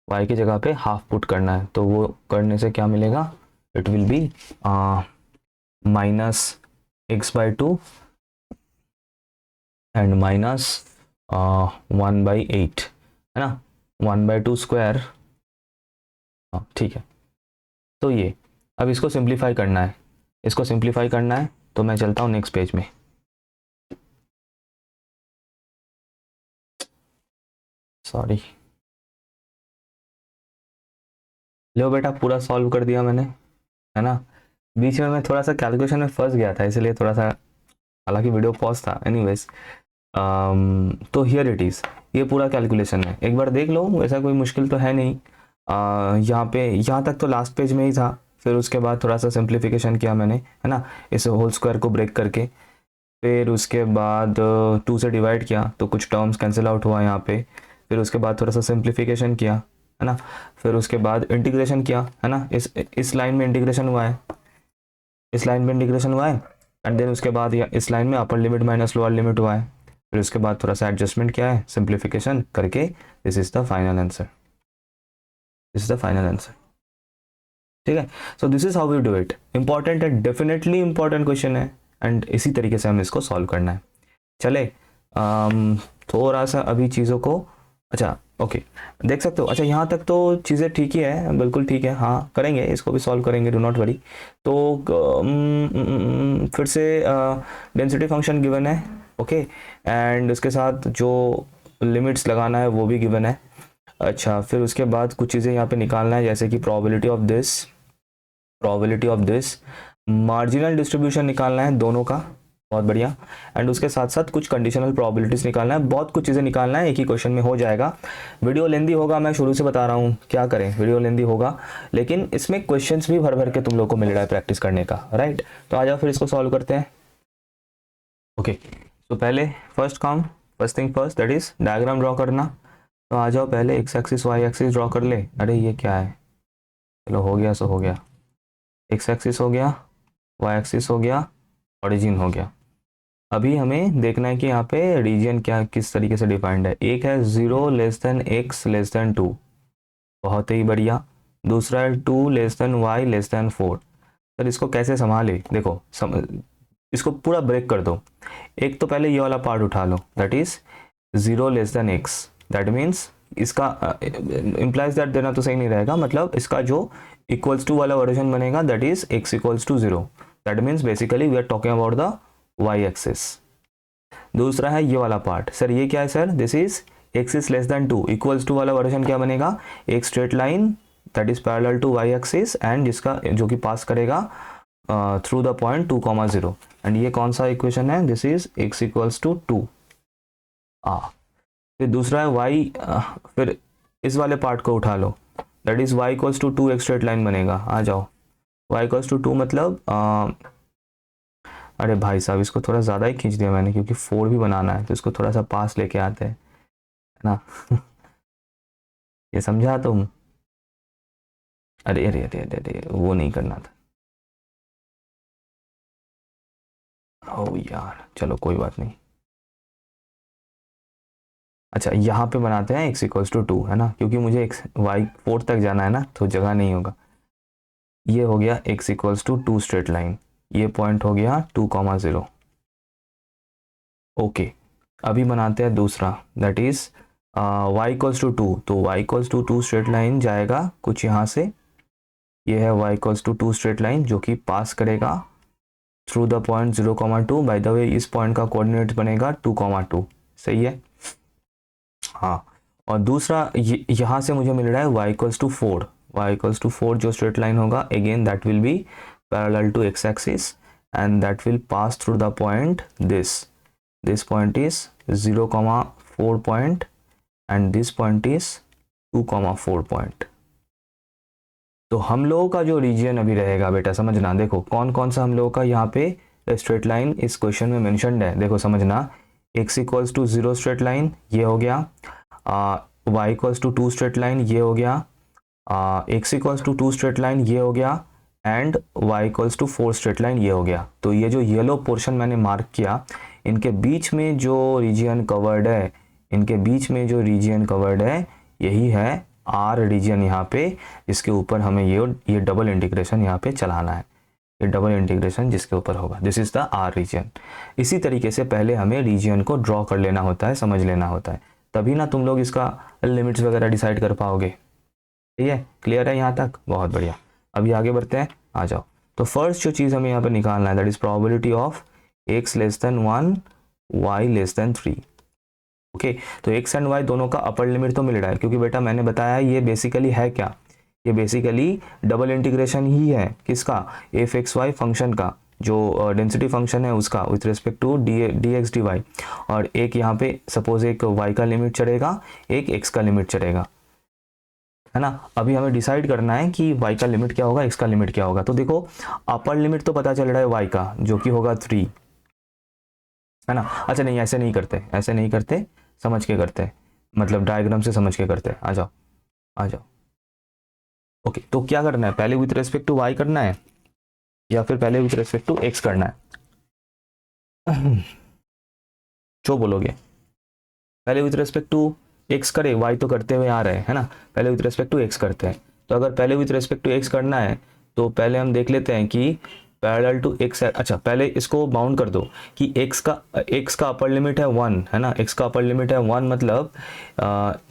y की जगह पे हाफ पुट करना है। तो वो करने से क्या मिलेगा, it will B minus x by 2 and minus 1/8, है ना, 1/2 स्क्वायर। ठीक है, तो ये अब इसको सिंप्लीफाई करना है, इसको सिंप्लीफाई करना है, तो मैं चलता हूँ नेक्स्ट पेज में। सॉरी, लो बेटा, पूरा सॉल्व कर दिया मैंने, है ना। बीच में मैं थोड़ा सा कैलकुलेशन में फंस गया था, इसलिए थोड़ा सा, हालांकि वीडियो पॉज था, एनीवेज। तो हियर इट इज़, ये पूरा कैलकुलेशन है, एक बार देख लो, ऐसा कोई मुश्किल तो है नहीं। यहाँ पे यहाँ तक तो लास्ट पेज में ही था, फिर उसके बाद थोड़ा सा सिंप्लीफिकेशन किया मैंने, है ना, इस होल स्क्वायर को ब्रेक करके, फिर उसके बाद 2 से डिवाइड किया तो कुछ टर्म्स कैंसिल आउट हुआ यहाँ पे, फिर उसके बाद थोड़ा सा सिंप्लीफिकेशन किया, है ना, फिर उसके बाद इंटीग्रेशन किया, है ना, इस लाइन में इंटीग्रेशन हुआ है, इस लाइन में इंटीग्रेशन हुआ है, एंड देन उसके बाद इस लाइन में अपर लिमिट माइनस लोअर लिमिट हुआ है, फिर उसके बाद थोड़ा सा एडजस्टमेंट किया है सिंप्लीफिकेशन करके। This is the final answer, this is the final answer. ठीक है। So this is how we do it. Important है, डेफिनेटली इंपॉर्टेंट क्वेश्चन है, एंड इसी तरीके से हमें इसको सॉल्व करना है। चले थोड़ा सा अभी चीज़ों को, अच्छा ओके देख सकते हो। अच्छा यहाँ तक तो चीज़ें ठीक ही है, बिल्कुल ठीक है, हाँ करेंगे, इसको भी सॉल्व करेंगे, डू नॉट वरी। तो फिर से डेंसिटी फंक्शन गिवन है, ओके, एंड उसके साथ जो लिमिट्स लगाना है वो भी गिवन है। अच्छा फिर उसके बाद कुछ चीज़ें यहाँ पे निकालना है, जैसे कि probability of this, marginal distribution निकालना है दोनों का, बहुत बढ़िया, एंड उसके साथ साथ कुछ कंडीशनल प्रोबेबिलिटीज निकालना है, बहुत कुछ चीज़ें निकालना है, एक ही क्वेश्चन में हो जाएगा। वीडियो लेंदी होगा, मैं शुरू से बता रहा हूँ, क्या करें, वीडियो लेंदी होगा, लेकिन इसमें क्वेश्चंस भी भर भर के तुम लोग को मिल रहा है प्रैक्टिस करने का, राइट। तो आ जाओ फिर इसको सॉल्व करते हैं। ओके तो पहले first thing first, that is diagram draw करना। तो आ जाओ पहले x axis y axis draw कर ले। अरे ये क्या है, चलो हो गया सो हो गया, एक्स एक्सिस हो गया, वाई एक्सिस हो गया, ओरिजिन हो गया। अभी हमें देखना है कि यहाँ पे रीजन क्या किस तरीके से डिफाइंड है। एक है 0 less than x less than 2, बहुत ही बढ़िया। दूसरा है 2 less than y less than 4। Sir इसको कैसे संभाले, देखो इसको पूरा ब्रेक कर दो। एक तो पहले ये वाला पार्ट उठा लो, that is 0 less than x, that means इसका इम्प्लाइज दैट देना तो सही नहीं रहेगा, मतलब इसका जो इक्वल्स टू वाला वर्जन बनेगा that is x equals to 0, that means basically we are talking about the y axis. दूसरा है ये वाला पार्ट, सर ये क्या है sir, this is x is less than 2, equals to वाला वर्जन क्या बनेगा, एक straight line that is parallel to y axis and जिसका जो कि पास करेगा थ्रू द पॉइंट 2,0, एंड ये कौन सा इक्वेशन है, this is x equals to 2। फिर दूसरा है वाई, फिर इस वाले पार्ट को उठा लो, that is y equals to 2, एक स्ट्रेट लाइन बनेगा। आ जाओ, वाई इक्वल्स टू 2 मतलब अरे भाई साहब इसको थोड़ा ज़्यादा ही खींच दिया मैंने, क्योंकि 4 भी बनाना है, तो इसको थोड़ा सा पास लेके आते हैं, है ना। ये समझा तुम, अरे अरे अरे अरे अरे वो नहीं करना था, ओ यार चलो कोई बात नहीं। अच्छा यहाँ पे बनाते हैं x इक्वल्स टू 2, है ना, क्योंकि मुझे x y 4 तक जाना है ना, तो जगह नहीं होगा। ये हो गया x equals to 2 straight line, ये पॉइंट हो गया 2,0। ओके अभी बनाते हैं दूसरा, that is y equals to 2, तो y equals to 2 straight line जाएगा कुछ यहाँ से, ये है y इक्वल्स टू 2 स्ट्रेट लाइन जो कि पास करेगा through the point 0,2। By the way इस पॉइंट का कोऑर्डिनेट बनेगा 2,2, सही है, हाँ। और दूसरा यहाँ से मुझे मिल रहा है y equals to 4, y equals to 4 जो स्ट्रेट लाइन होगा again that will be parallel to x axis and that will pass through the point this point is 0,4 point and this point is 2,4 point। तो हम लोगों का जो reason अभी रहेगा बेटा समझना, देखो कौन कौन सा हम लोगों का यहाँ पे स्ट्रेट लाइन इस क्वेश्चन में मेंशन्ड है, देखो समझना, x equals to 0 straight line ये हो गया, y equals to 2 straight line ये हो गया, x equals to 2 straight line ये हो गया, and y equals to 4 straight line ये हो गया। तो ये जो येलो पोर्शन मैंने मार्क किया, इनके बीच में जो रीजन कवर्ड है, इनके बीच में जो रीजन कवर्ड है यही है आर रीजन यहाँ पे, जिसके ऊपर हमें ये डबल इंटीग्रेशन यहाँ पे चलाना है, ये डबल इंटीग्रेशन जिसके ऊपर होगा, this is the R region. इसी तरीके से पहले हमें रीजन को ड्रॉ कर लेना होता है, समझ लेना होता है, तभी ना तुम लोग इसका लिमिट्स वगैरह डिसाइड कर पाओगे। ठीक है, क्लियर है यहाँ तक, बहुत बढ़िया। अभी आगे बढ़ते हैं, आ जाओ। तो फर्स्ट जो चीज़ हमें यहाँ पे निकालना है that is probability of x less than 1 y less than 3। Okay तो x एंड y दोनों का अपर लिमिट तो मिल रहा है, क्योंकि बेटा मैंने बताया ये बेसिकली है क्या, ये बेसिकली डबल इंटीग्रेशन ही है, किसका, एफ एक्स वाई फंक्शन का, जो डेंसिटी फंक्शन है उसका with respect to d x d y. और एक यहाँ पे सपोज एक y का लिमिट चढ़ेगा, एक x का लिमिट चढ़ेगा, है ना। अभी हमें डिसाइड करना है कि y का लिमिट क्या होगा, x का लिमिट क्या होगा। तो देखो अपर लिमिट तो पता चल रहा है y का, जो कि होगा 3, है ना। अच्छा नहीं ऐसे नहीं करते, ऐसे नहीं करते, समझ के करते, मतलब डायग्राम से समझ के करते। आ जाओ आ जाओ। ओके तो क्या करना है, पहले विथ रेस्पेक्ट टू y करना है या फिर पहले विथ रेस्पेक्ट टू x करना है, जो बोलोगे। पहले विथ रेस्पेक्ट टू x करे, y तो करते हुए आ रहे हैं, है ना, पहले विथ रेस्पेक्ट टू x करते हैं। तो अगर पहले विथ रेस्पेक्ट टू x करना है तो पहले हम देख लेते हैं कि पैरेलल टू एक्स, अच्छा पहले इसको बाउंड कर दो कि x का अपर लिमिट है 1 है ना, x का अपर लिमिट है 1 मतलब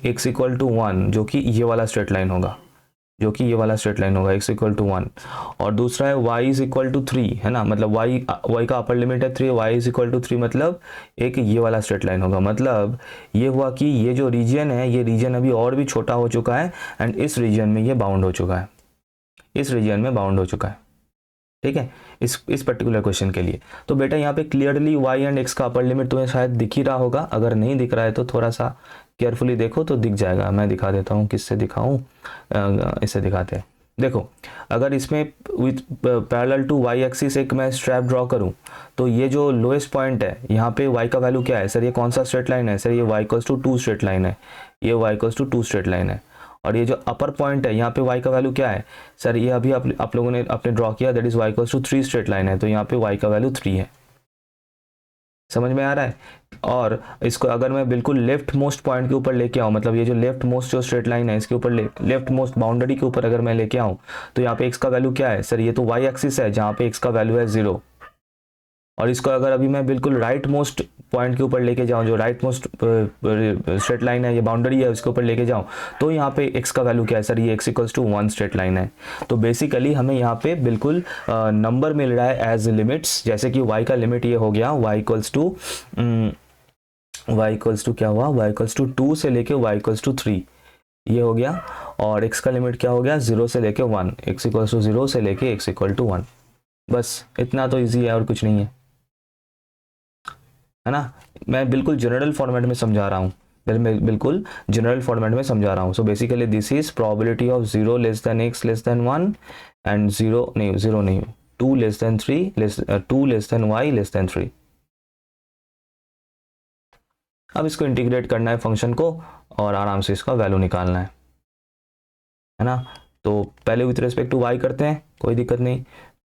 x इक्वल टू 1 जो कि ये वाला स्ट्रेट लाइन होगा, x इक्वल टू 1। और दूसरा है y इज इक्वल टू 3 है ना, मतलब y का अपर लिमिट है 3, y इज इक्वल टू 3 मतलब एक ये वाला स्ट्रेट लाइन होगा। मतलब ये हुआ कि ये जो रीजन है, ये रीजन अभी और भी छोटा हो चुका है एंड इस रीजन में ये बाउंड हो चुका है, ठीक है, इस पर्टिकुलर क्वेश्चन के लिए। तो बेटा यहाँ पे क्लियरली y एंड x का अपर लिमिट तुम्हें शायद दिख ही रहा होगा, अगर नहीं दिख रहा है तो थोड़ा सा केयरफुली देखो तो दिख जाएगा। मैं दिखा देता हूँ, किससे दिखाऊं, इससे दिखाते हैं। देखो अगर इसमें with parallel to y axis एक मैं स्ट्रैप ड्रॉ करूं तो ये जो लोएस्ट पॉइंट है यहाँ पे y का वैल्यू क्या है सर, ये कौन सा स्ट्रेट लाइन है सर, ये y equals to 2 straight line है, ये y equals to 2 straight line है। और ये जो अपर पॉइंट है यहाँ पे y का वैल्यू क्या है सर, ये अभी आप लोगों ने अपने ड्रॉ किया, that is y equals to 3 straight line है, तो यहाँ पे y का वैल्यू 3 है। समझ में आ रहा है। और इसको अगर मैं बिल्कुल लेफ्ट मोस्ट पॉइंट के ऊपर लेके आऊँ, मतलब ये जो लेफ्ट मोस्ट जो स्ट्रेट लाइन है इसके ऊपर लेफ्ट मोस्ट बाउंड्री के ऊपर अगर मैं लेके आऊँ तो यहाँ पे x का वैल्यू क्या है सर, ये तो y एक्सिस है जहाँ पे x का वैल्यू है 0। और इसको अगर अभी मैं बिल्कुल राइट मोस्ट पॉइंट के ऊपर लेके जाऊं, जो राइट मोस्ट स्ट्रेट लाइन है, ये बाउंड्री है, उसके ऊपर लेके जाऊं तो यहाँ पे x का वैल्यू क्या है सर, ये x equals to 1 straight line है। तो बेसिकली हमें यहाँ पे बिल्कुल नंबर मिल रहा है एज लिमिट्स, जैसे कि y का लिमिट ये हो गया y इक्वल्स टू क्या हुआ, y इक्वल्स टू 2 से लेके y इक्वल्स टू 3 ये हो गया। और x का लिमिट क्या हो गया 0 से लेके 1, x इक्वल्स टू 0 से लेके x इक्वल टू 1। बस इतना तो ईजी है और कुछ नहीं है ना। मैं बिल्कुल जनरल फॉर्मेट में समझा रहा हूँ, बिल्कुल जनरल फॉर्मेट में समझा रहा हूँ। So basically this is probability of 0 less than x less than 1 and 0 नहीं 2 less than 3 2 less then y less than 3। अब इसको इंटीग्रेट करना है फंक्शन को और आराम से इसका वैल्यू निकालना है ना। तो पहले विथ रिस्पेक्ट टू y करते हैं, कोई दिक्कत नहीं,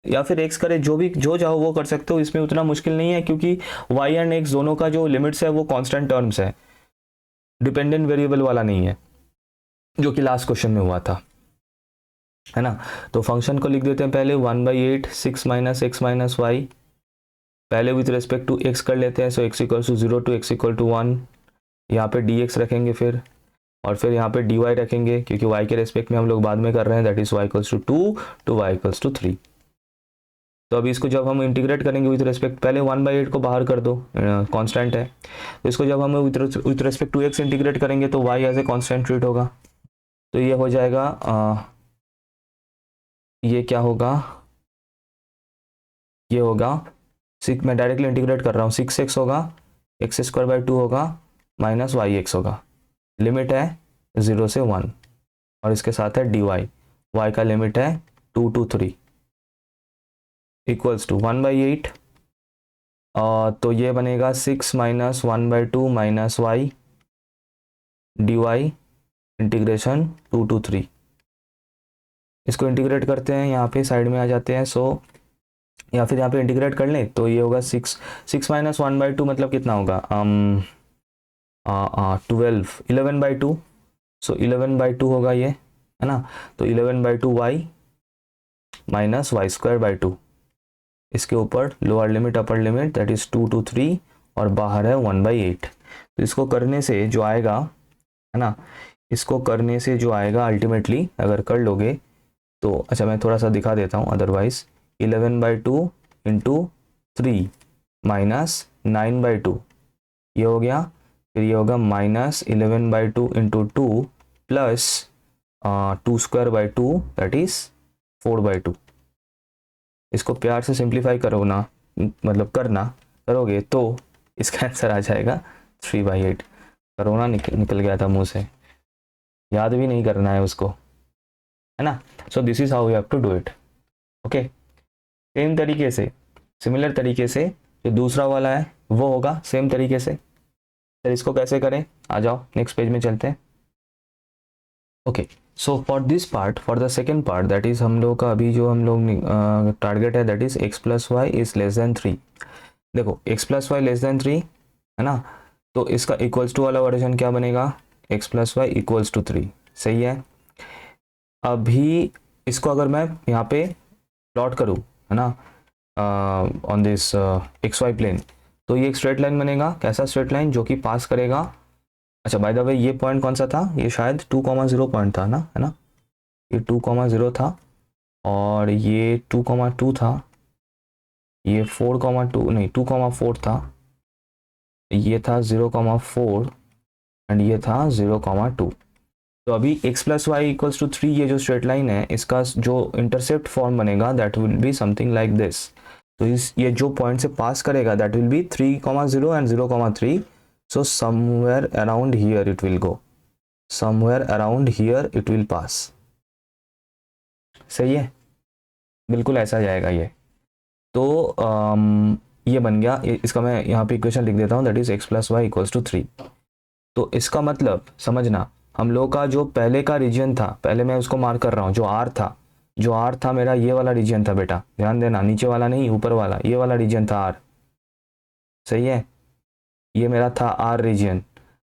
या फिर x करे, जो चाहो वो कर सकते हो, इसमें उतना मुश्किल नहीं है क्योंकि y एंड x दोनों का जो लिमिट्स है वो कांस्टेंट टर्म्स है, डिपेंडेंट वेरिएबल वाला नहीं है, जो कि लास्ट क्वेश्चन में हुआ था, है ना। तो फंक्शन को लिख देते हैं पहले 1/8 6 माइनस एक्स माइनस वाई, पहले विथ रिस्पेक्ट टू x कर लेते हैं। So x equal to 0 to x equal to 1, यहाँ पे dx रखेंगे फिर, और फिर यहाँ पे dy रखेंगे क्योंकि y के रेस्पेक्ट में हम लोग बाद में कर रहे हैं, that is y equals to 2 to y equals to 3। तो अभी इसको जब हम इंटीग्रेट करेंगे विथ रेस्पेक्ट, पहले 1/8 को बाहर कर दो, कांस्टेंट है, तो इसको जब हम with respect to x integrate करेंगे तो y as a constant treat होगा। तो ये हो जाएगा ये क्या होगा, ये होगा मैं डायरेक्टली इंटीग्रेट कर रहा हूँ, 6x होगा, x² 2 होगा माइनस yx होगा, लिमिट है 0 से 1 और इसके साथ है dy, y का लिमिट है 2 to 3 इक्वल्स टू 1/8, तो ये बनेगा 6 minus 1/2 minus y dy integration 2 to 3। इसको इंटीग्रेट करते हैं, यहाँ पे साइड में आ जाते हैं। सो या फिर यहाँ पे इंटीग्रेट कर लें तो ये होगा 6 माइनस 1/2 मतलब कितना होगा 12 11/2, सो 11/2 होगा ये, है ना। तो 11/2 y माइनस y²/2, इसके ऊपर lower limit upper limit that is 2 to 3 और बाहर है 1/8। तो इसको करने से जो आएगा, है ना, इसको करने से जो आएगा अल्टीमेटली अगर कर लोगे तो, अच्छा मैं थोड़ा सा दिखा देता हूँ, अदरवाइज 11/2 इंटू 3 माइनस 9/2 ये हो गया, फिर ये होगा minus 11/2 into 2 plus 2²/2 that is 4/2। इसको प्यार से सिंप्लीफाई करो ना, मतलब करोगे तो इसका आंसर आ जाएगा 3/8। करोना निकल गया था मुंह से, याद भी नहीं करना है उसको, है ना। So this is how you have to do it, okay. Same तरीके से, सिमिलर तरीके से जो दूसरा वाला है वो होगा सेम तरीके से। फिर इसको कैसे करें, आ जाओ नेक्स्ट पेज में चलते हैं। Okay, so for this part, for the second part that is हम लोग का अभी जो हम लोग टारगेट है that is x plus y is less than 3। देखो x plus y less than 3 है ना, तो इसका इक्वल्स टू वाला वर्जन क्या बनेगा, x plus y equals to 3, सही है। अभी इसको अगर मैं यहाँ पे प्लॉट करूँ, है ना, on this x y plane, तो ये एक स्ट्रेट लाइन बनेगा। कैसा स्ट्रेट लाइन? जो कि पास करेगा, अच्छा बाय द वे ये पॉइंट कौन सा था? ये शायद 2,0 पॉइंट था ना, है ना, ये 2,0 था, और ये 2,2 था, ये 4,2 नहीं 2,4 था, ये था 0,4 एंड ये था 0,2। तो अभी x plus y equals to 3 ये जो स्ट्रेट लाइन है, इसका जो इंटरसेप्ट फॉर्म बनेगा that will be something like this. तो इस ये जो पॉइंट से पास करेगा that will be 3,0 and 0,3। So somewhere around here it will go, somewhere around here it will pass. सही है, बिल्कुल ऐसा जाएगा ये। तो ये बन गया, इसका मैं यहाँ पे इक्वेशन लिख देता हूँ, that is x plus y equals to 3। तो इसका मतलब समझना, हम लोग का जो पहले का रीजन था, पहले मैं उसको मार्क कर रहा हूँ, जो आर था, जो आर था मेरा, ये वाला रीजन था बेटा, ध्यान देना, नीचे वाला नहीं ऊपर वाला, ये वाला रीजन था आर। सही है, ये मेरा था आर रीजन।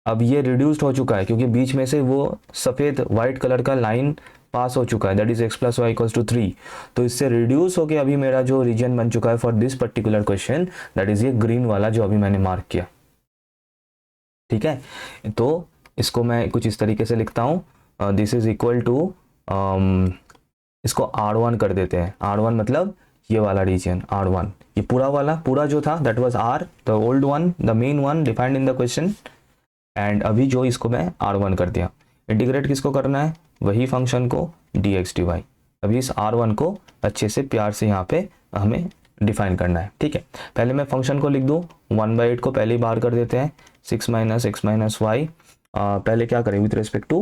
अब ये रिड्यूस्ड हो चुका है क्योंकि बीच में से वो सफ़ेद वाइट कलर का लाइन पास हो चुका है, that is x plus y equals to 3। तो इससे रिड्यूस होके अभी मेरा जो रीजन बन चुका है for this particular question, that is ये ग्रीन वाला जो अभी मैंने मार्क किया। ठीक है, तो इसको मैं कुछ इस तरीके से लिखता हूँ, दिस इज इक्वल टू, इसको R1 कर देते हैं। R1 मतलब ये वाला रीजन R1, ये पूरा वाला, पूरा जो था that was R, the old one, the main one defined in the question, and अभी जो इसको मैं R1 कर दिया। इंटीग्रेट किसको करना है? वही फंक्शन को, dx dy। अभी इस R1 को अच्छे से प्यार से यहाँ पे हमें डिफाइन करना है। ठीक है, पहले मैं फंक्शन को लिख दूँ, 1/8 को पहले ही बाहर कर देते हैं, 6 माइनस एक्स माइनस वाई। पहले क्या करें, विथ रिस्पेक्ट टू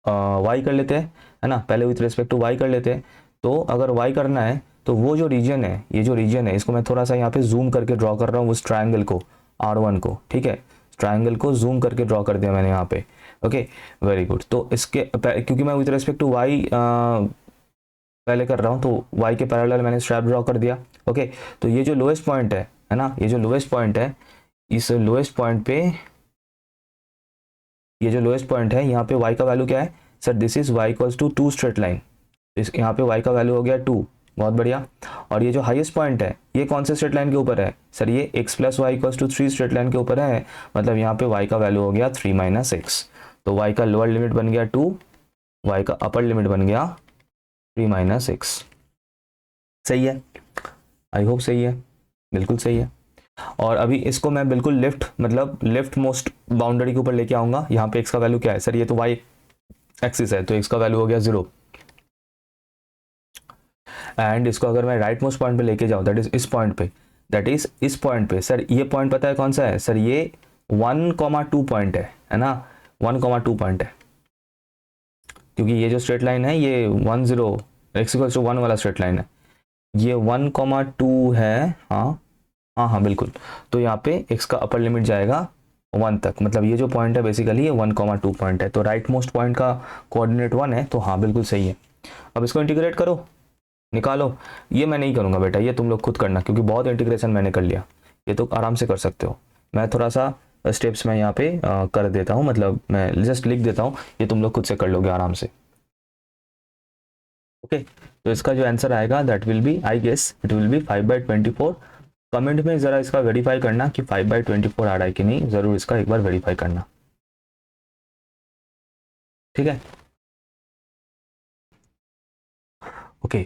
वाई कर लेते हैं, है ना, पहले विथ रिस्पेक्ट टू वाई कर लेते हैं। तो अगर वाई करना है तो वो जो रीजन है, ये जो रीजन है, इसको मैं थोड़ा सा यहाँ पे जूम करके ड्रॉ कर रहा हूँ, उस ट्रायंगल को, R1 को। ठीक है, ट्रायंगल को जूम करके ड्रॉ कर दिया मैंने यहाँ पे। Okay, very good. तो इसके क्योंकि मैं विथ रिस्पेक्ट टू वाई पहले कर रहा हूँ, तो वाई के पैरेलल मैंने स्ट्रैप ड्रॉ कर दिया। ओके, तो ये जो लोएस्ट पॉइंट है ना, ये जो लोएस्ट पॉइंट है, इस लोएस्ट पॉइंट पे, ये जो लोएस्ट पॉइंट है, यहाँ पे y का वैल्यू क्या है sir? This is y equals to 2 straight line. इस यहाँ पे y का वैल्यू हो गया 2, बहुत बढ़िया। और ये जो हाईएस्ट पॉइंट है, ये कौन से स्ट्रेट लाइन के ऊपर है सर? ये x plus y equals to 3 straight line के ऊपर है, मतलब यहाँ पे y का वैल्यू हो गया 3 माइनस एक्स। तो y का लोअर लिमिट बन गया 2, y का अपर लिमिट बन गया 3 माइनस एक्स। सही है, आई होप सही है, बिल्कुल सही है। और अभी इसको मैं बिल्कुल लेफ्ट, मतलब लेफ्ट मोस्ट बाउंड्री के ऊपर लेके आऊंगा। यहाँ पे x का वैल्यू क्या है सर? ये तो y एक्सिस है, तो x का वैल्यू हो गया 0। एंड इसको अगर मैं राइट मोस्ट पॉइंट पे लेके जाऊँ, दैट इज इस पॉइंट पे, दैट इज इस पॉइंट पे, सर ये पॉइंट पता है कौन सा है सर? ये 1,2 पॉइंट है ना, 1,2 पॉइंट है, क्योंकि ये जो स्ट्रेट लाइन है ये 10 x इक्वल्स टू 1 वाला स्ट्रेट लाइन है, ये 1,2 है। हाँ हाँ हाँ बिल्कुल। तो यहाँ पे x का अपर लिमिट जाएगा 1 तक, मतलब ये जो पॉइंट है बेसिकली ये 1,2 पॉइंट है। तो राइट मोस्ट पॉइंट का कोऑर्डिनेट 1 है, तो हाँ बिल्कुल सही है। अब इसको इंटीग्रेट करो, निकालो। ये मैं नहीं करूँगा बेटा, ये तुम लोग खुद करना, क्योंकि बहुत इंटीग्रेशन मैंने कर लिया, ये तो आराम से कर सकते हो। मैं थोड़ा सा स्टेप्स मैं यहाँ पे कर देता हूँ, मतलब मैं जस्ट लिख देता हूँ, ये तुम लोग खुद से कर लोगे आराम से। ओके, तो इसका जो आंसर आएगा that will be, I guess it will be 5/24। Comment में ज़रा इसका वेरीफाई करना कि 5/24 आ रहा है कि नहीं, ज़रूर इसका एक बार वेरीफाई करना। ठीक है, ओके,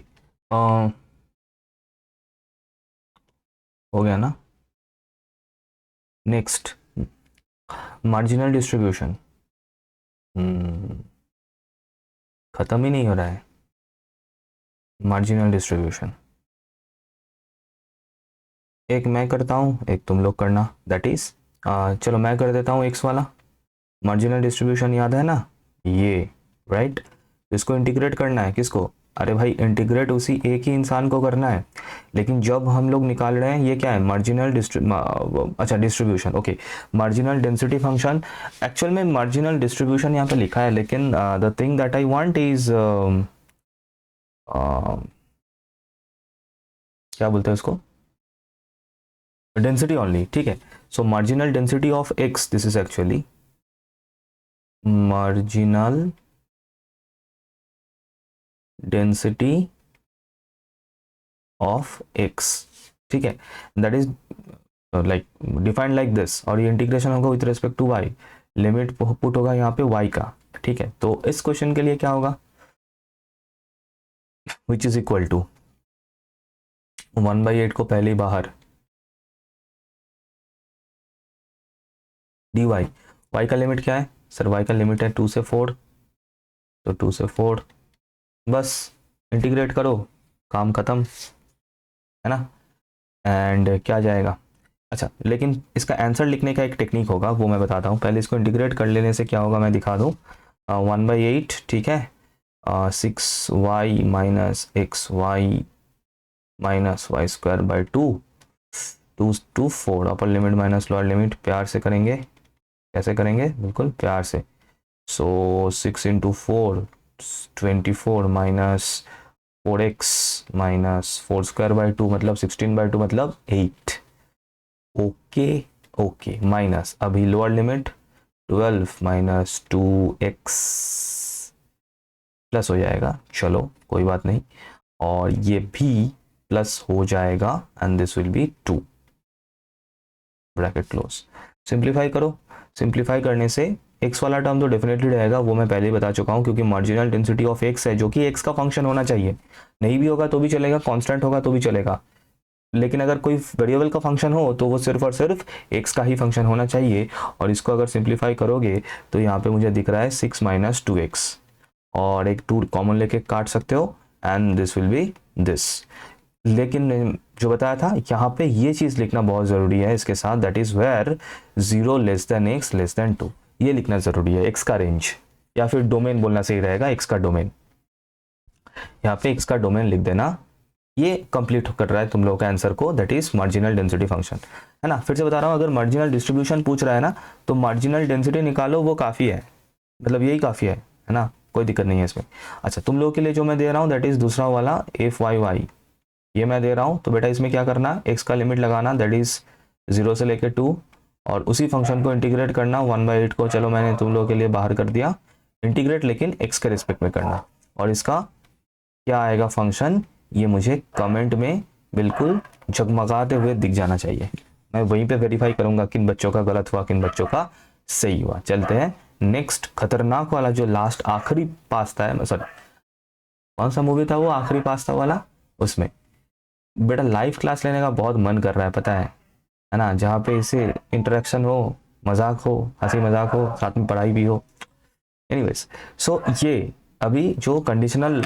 हो गया ना। Next, marginal distribution. खत्म ही नहीं हो रहा है मार्जिनल डिस्ट्रीब्यूशन। एक मैं करता हूँ, एक तुम लोग करना, दैट इज, चलो मैं कर देता हूँ एक्स वाला। मार्जिनल डिस्ट्रीब्यूशन याद है ना, ये राइट। इसको इंटीग्रेट करना है, किसको? अरे भाई इंटीग्रेट उसी एक ही इंसान को करना है, लेकिन जब हम लोग निकाल रहे हैं, ये क्या है? Marginal distribution. Okay, marginal density function. Actual में मार्जिनल डिस्ट्रीब्यूशन यहाँ पे लिखा है, लेकिन the thing that I want is, क्या बोलते हैं उसको, डेंसिटी ओनली। ठीक है, so marginal density of x, this is actually marginal density of x, ठीक है, that is like defined like this, और ये इंटीग्रेशन होगा with respect to y, limit put होगा यहाँ पे वाई का, ठीक है। तो इस क्वेश्चन के लिए क्या होगा, विच इज इक्वल टू 1/8 को पहले ही बाहर dy, y का लिमिट क्या है सर, y का लिमिट है 2 से 4, तो 2 से 4, बस इंटीग्रेट करो, काम खत्म, है ना। एंड क्या जाएगा, अच्छा लेकिन इसका आंसर लिखने का एक टेक्निक होगा, वो मैं बताता हूँ। पहले इसको इंटीग्रेट कर लेने से क्या होगा मैं दिखा दूँ। 1/8, ठीक है, 6y minus x y minus y square by 2 to 4, upper limit minus lower limit, प्यार से करेंगे, कैसे करेंगे, बिल्कुल प्यार से। So 6 into 4 24 minus 4x minus 4 square by 2 मतलब 16/2 मतलब 8, ओके ओके, माइनस अभी lower limit 12 minus 2x plus हो जाएगा, चलो कोई बात नहीं, और ये भी प्लस हो जाएगा and this will B 2, bracket close. Simplify करो, सिंप्लीफाई करने से x वाला टर्म तो डेफिनेटली रहेगा, वो मैं पहले ही बता चुका हूँ, क्योंकि मार्जिनल डेंसिटी ऑफ x है जो कि x का फंक्शन होना चाहिए, नहीं भी होगा तो भी चलेगा, कांस्टेंट होगा तो भी चलेगा, लेकिन अगर कोई वेरिएबल का फंक्शन हो तो वो सिर्फ और सिर्फ x का ही फंक्शन होना चाहिए। और इसको अगर सिंप्लीफाई करोगे तो यहाँ पे मुझे दिख रहा है 6 माइनस 2x, और एक 2 कॉमन लेके काट सकते हो and this will B this. लेकिन जो बताया था यहाँ पे ये चीज़ लिखना बहुत ज़रूरी है इसके साथ, that is where 0 less than x less than 2, ये लिखना ज़रूरी है, x का रेंज, या फिर डोमेन बोलना सही रहेगा, x का डोमेन, यहाँ पे x का डोमेन लिख देना, ये कंप्लीट कर रहा है तुम लोगों का आंसर को, that is marginal density function, है ना। फिर से बता रहा हूँ, अगर मार्जिनल डिस्ट्रीब्यूशन पूछ रहा है ना तो मार्जिनल डेंसिटी निकालो, वो काफ़ी है, मतलब यही काफ़ी है ना, कोई दिक्कत नहीं है इसमें। अच्छा तुम लोगों के लिए जो मैं दे रहा हूँ दैट इज दूसरा वाला FYY, ये मैं दे रहा हूँ, तो बेटा इसमें क्या करना, x का लिमिट लगाना, दैट इज 0 से लेकर 2, और उसी फंक्शन को इंटीग्रेट करना 1/8 को, चलो मैंने तुम लोगों के लिए बाहर कर दिया इंटीग्रेट, लेकिन x के रिस्पेक्ट में करना, और इसका क्या आएगा फंक्शन, ये मुझे कमेंट में बिल्कुल जगमगाते हुए दिख जाना चाहिए, मैं वहीं पे वेरीफाई करूंगा किन बच्चों का गलत हुआ किन बच्चों का सही हुआ। चलते हैं नेक्स्ट, खतरनाक वाला जो लास्ट आखिरी पास्ता है, सॉरी कौन सा मूवी था वो आखिरी पास्ता वाला, उसमें बेटा लाइव क्लास लेने का बहुत मन कर रहा है, पता है ना, जहाँ पे इसे इंटरेक्शन हो, मजाक हो, हंसी मजाक हो, साथ में पढ़ाई भी हो। एनीवेज, सो ये अभी जो कंडीशनल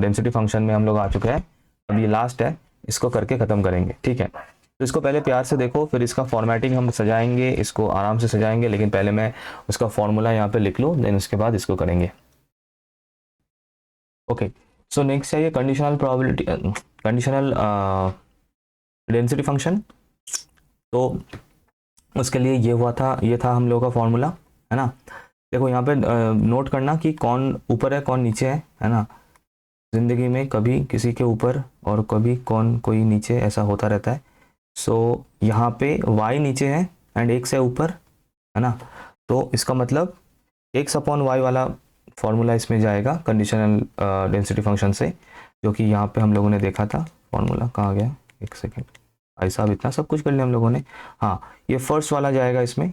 डेंसिटी फंक्शन में हम लोग आ चुके हैं, अब ये लास्ट है, इसको करके ख़त्म करेंगे, ठीक है। तो इसको पहले प्यार से देखो, फिर इसका फॉर्मेटिंग हम सजाएंगे, इसको आराम से सजाएंगे, लेकिन पहले मैं उसका फॉर्मूला यहाँ पे लिख लूँ, देन उसके बाद इसको करेंगे। ओके, सो नेक्स्ट चाहिए conditional probability, conditional density function. तो उसके लिए ये हुआ था, ये था हम लोगों का फॉर्मूला, है ना। देखो यहाँ पे नोट करना कि कौन ऊपर है कौन नीचे है ना, ज़िंदगी में कभी किसी के ऊपर और कभी कौन कोई नीचे, ऐसा होता रहता है। सो यहाँ पे y नीचे है एंड x है ऊपर, है ना, तो इसका मतलब x/y वाला फॉर्मूला इसमें जाएगा कंडीशनल डेंसिटी फंक्शन से, जो कि यहाँ पे हम लोगों ने देखा था, फॉर्मूला कहाँ गया, एक सेकेंड, भाई साहब इतना सब कुछ कर लिया हम लोगों ने, हाँ ये फर्स्ट वाला जाएगा इसमें,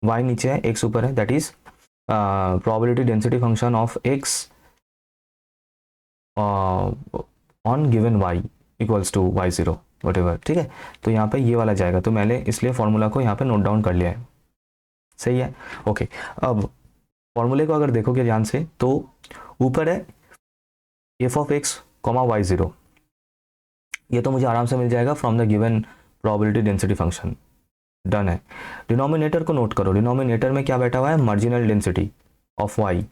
y नीचे है x ऊपर है, that is probability density function of x on given y equals to y0 whatever, ठीक है। तो यहाँ पे ये वाला जाएगा, तो मैंने इसलिए फॉर्मूला को यहाँ पे नोट डाउन कर लिया है, सही है। ओके, अब फॉर्मूले को अगर देखोगे ध्यान से तो ऊपर है f(x, y0), ये तो मुझे आराम से मिल जाएगा from the given probability density function, done है। डिनोमिनेटर को नोट करो, डिनोमिनेटर में क्या बैठा हुआ है, मार्जिनल डेंसिटी ऑफ y,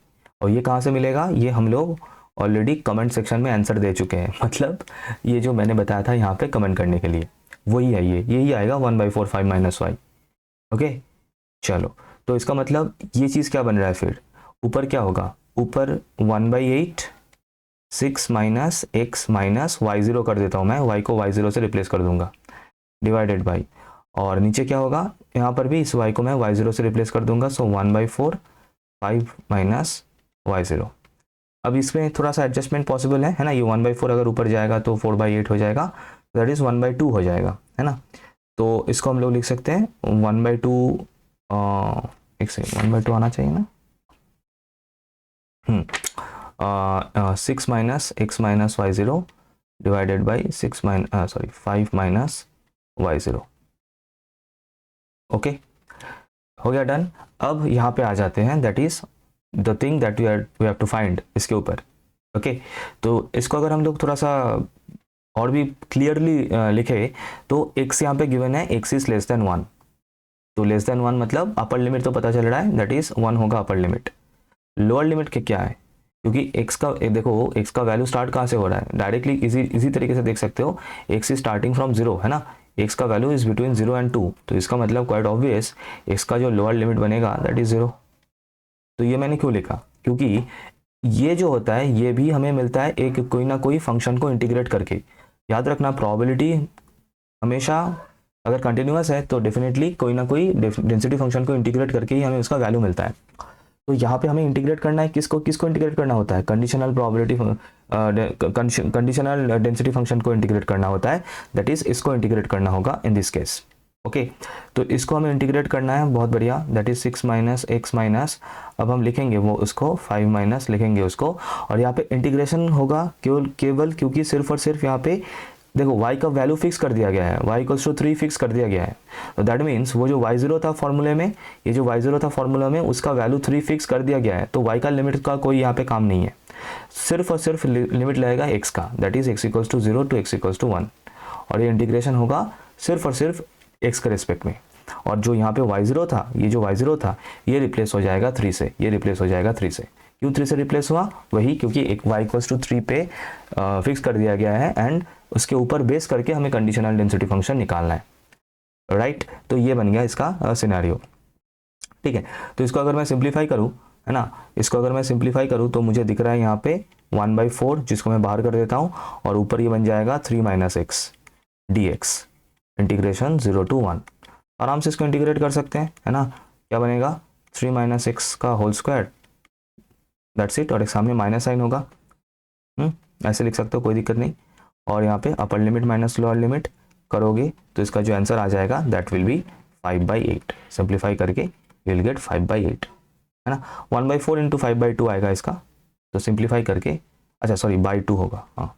और ये कहाँ से मिलेगा, ये हम लोग ऑलरेडी कमेंट सेक्शन में आंसर दे चुके हैं, मतलब ये जो मैंने बताया था यहाँ पे कमेंट करने के लिए वही है, ये यही आएगा 1/4 5 माइनस वाई। ओके चलो, तो इसका मतलब ये चीज़ क्या बन रहा है, फिर ऊपर क्या होगा, ऊपर 1/8 6 माइनस एक्स माइनस y0 कर देता हूँ मैं, y को y0 से रिप्लेस कर दूंगा, डिवाइडेड बाई, और नीचे क्या होगा, यहाँ पर भी इस y को मैं y0 से रिप्लेस कर दूंगा, सो 1/4 5 माइनस y0। अब इसमें थोड़ा सा एडजस्टमेंट पॉसिबल है ना, ये 1/4 अगर ऊपर जाएगा तो 4/8 हो जाएगा, दैट इज़ 1/2 हो जाएगा, है ना। तो इसको हम लोग लिख सकते हैं 1/2, एक सेकेंड 1/2 आना चाहिए ना, 6 minus x minus y0 divided by 5 minus y0। Okay, हो गया, डन। अब यहाँ पे आ जाते हैं, that is the thing that we have to find इसके ऊपर। ओके, तो इसको अगर हम लोग थोड़ा सा और भी क्लियरली लिखे तो x यहाँ पे गिवन है, x इज लेस देन 1, तो लेस देन 1 मतलब अपर लिमिट तो पता चल रहा है, दैट इज 1 होगा अपर लिमिट। लोअर लिमिट के क्या है, क्योंकि x का देखो x का वैल्यू स्टार्ट कहाँ से हो रहा है, डायरेक्टली इसी तरीके से देख सकते हो, x इज स्टार्टिंग फ्रॉम 0, है ना, x का वैल्यू इज बिटवीन 0 एंड 2, तो इसका मतलब क्वाइट ऑब्वियस x का जो लोअर लिमिट बनेगा दैट इज 0। तो ये मैंने क्यों लिखा, क्योंकि ये जो होता है ये भी हमें मिलता है एक कोई ना कोई फंक्शन को इंटीग्रेट करके। याद रखना, प्रोबेबिलिटी हमेशा अगर कंटिन्यूअस है तो डेफिनेटली कोई ना कोई डेंसिटी फंक्शन को इंटीग्रेट करके ही हमें उसका वैल्यू मिलता है। तो यहाँ पे हमें इंटीग्रेट करना है, किसको इंटीग्रेट करना होता है, conditional probability conditional density function को इंटीग्रेट करना होता है, दैट इज इसको इंटीग्रेट करना होगा इन दिस केस। ओके, तो इसको हमें इंटीग्रेट करना है, बहुत बढ़िया, that is 6 minus x minus, अब हम लिखेंगे वो उसको 5 माइनस लिखेंगे उसको, और यहाँ पे इंटीग्रेशन होगा केवल क्योंकि सिर्फ और सिर्फ यहाँ पे देखो y का वैल्यू फिक्स कर दिया गया है, y इक्वल्स टू 3 फिक्स कर दिया गया है, तो दैट मीन्स वो जो y0 था फॉर्मूले में, ये जो y0 था फॉर्मूला में उसका वैल्यू 3 फिक्स कर दिया गया है, तो y का लिमिट का कोई यहाँ पे काम नहीं है, सिर्फ और सिर्फ लिमिट लगेगा x का, that is x equals to 0 to x equals to 1, और ये इंटीग्रेशन होगा सिर्फ और सिर्फ x के रिस्पेक्ट में, और जो यहाँ पे y0 था, ये जो y0 था ये रिप्लेस हो जाएगा 3 से, ये रिप्लेस हो जाएगा 3 से। क्यों 3 से रिप्लेस हुआ, वही क्योंकि एक y इक्वल्स टू 3 पे फिक्स कर दिया गया है, एंड उसके ऊपर बेस करके हमें कंडीशनल डेंसिटी फंक्शन निकालना है, राइट। तो ये बन गया इसका सिनेरियो, ठीक है। तो इसको अगर मैं सिंप्लीफाई करूँ, है ना, इसको अगर मैं सिंप्लीफाई करूँ तो मुझे दिख रहा है यहाँ पे 1/4, जिसको मैं बाहर कर देता हूँ, और ऊपर ये बन जाएगा 3 minus x dx integration 0 to 1। आराम से इसको इंटीग्रेट कर सकते हैं, है ना, क्या बनेगा 3 माइनस एक्स का होल स्क्वायर, दैट्स इट, और एक सामने माइनस साइन होगा, ऐसे लिख सकते हो, कोई दिक्कत नहीं, और यहाँ पे upper limit minus lower limit करोगे तो इसका जो आंसर आ जाएगा दैट विल बी 5/8, सिंप्लीफाई करके यू विल गेट 5/8, है ना। 1/4 इंटू 5/2 आएगा इसका, तो सिंप्लीफाई करके, अच्छा सॉरी बाई 2 होगा, हाँ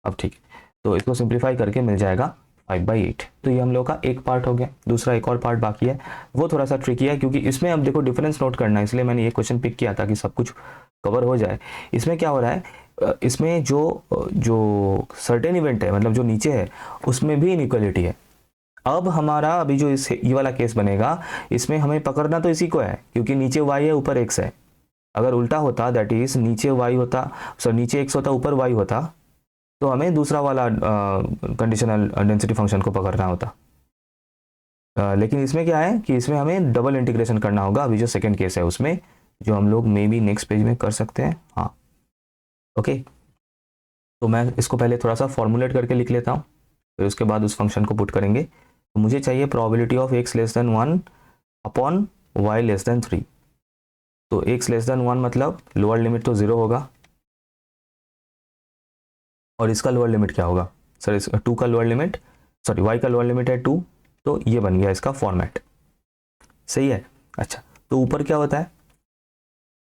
अब ठीक है, तो इसको सिंप्लीफाई करके मिल जाएगा 5/8। तो ये हम लोग का एक पार्ट हो गया, दूसरा एक और पार्ट बाकी है, वो थोड़ा सा ट्रिकी है, क्योंकि इसमें अब देखो डिफरेंस नोट करना है, इसलिए मैंने ये क्वेश्चन पिक किया था कि सब कुछ कवर हो जाए। इसमें क्या हो रहा है, इसमें जो सर्टेन इवेंट है, मतलब जो नीचे है उसमें भी इनइक्वालिटी है। अब हमारा अभी जो ये वाला केस बनेगा, इसमें हमें पकड़ना तो इसी को है, क्योंकि नीचे y है ऊपर x है। अगर उल्टा होता, दैट इज नीचे y होता, नीचे x होता ऊपर y होता, तो हमें दूसरा वाला कंडीशनल डेंसिटी फंक्शन को पकड़ना होता। लेकिन इसमें क्या है कि इसमें हमें डबल इंटीग्रेशन करना होगा, अभी जो सेकंड केस है उसमें, जो हम लोग मे बी नेक्स्ट पेज में कर सकते हैं, हाँ ओके। तो मैं इसको पहले थोड़ा सा फॉर्मुलेट करके लिख लेता हूँ, फिर उसके बाद उस फंक्शन को पुट करेंगे। तो मुझे चाहिए probability of x less than 1 upon y less than 3। तो x लेस देन 1 मतलब लोअर लिमिट तो 0 होगा, और इसका लोअर लिमिट क्या होगा, सर इस 2 का लोअर लिमिट, सॉरी y का लोअर लिमिट है 2, तो ये बन गया इसका फॉर्मेट, सही है। अच्छा, तो ऊपर क्या होता है,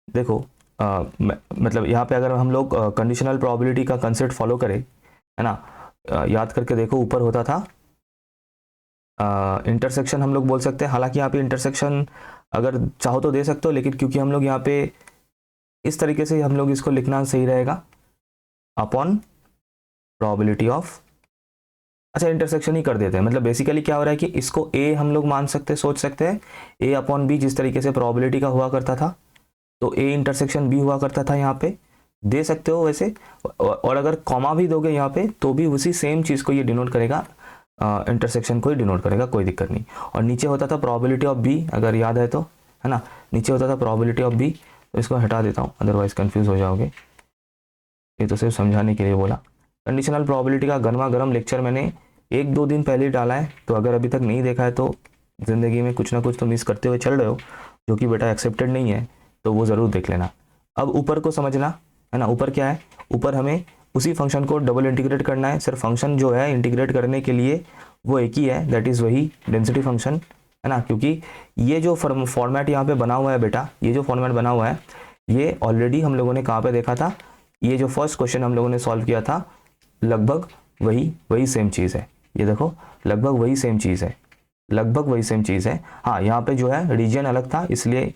देखो मतलब यहाँ पे अगर हम लोग कंडीशनल प्रोबेबिलिटी का कंसेप्ट फॉलो करें, है ना, याद करके देखो, ऊपर होता था इंटरसेक्शन हम लोग बोल सकते हैं, हालांकि यहाँ पे इंटरसेक्शन अगर चाहो तो दे सकते हो, लेकिन क्योंकि हम लोग यहाँ पे इस तरीके से हम लोग इसको लिखना सही रहेगा, अपॉन प्रोबेबिलिटी ऑफ, अच्छा इंटरसेक्शन ही कर देते हैं, मतलब बेसिकली क्या हो रहा है कि इसको a हम लोग मान सकते हैं, सोच सकते हैं a अपॉन b, जिस तरीके से प्रोबेबिलिटी का हुआ करता था, तो a इंटरसेक्शन b हुआ करता था, यहाँ पे दे सकते हो वैसे, और अगर कॉमा भी दोगे यहाँ पे तो भी उसी सेम चीज़ को ये डिनोट करेगा, इंटरसेक्शन को ही डिनोट करेगा, कोई दिक्कत नहीं। और नीचे होता था प्रोबेबिलिटी ऑफ b, अगर याद है तो, है ना, नीचे होता था प्रोबेबिलिटी ऑफ b, तो इसको हटा देता हूँ, अदरवाइज कंफ्यूज हो जाओगे, ये तो सिर्फ समझाने के लिए बोला। कंडीशनल प्रोबेबिलिटी का गर्मा गर्म लेक्चर मैंने 1-2 दिन पहले ही डाला है, तो अगर अभी तक नहीं देखा है तो ज़िंदगी में कुछ ना कुछ तो मिस करते हुए चल रहे हो, जो कि बेटा एक्सेप्टेड नहीं है, तो वो ज़रूर देख लेना। अब ऊपर को समझना, है ना। ऊपर क्या है, ऊपर हमें उसी फंक्शन को डबल इंटीग्रेट करना है, सिर्फ फंक्शन जो है इंटीग्रेट करने के लिए वो एक ही है, दैट इज़ वही डेंसिटी फंक्शन, है ना। क्योंकि ये जो फॉर्मेट यहाँ पे बना हुआ है बेटा, ये जो फॉर्मेट बना हुआ है ये ऑलरेडी हम लोगों ने कहाँ पे देखा था, ये जो फर्स्ट क्वेश्चन हम लोगों ने सॉल्व किया था लगभग वही सेम चीज़ है। ये देखो लगभग वही सेम चीज़ है, लगभग वही सेम चीज़ है। हाँ यहाँ पे जो है रीजन अलग था इसलिए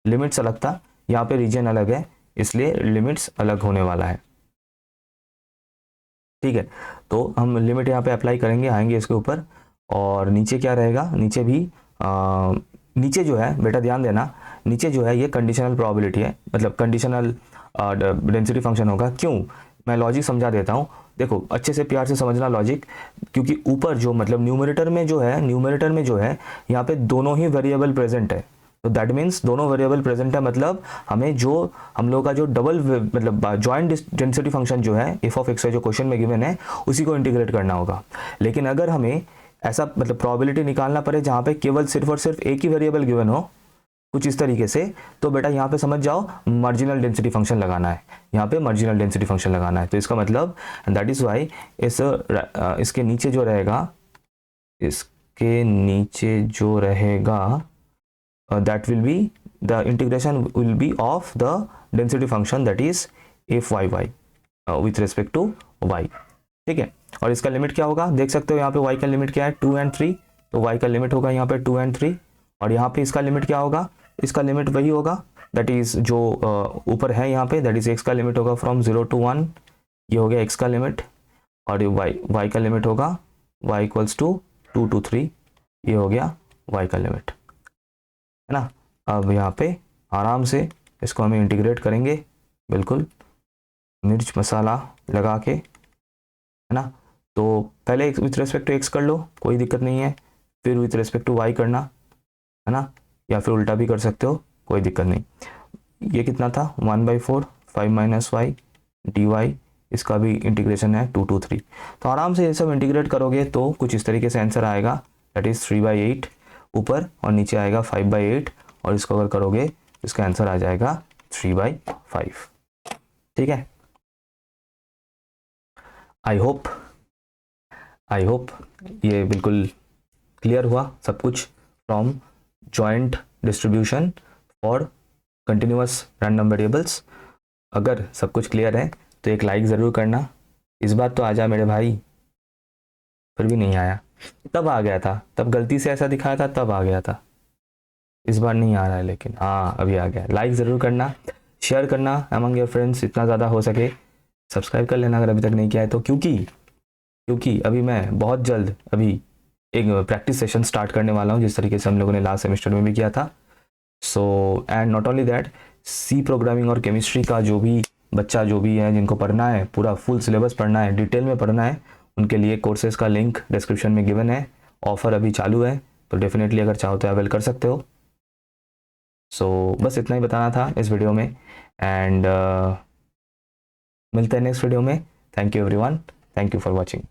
लिमिट्स अलग था, यहाँ पे रीजन अलग है इसलिए लिमिट्स अलग होने वाला है। ठीक है, तो हम लिमिट यहाँ पे अप्लाई करेंगे, आएंगे इसके ऊपर। और नीचे क्या रहेगा, नीचे भी नीचे जो है बेटा ध्यान देना, नीचे जो है ये कंडीशनल प्रोबेबिलिटी है, मतलब कंडीशनल डेंसिटी फंक्शन होगा। क्यों, मैं लॉजिक समझा देता हूँ, देखो अच्छे से प्यार से समझना लॉजिक। क्योंकि ऊपर जो मतलब न्यूमरेटर में जो है यहाँ पे दोनों ही वेरिएबल प्रेजेंट है, तो दैट मीन्स दोनों वेरिएबल प्रेजेंट है, मतलब हमें जो हम लोग का जो डबल मतलब जॉइंट डेंसिटी फंक्शन जो है एफ ऑफ एक्स जो क्वेश्चन में गिवन है उसी को इंटीग्रेट करना होगा। लेकिन अगर हमें ऐसा मतलब प्रोबेबिलिटी निकालना पड़े जहाँ पे केवल सिर्फ और सिर्फ एक ही वेरिएबल गिवन हो कुछ इस तरीके से, तो बेटा यहाँ पे समझ जाओ मार्जिनल डेंसिटी फंक्शन लगाना है, यहाँ पे मार्जिनल डेंसिटी फंक्शन लगाना है। तो इसका मतलब दैट इज वाई इसके नीचे जो रहेगा, इसके नीचे जो रहेगा that will be the integration will be of the density function that is fyy with respect to y। ठीक है, और इसका लिमिट क्या होगा देख सकते हो यहाँ पे y का लिमिट क्या है 2 and 3, तो y का लिमिट होगा यहाँ पे 2 and 3। और यहाँ पे इसका लिमिट क्या होगा, इसका लिमिट वही होगा दैट इज जो ऊपर है यहाँ पे, दैट इज x का लिमिट होगा फ्रॉम 0 to 1, ये हो गया x का लिमिट। और y का लिमिट होगा y इक्वल्स टू 2 to 3, ये हो गया y का लिमिट, है ना। अब यहाँ पे आराम से इसको हमें इंटीग्रेट करेंगे, बिल्कुल मिर्च मसाला लगा के, है ना। तो पहले विथ रेस्पेक्ट टू एक्स कर लो, कोई दिक्कत नहीं है, फिर विथ रेस्पेक्ट टू वाई करना, है ना, या फिर उल्टा भी कर सकते हो, कोई दिक्कत नहीं। ये कितना था 1/4 5 माइनस वाई डी वाई, इसका भी इंटीग्रेशन है 2 to 3। तो आराम से ये सब इंटीग्रेट करोगे तो कुछ इस तरीके से आंसर आएगा, दैट इज 3/8 ऊपर और नीचे आएगा 5/8, और इसको अगर करोगे इसका आंसर आ जाएगा 3/5। ठीक है, आई होप ये बिल्कुल क्लियर हुआ सब कुछ from joint distribution for continuous random variables. अगर सब कुछ क्लियर है तो एक लाइक ज़रूर करना। इस बात तो आ जा मेरे भाई, फिर भी नहीं आया, तब आ गया था, तब गलती से ऐसा दिखाया था तब आ गया था, इस बार नहीं आ रहा है, लेकिन हाँ अभी आ गया। लाइक ज़रूर करना, शेयर करना अमंग योर फ्रेंड्स, इतना ज़्यादा हो सके। सब्सक्राइब कर लेना अगर अभी तक नहीं किया है तो, क्योंकि अभी मैं बहुत जल्द अभी एक प्रैक्टिस सेशन स्टार्ट करने वाला हूँ, जिस तरीके से हम लोगों ने लास्ट सेमेस्टर में भी किया था। So and not only that, C programming और केमिस्ट्री का जो भी बच्चा जो भी है जिनको पढ़ना है, पूरा फुल सिलेबस पढ़ना है, डिटेल में पढ़ना है, उनके लिए कोर्सेज का लिंक डिस्क्रिप्शन में गिवन है। ऑफर अभी चालू है, तो डेफिनेटली अगर चाहो तो अवेल कर सकते हो। सो बस इतना ही बताना था इस वीडियो में, एंड मिलते हैं नेक्स्ट वीडियो में। Thank you everyone, thank you for watching.